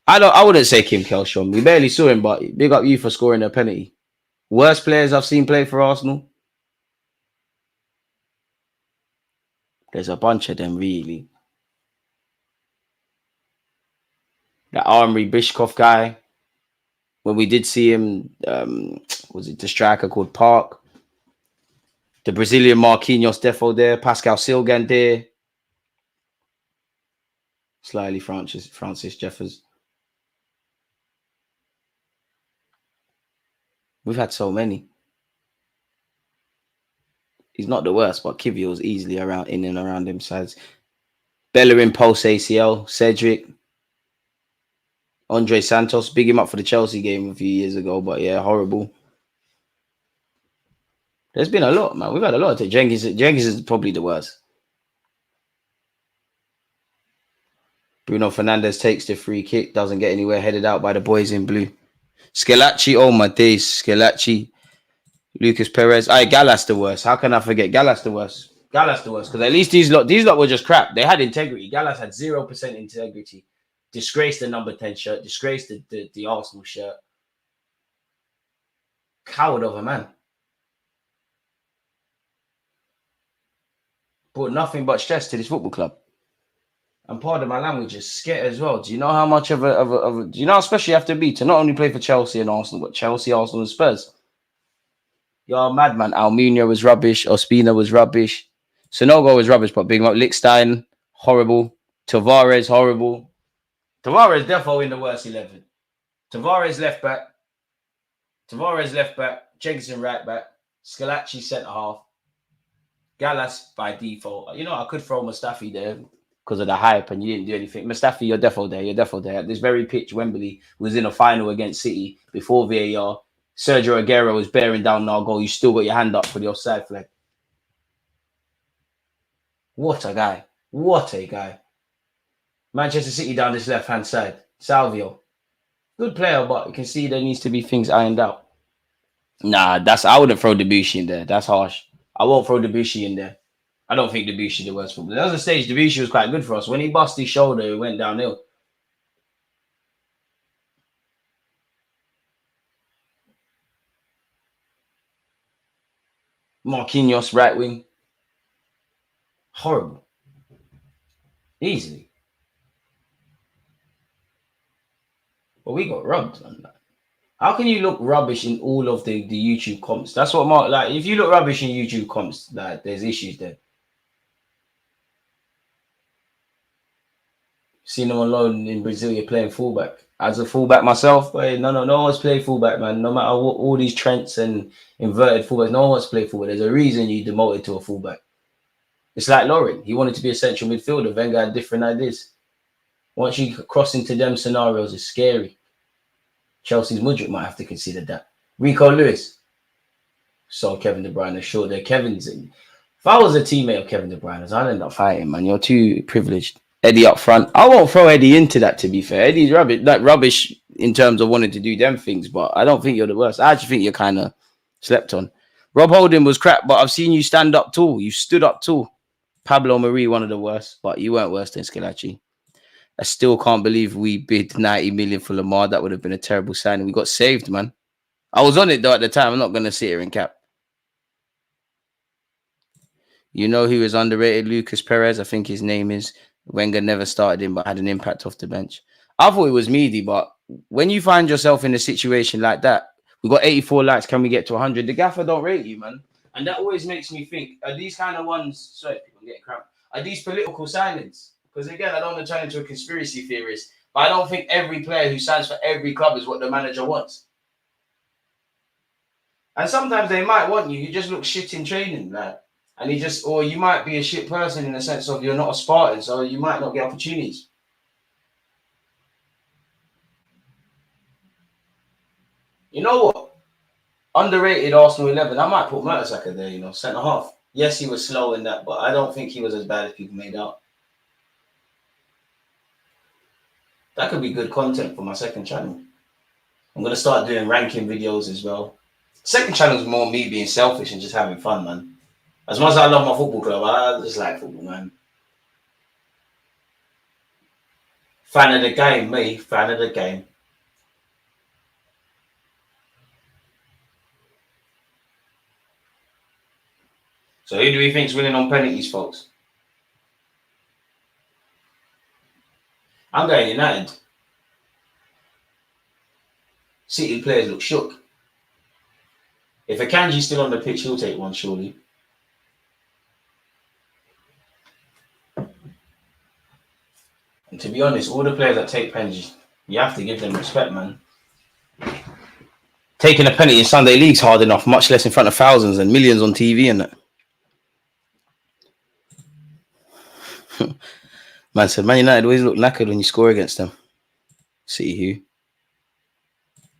I wouldn't say Kim Kelshaw. We barely saw him, but big up you for scoring a penalty. Worst players I've seen play for Arsenal. There's a bunch of them, really. That Armory Bishkov guy. When we did see him, was it the striker called Park? The Brazilian Marquinhos Defo there. Pascal Silgan there. Slightly Francis Jeffers. We've had so many. He's not the worst, but Kivio's easily around in and around him sides. Bellerin post ACL, Cedric, Andre Santos, big him up for the Chelsea game a few years ago, but yeah, horrible. There's been a lot, man. We've had a lot. Jenkins is probably the worst. Bruno Fernandes takes the free kick, doesn't get anywhere, headed out by the boys in blue. Schillaci, oh my days, Schillaci. Lucas Perez. Gallas the worst. How can I forget Gallas the worst? Gallas the worst. Because at least these lot were just crap. They had integrity. Gallas had 0% integrity. Disgraced the number 10 shirt. Disgraced the Arsenal shirt. Coward of a man. Brought nothing but stress to this football club. And pardon my language, is scared as well. Do you know how much of a do you know how special you have to be to not only play for Chelsea and Arsenal, but Chelsea, Arsenal, and Spurs? You're a madman. Almunia was rubbish. Ospina was rubbish. Sonogo was rubbish, but big up. Lickstein, horrible. Tavares, horrible. Tavares definitely in the worst 11. Tavares left back. Jenkinson right back. Schillaci centre half. Gallas by default. You know, I could throw Mustafi there because of the hype and you didn't do anything. Mustafi, you're definitely there. At this very pitch, Wembley was in a final against City before VAR. Sergio Aguero was bearing down our goal. You still got your hand up for the offside flag. What a guy. What a guy. Manchester City down this left-hand side. Salvio. Good player, but you can see there needs to be things ironed out. Nah, I wouldn't throw Debussy in there. That's harsh. I won't throw Debussy in there. I don't think Debussy the worst footballer. There was a stage Debussy was quite good for us. When he bust his shoulder, it went downhill. Marquinhos, right wing. Horrible. Easily. But we got robbed on that. How can you look rubbish in all of the YouTube comps? That's what Mark, like, if you look rubbish in YouTube comps, like, there's issues there. Seen him alone in Brazil, you're playing fullback. As a fullback myself, but no one's played fullback, man. No matter what, all these Trents and inverted fullbacks, no one wants to play fullback. There's a reason you demoted to a fullback. It's like Lauren. He wanted to be a central midfielder. Wenger had different ideas. Once you cross into them scenarios, it's scary. Chelsea's Mudryk might have to consider that. Rico Lewis. So Kevin De Bruyne short there. Kevin's in. If I was a teammate of Kevin De Bruyne's, I'd end up fighting, man. You're too privileged. Eddie up front. I won't throw Eddie into that, to be fair. Eddie's rubbish, like rubbish in terms of wanting to do them things, but I don't think you're the worst. I actually think you're kind of slept on. Rob Holding was crap, but I've seen you stand up tall. You stood up tall. Pablo Marie, one of the worst, but you weren't worse than Schillaci. I still can't believe we bid 90 million for Lamar. That would have been a terrible signing. We got saved, man. I was on it though at the time. I'm not going to sit here and cap. You know who is underrated? Lucas Perez, I think his name is. Wenger never started him, but had an impact off the bench. I thought it was Meady, but when you find yourself in a situation like that, we got 84 likes. Can we get to 100? The gaffer don't rate you, man. And that always makes me think, are these kind of ones, sorry, I'm getting cramped, are these political signings? Because again, I don't want to turn into a conspiracy theorist, but I don't think every player who signs for every club is what the manager wants. And sometimes they might want you. You just look shit in training, like. And or you might be a shit person in the sense of you're not a Spartan, so you might not get opportunities. You know what? Underrated Arsenal 11. I might put Mertesacker there, centre half. Yes, he was slow in that, but I don't think he was as bad as people made out. That could be good content for my second channel. I'm going to start doing ranking videos as well. Second channel is more me being selfish and just having fun, man. As much as I love my football club, I just like football, man. Fan of the game, me. Fan of the game. So who do we think's winning on penalties, folks? I'm going United. City players look shook. If Akanji's still on the pitch, he'll take one, surely. And to be honest, all the players that take penalties, you have to give them respect, man. Taking a penalty in Sunday League's hard enough, much less in front of thousands and millions on TV and that. Man said, Man United always look knackered when you score against them. See who?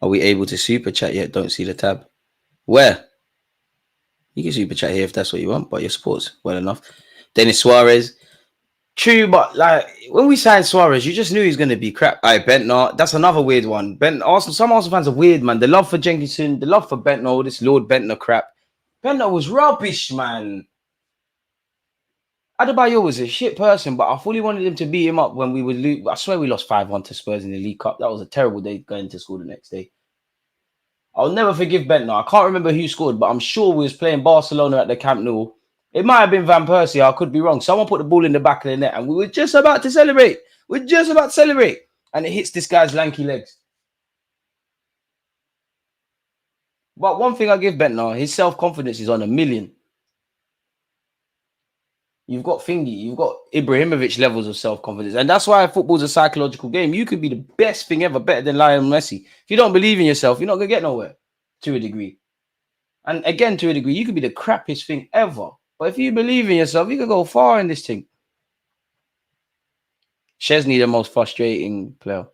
Are we able to super chat yet? Don't see the tab. Where? You can super chat here if that's what you want, but your sports well enough. Dennis Suarez. True, but like when we signed Suarez, you just knew he was going to be crap. Bentner, that's another weird one. Some Arsenal fans are weird, man. The love for Jenkinson, the love for Bentner, this Lord Bentner crap. Bentner was rubbish, man. Adebayo was a shit person, but I fully wanted him to beat him up when we would lose. I swear we lost 5-1 to Spurs in the League Cup. That was a terrible day going to school the next day. I'll never forgive Bentner. I can't remember who scored, but I'm sure we was playing Barcelona at the Camp Nou. It might have been Van Persie. I could be wrong. Someone put the ball in the back of the net and we were just about to celebrate. We're just about to celebrate. And it hits this guy's lanky legs. But one thing I give Bentner, his self-confidence is on a million. You've got Fingy, you've got Ibrahimovic levels of self-confidence. And that's why football's a psychological game. You could be the best thing ever, better than Lionel Messi. If you don't believe in yourself, you're not going to get nowhere, to a degree. And again, to a degree, you could be the crappiest thing ever. But if you believe in yourself, you can go far in this thing. Chesney, the most frustrating player.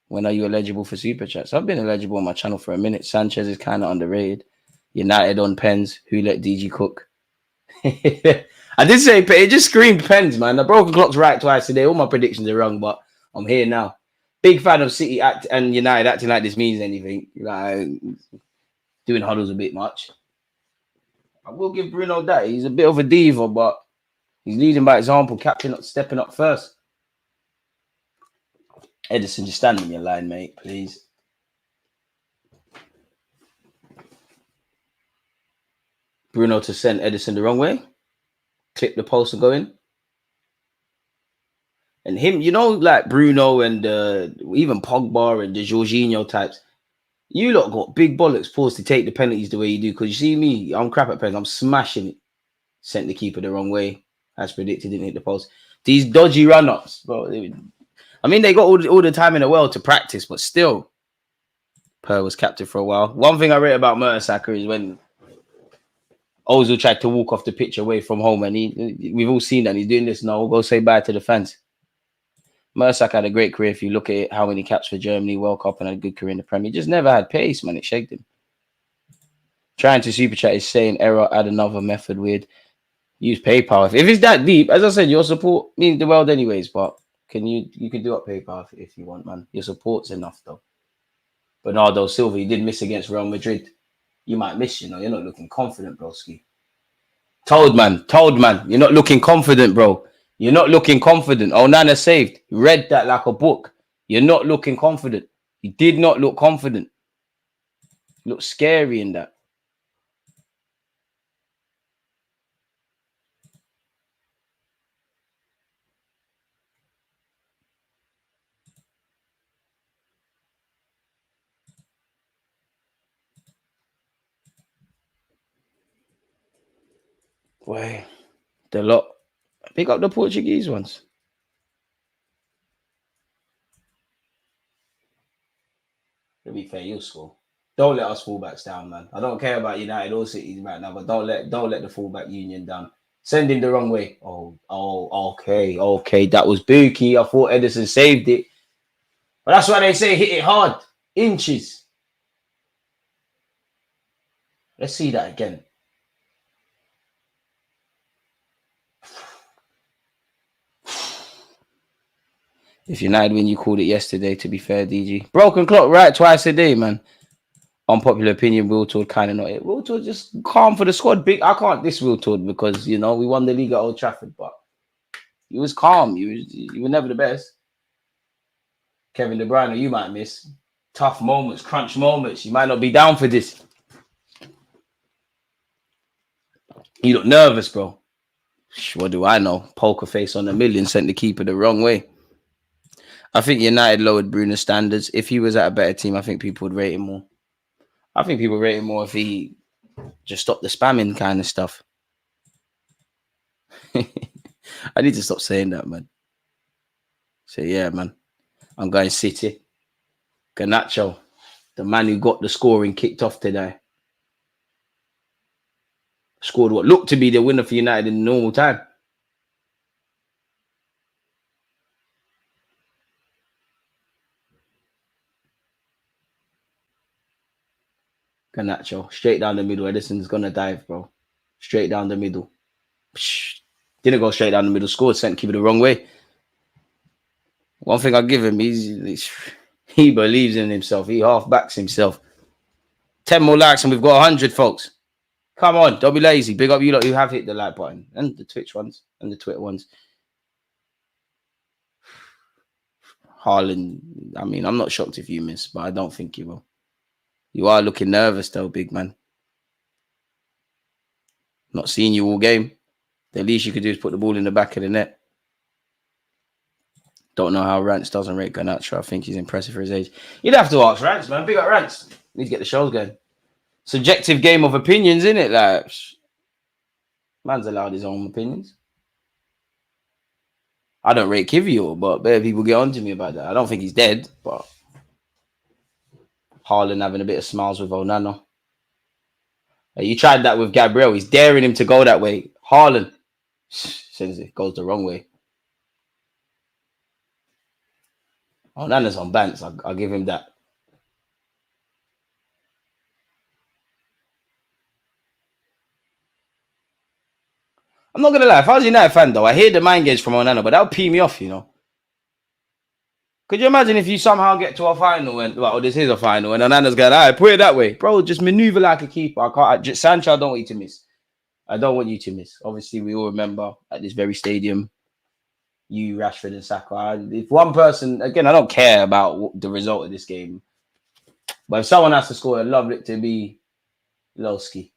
When are you eligible for Super Chats? I've been eligible on my channel for a minute. Sanchez is kind of underrated. United on pens. Who let DG cook? I did say it just screamed pens, man. The broken clock's right twice today. All my predictions are wrong, but I'm here now. Big fan of City and United acting like this means anything. Like doing huddles a bit much. I will give Bruno that. He's a bit of a diva, but he's leading by example. Captain up, stepping up first. Edison, just stand in your line, mate, please. Bruno to send Edison the wrong way. Clip the post and go in. And him, you know, like Bruno and even Pogba and the Jorginho types. You lot got big bollocks forced to take the penalties the way you do. Because you see me, I'm crap at pens. I'm smashing it. Sent the keeper the wrong way. As predicted, didn't hit the post. These dodgy run-ups, bro. I mean, they got all the time in the world to practice, but still. Per was captain for a while. One thing I read about Mertesacker is when Ozil tried to walk off the pitch away from home, and we've all seen that. He's doing this now. We'll go say bye to the fans. Mertesacker had a great career. If you look at it, how many caps for Germany, World Cup, and had a good career in the Premier. He just never had pace, man. It shagged him. Trying to super chat is saying error, add another method, weird. Use PayPal. If it's that deep, as I said, your support means the world anyways, but you can do up PayPal if you want, man. Your support's enough, though. Bernardo Silva, he did miss against Real Madrid. You might miss, you know. You're not looking confident, broski. Told man. You're not looking confident, bro. You're not looking confident. Oh, Nana saved. Read that like a book. You're not looking confident. You did not look confident. You look scary in that. Boy, the lot. Pick up the Portuguese ones. To be fair, you'll score. Don't let us fullbacks down, man. I don't care about United or City right now, but don't let the fullback union down. Send him the wrong way. Oh, okay. That was Buki. I thought Edison saved it. But that's why they say hit it hard. Inches. Let's see that again. If United win, you called it yesterday, to be fair, DG. Broken clock, right? Twice a day, man. Unpopular opinion, Wiltord kind of not it. Wiltord just calm for the squad. Big. I can't diss Wiltord because, you know, we won the league at Old Trafford, but he was calm. He was never the best. Kevin De Bruyne, you might miss. Tough moments, crunch moments. You might not be down for this. You look nervous, bro. What do I know? Poker face on a million sent the keeper the wrong way. I think United lowered Bruno's standards. If he was at a better team, I think people would rate him more. I think people rate him more if he just stopped the spamming kind of stuff. I need to stop saying that, man. So, yeah, man. I'm going City. Garnacho, the man who got the scoring kicked off today. Scored what looked to be the winner for United in normal time. Garnacho, straight down the middle. Edison's going to dive, bro. Straight down the middle. Psh, didn't go straight down the middle. Scored, sent keeper the wrong way. One thing I give him, he believes in himself. He half backs himself. 10 more likes and we've got 100, folks. Come on, don't be lazy. Big up you lot who have hit the like button. And the Twitch ones. And the Twitter ones. Haaland, I mean, I'm not shocked if you miss, but I don't think you will. You are looking nervous though, big man. Not seeing you all game. The least you could do is put the ball in the back of the net. Don't know how Rance doesn't rate Garnacho. I think he's impressive for his age. You'd have to ask Rance, man. Big up Rance. Need to get the shows going. Subjective game of opinions, innit? Like, man's allowed his own opinions. I don't rate Kivior, but better people get on to me about that. I don't think he's dead, but Haaland having a bit of smiles with Onana. You tried that with Gabriel. He's daring him to go that way. Haaland says it goes the wrong way. Onana's on Banks. I'll give him that. I'm not going to lie. If I was a United fan, though, I hear the mind games from Onana, but that would pee me off, you know. Could you imagine if you somehow get to a final and, well, this is a final, and Onana's going, all right, put it that way. Bro, just maneuver like a keeper. Sancho, I don't want you to miss. I don't want you to miss. Obviously, we all remember at this very stadium, you, Rashford and Saka. If one person, again, I don't care about the result of this game, but if someone has to score, I'd love it to be Lowski.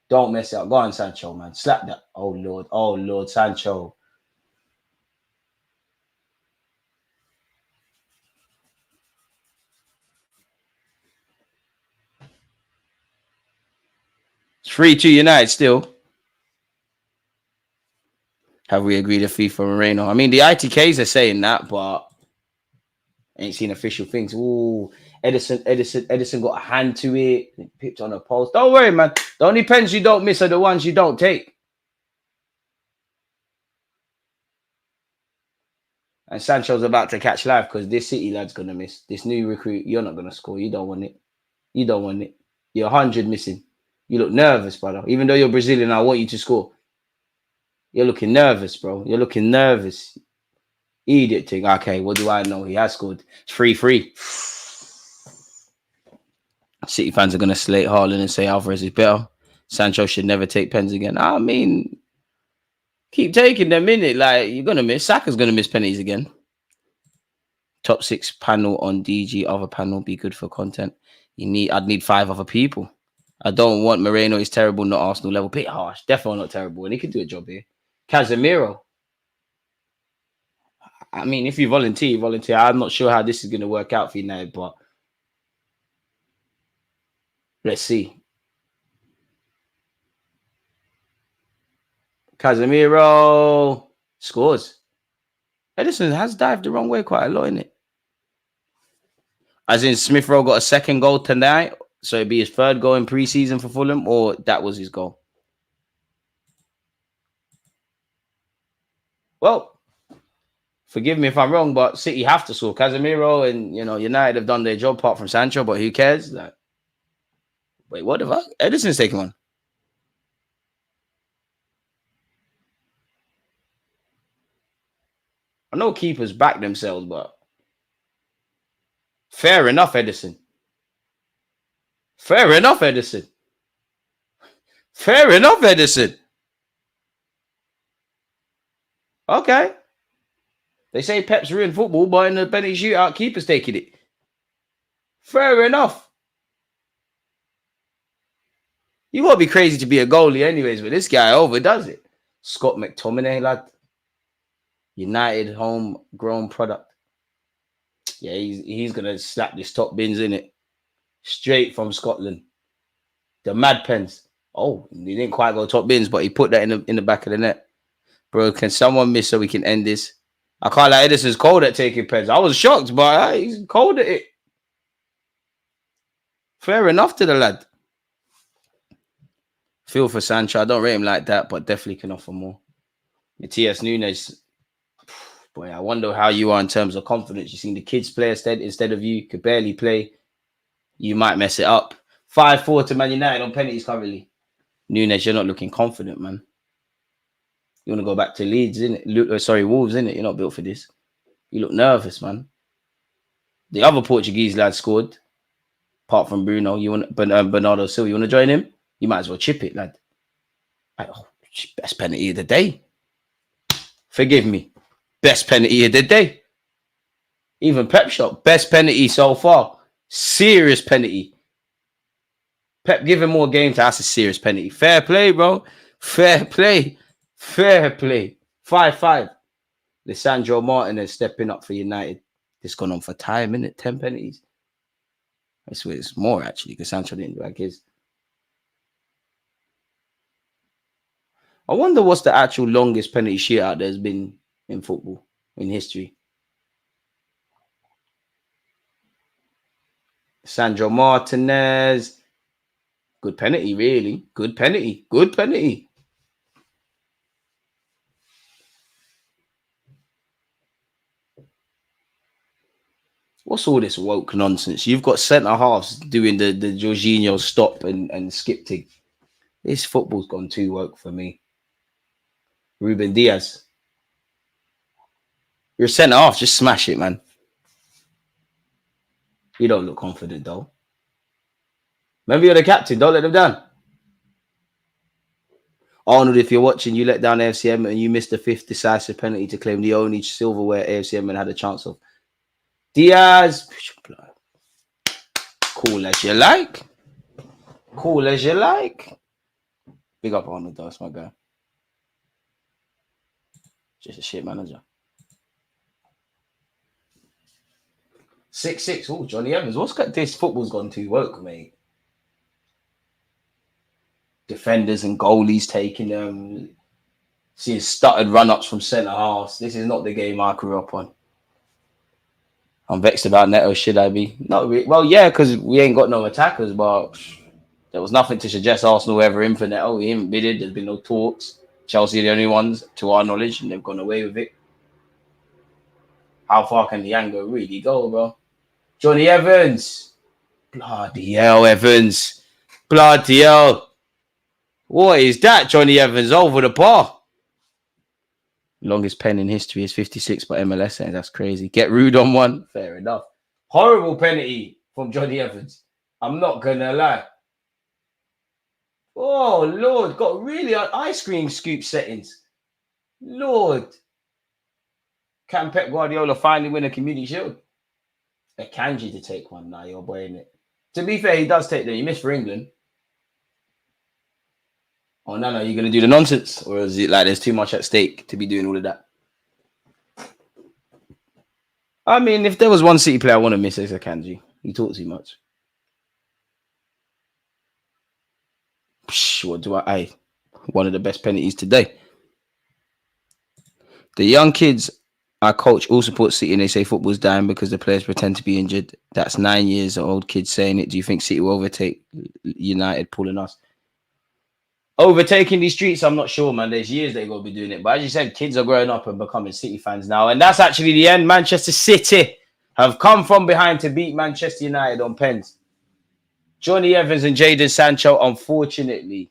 Don't mess it up. Go on, Sancho, man. Slap that. Oh, Lord. Oh, Lord, Sancho. It's 3-2 United still. Have we agreed a fee for Moreno? I mean, the ITKs are saying that, but I ain't seen official things. Ooh, Edison got a hand to it. Pipped on a post. Don't worry, man. The only pens you don't miss are the ones you don't take. And Sancho's about to catch life because this City lad's going to miss. This new recruit, you're not going to score. You don't want it. You don't want it. You're 100 missing. You look nervous, brother. Even though you're Brazilian, I want you to score. You're looking nervous, bro. You're looking nervous. Idiot thing. Okay, what do I know? He has scored. It's 3-3. City fans are going to slate Haaland and say Alvarez is better. Sancho should never take pens again. I mean, keep taking them, innit? Like, you're going to miss. Saka's going to miss penalties again. Top 6 panel on DG. Other panel be good for content. I'd need 5 other people. I don't want Moreno. He's terrible, not Arsenal level. Bit harsh. Definitely not terrible. And he could do a job here. Casemiro. I mean, if you volunteer, volunteer. I'm not sure how this is going to work out for you now, but let's see. Casemiro scores. Edison has dived the wrong way quite a lot, innit? As in, Smith Rowe got a second goal tonight, so it'd be his third goal in pre-season for Fulham, or that was his goal. Well, forgive me if I'm wrong, but City have to score. Casemiro and, you know, United have done their job apart from Sancho, but who cares? Like, wait, what the fuck? Edison's taking one. I know keepers back themselves, but fair enough, Edison. Fair enough, Edison. Fair enough, Edison. Okay. They say Pep's ruined football, but in the penalty shootout, keeper's taking it. Fair enough. You got to be crazy to be a goalie anyways, but this guy overdoes it. Scott McTominay, lad. United homegrown product. Yeah, he's going to slap this top bins in it. Straight from Scotland. The Mad Pens. Oh, he didn't quite go top bins, but he put that in the back of the net. Bro, can someone miss so we can end this? I can't lie, Edison's cold at taking pens. I was shocked, but he's cold at it. Fair enough to the lad. Feel for Sancho. I don't rate him like that, but definitely can offer more. Matthias Nunes. Boy, I wonder how you are in terms of confidence. You've seen the kids play instead of you. Could barely play. You might mess it up. 5-4 to Man United on penalties currently. Nunes, you're not looking confident, man. You want to go back to Leeds, innit? Sorry, Wolves, innit? You're not built for this. You look nervous, man. The other Portuguese lad scored. Apart from Bruno, you want Bernardo Silva. You want to join him? You might as well chip it, lad. Best penalty of the day. Forgive me. Best penalty of the day. Even Pep shot. Best penalty so far. Serious penalty. Pep give him more game to ask a serious penalty. Fair play, bro. Fair play. Fair play. 5-5. Lisandro Martinez stepping up for United. This gone on for time, innit? 10 penalties. I swear it's more, actually, because Sancho didn't do like his. I wonder what's the actual longest penalty shootout there's been in football, in history. Sandro Martinez. Good penalty, really. Good penalty. Good penalty. What's all this woke nonsense? You've got centre halves doing the Jorginho stop and skip thing. This football's gone too woke for me. Ruben Diaz. You're a centre half. Just smash it, man. You don't look confident, though. Remember, you're the captain. Don't let them down. Arnold, if you're watching, you let down AFCM and you missed the 5th decisive penalty to claim the only silverware AFCM had a chance of. Diaz. Cool as you like. Cool as you like. Big up Arnold, though. That's my guy. Just a shit manager. 6-6. Oh, Johnny Evans. What's got this? Football's gone too woke, mate. Defenders and goalies taking them. Seeing stuttered run-ups from centre halves. This is not the game I grew up on. I'm vexed about Neto. Should I be? Not really. Well, yeah, because we ain't got no attackers, but there was nothing to suggest Arsenal were ever in for Neto. We haven't bidded. There's been no talks. Chelsea are the only ones, to our knowledge, and they've gone away with it. How far can the anger really go, bro? Johnny Evans. Bloody hell, Evans. Bloody hell. What is that, Johnny Evans? Over the bar. Longest pen in history is 56 by MLS. That's crazy. Get rude on one. Fair enough. Horrible penalty from Johnny Evans. I'm not going to lie. Oh, Lord. Got really ice cream scoop settings. Lord. Can Pep Guardiola finally win a Community Shield? A Kanji to take one now, your boy, innit? To be fair, he does take them. He missed for England. Oh, no, you're going to do the nonsense? Or is it like there's too much at stake to be doing all of that? I mean, if there was one City player I want to miss, it's a Kanji. He talks too much. What do I? One of the best penalties today. The young kids I coach all support City and they say football's dying because the players pretend to be injured. That's 9 years old kids saying it. Do you think City will overtake United pulling us? Overtaking these streets, I'm not sure, man. There's years they got to be doing it. But as you said, kids are growing up and becoming City fans now. And that's actually the end. Manchester City have come from behind to beat Manchester United on pens. Johnny Evans and Jadon Sancho, unfortunately,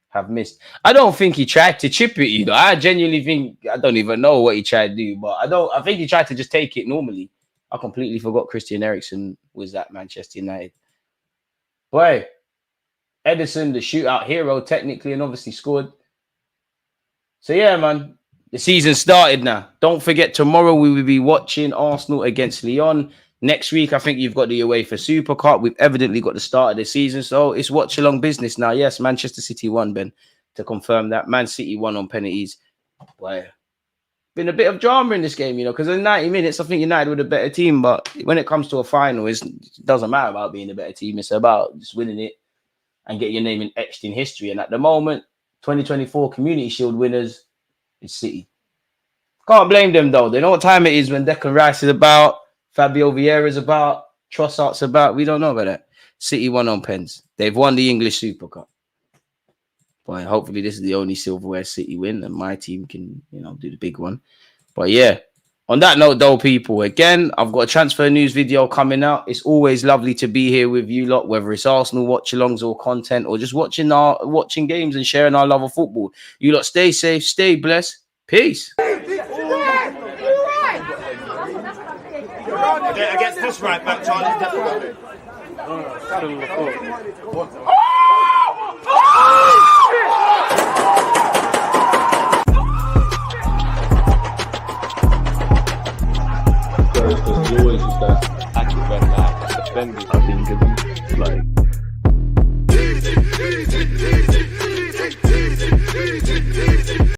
have missed. I don't think he tried to chip it, you know. I genuinely think, I don't even know what he tried to do. But I think he tried to just take it normally. I completely forgot Christian Eriksen was at Manchester United. Boy. Edison, the shootout hero, technically, and obviously scored. So, yeah, man. The season started now. Don't forget, tomorrow we will be watching Arsenal against Lyon. Next week, I think you've got the UEFA Super Cup. We've evidently got the start of the season. So it's watch along business now. Yes, Manchester City won, Ben, to confirm that. Man City won on penalties. Well, been a bit of drama in this game, you know, because in 90 minutes, I think United were the better team. But when it comes to a final, it doesn't matter about being a better team. It's about just winning it and get your name etched in history. And at the moment, 2024 Community Shield winners, it's City. Can't blame them though. They know what time it is when Declan Rice is about, Fabio Vieira is about, Trossard's about. We don't know about that. City won on pens. They've won the English Super Cup. But hopefully this is the only silverware City win, and my team can, you know, do the big one. But yeah, on that note though, people, again, I've got a transfer news video coming out. It's always lovely to be here with you lot, whether it's Arsenal watch-alongs or content, or just watching games and sharing our love of football. You lot stay safe, stay blessed. Peace. Against this right back, Charlie's definitely. You always use that active red light, defending. I think it's like